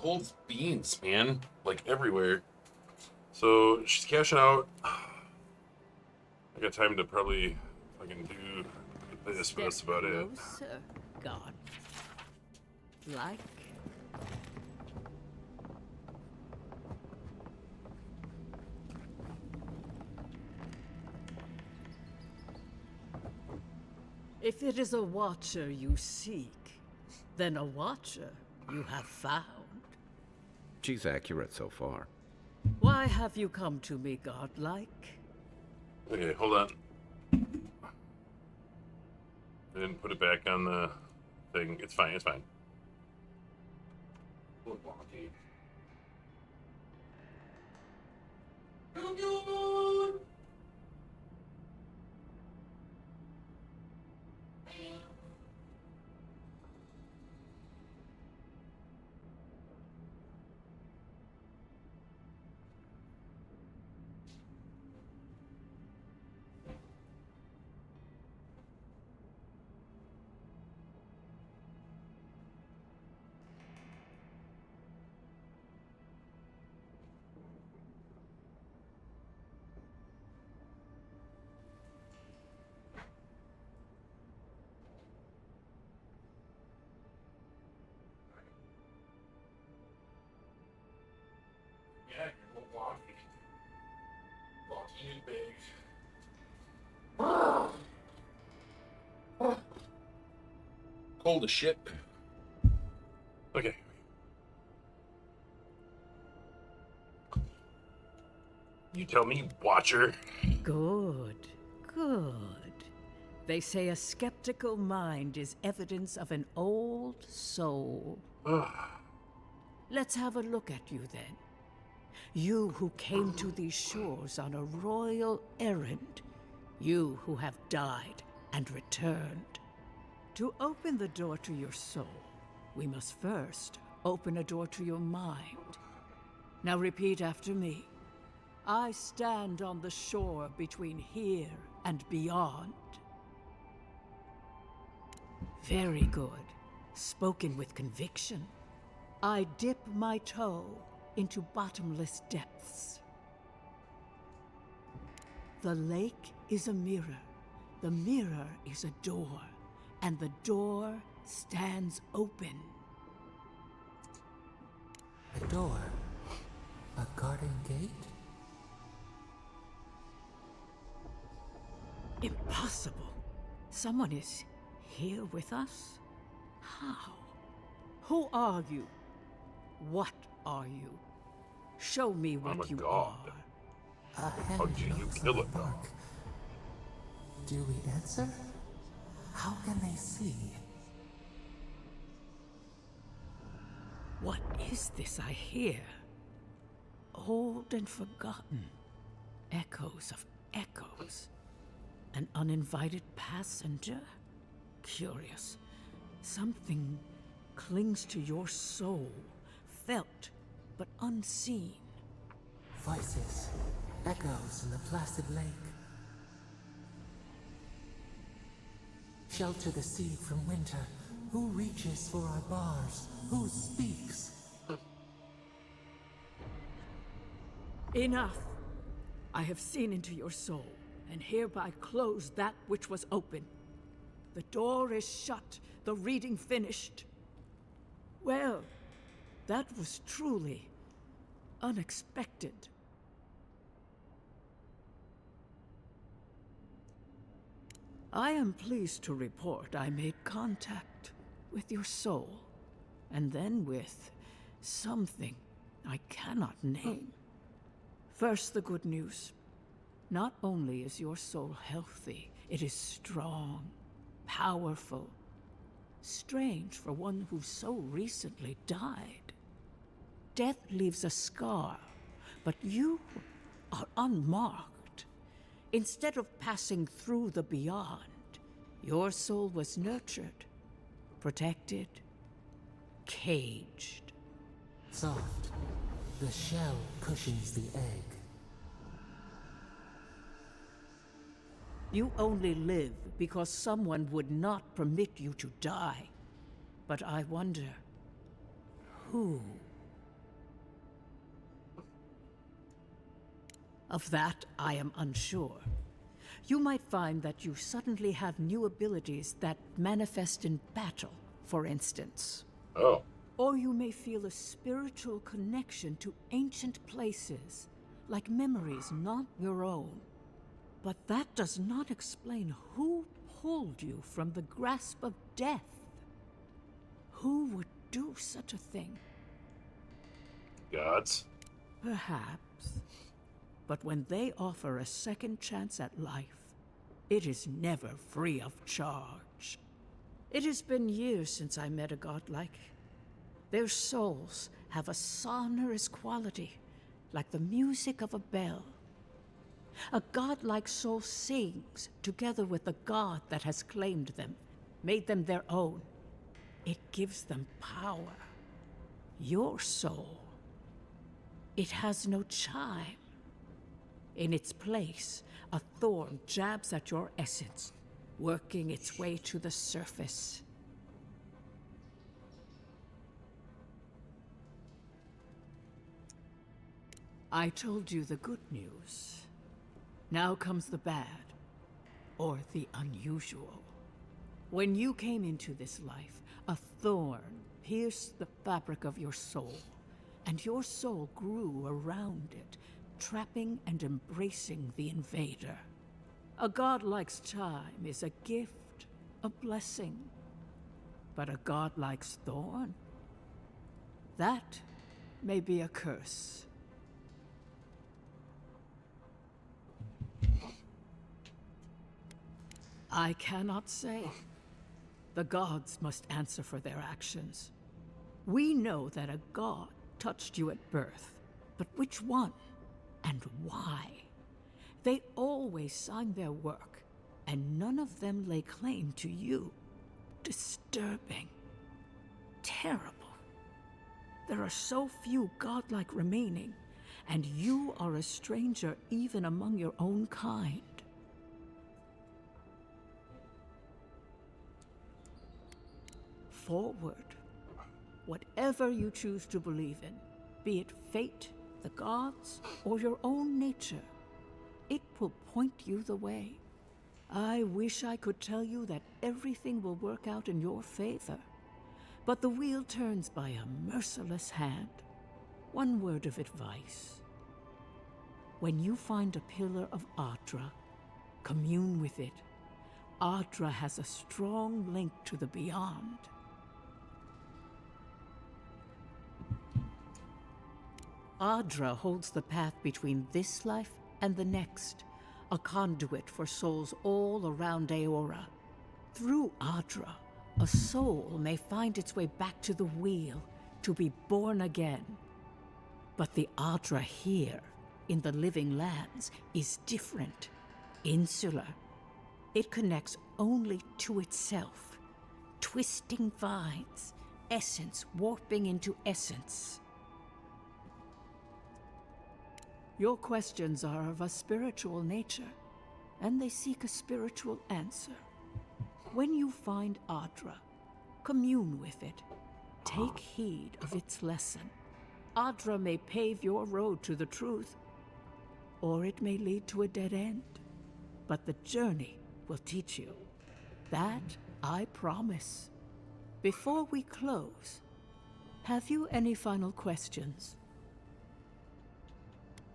cold as beans, man. Like, everywhere. So, she's cashing out. I got time to probably fucking do this, but that's about it. Closer, God. Like. If it is a watcher you seek, then a watcher you have found. She's accurate so far. Why have you come to me, godlike? Okay, hold on. I didn't put it back on the thing. It's fine, it's fine. Look wonky. Yeah, you're a little wonky. Wonky and big. Cold as shit. Okay. You tell me, Watcher. Good, good. They say a skeptical mind is evidence of an old soul. Let's have a look at you then. You who came to these shores on a royal errand. You who have died and returned. To open the door to your soul, we must first open a door to your mind. Now repeat after me. I stand on the shore between here and beyond. Very good. Spoken with conviction. I dip my toe into bottomless depths. The lake is a mirror. The mirror is a door. And the door stands open. A door? A garden gate? Impossible. Someone is here with us? How? Who are you? What are you? Show me what I'm a you god. are. How do you kill it, though? Do we answer? How can they see? What is this I hear? Old and forgotten. Echoes of echoes. An uninvited passenger? Curious. Something clings to your soul, felt but unseen. Voices, echoes in the placid lake. Shelter the sea from winter. Who reaches for our bars? Who speaks? Enough! I have seen into your soul, and hereby close that which was open. The door is shut, the reading finished. Well, that was truly unexpected. I am pleased to report I made contact with your soul, and then with something I cannot name. First, the good news. Not only is your soul healthy, it is strong, powerful. Strange for one who so recently died. Death leaves a scar, but you are unmarked. Instead of passing through the beyond, your soul was nurtured, protected, caged. Soft. The shell cushions the egg. You only live because someone would not permit you to die. But I wonder, who Of that, I am unsure. You might find that you suddenly have new abilities that manifest in battle, for instance. Oh. Or you may feel a spiritual connection to ancient places, like memories not your own. But that does not explain who pulled you from the grasp of death. Who would do such a thing? Gods? Perhaps. But when they offer a second chance at life, it is never free of charge. It has been years since I met a godlike. Their souls have a sonorous quality, like the music of a bell. A godlike soul sings together with the god that has claimed them, made them their own. It gives them power. Your soul, it has no chime. In its place, a thorn jabs at your essence, working its way to the surface. I told you the good news. Now comes the bad, or the unusual. When you came into this life, a thorn pierced the fabric of your soul, and your soul grew around it, trapping and embracing the invader. A godlike's chime is a gift, a blessing. But a godlike's thorn? That may be a curse. I cannot say. The gods must answer for their actions. We know that a god touched you at birth, but which one and why? They always signed their work, and none of them lay claim to you. Disturbing. Terrible. There are so few godlike remaining, and you are a stranger even among your own kind. Forward. Whatever you choose to believe in, be it fate, the gods, or your own nature, it will point you the way. I wish I could tell you that everything will work out in your favor, but the wheel turns by a merciless hand. One word of advice. When you find a pillar of Ardra, commune with it. Ardra has a strong link to the beyond. Ardra holds the path between this life and the next, a conduit for souls all around Aora. Through Ardra, a soul may find its way back to the wheel, to be born again. But the Ardra here, in the living lands, is different, insular. It connects only to itself, twisting vines, essence warping into essence. Your questions are of a spiritual nature, and they seek a spiritual answer. When you find Ardra, commune with it. Take heed of its lesson. Ardra may pave your road to the truth, or it may lead to a dead end. But the journey will teach you. That I promise. Before we close, have you any final questions?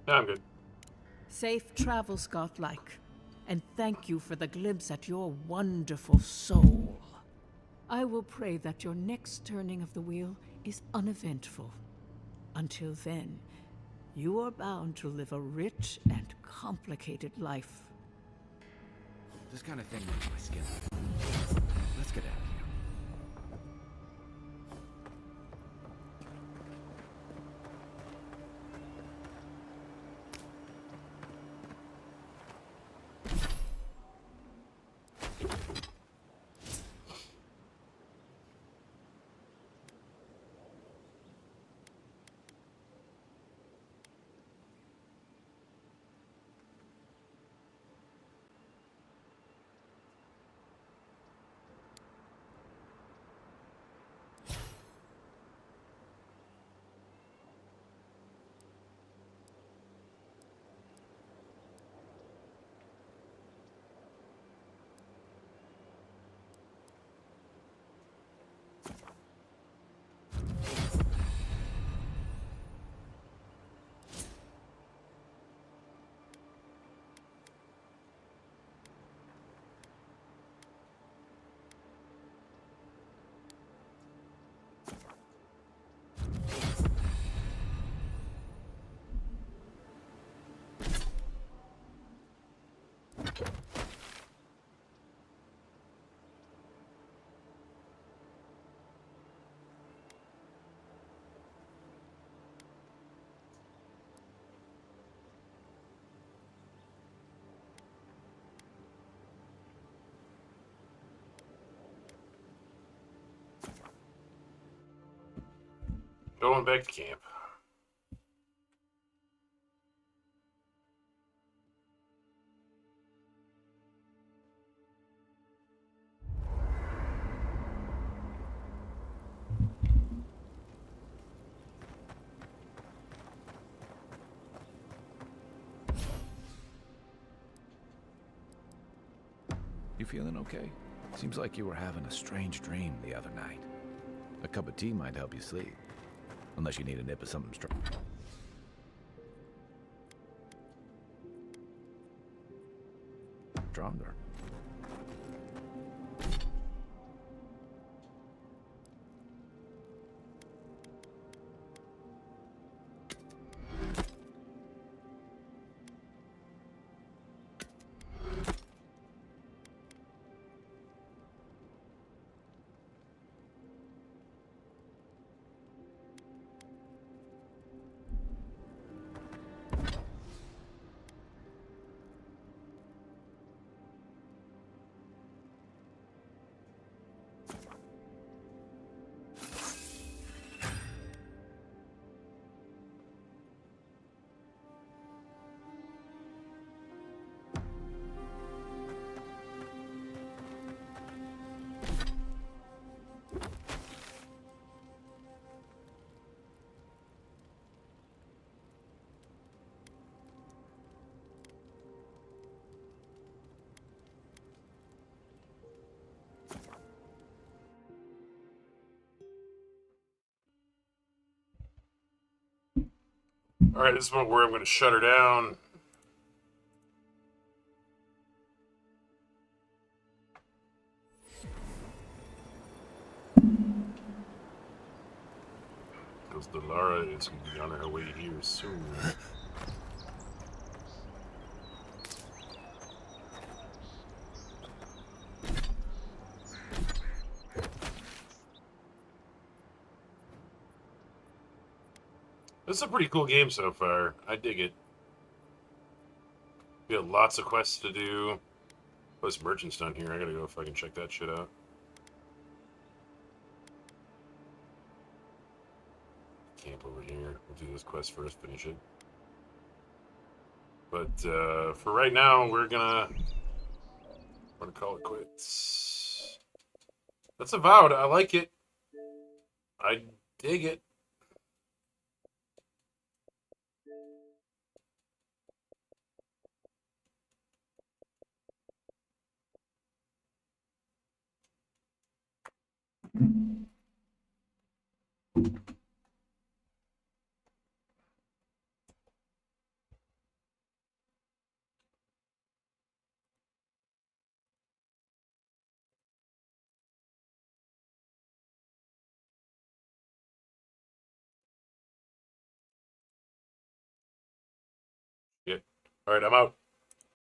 No, I'm good. Safe travels, godlike, and thank you for the glimpse at your wonderful soul. I will pray that your next turning of the wheel is uneventful. Until then, you are bound to live a rich and complicated life. This kind of thing makes my skin. Let's get out of here. Going back to camp. You feeling okay? Seems like you were having a strange dream the other night. A cup of tea might help you sleep. Unless you need a nip of something strong. Stronger. Alright, this is where I'm going to shut her down. Because Delara is going to be on her way here soon. This is a pretty cool game so far. I dig it. We got lots of quests to do. Plus merchants down here. I gotta go if I can check that shit out. Camp over here. We'll do this quest first, finish it. But for right now, we're gonna call it quits. That's Avowed. I like it. I dig it. All right, I'm out.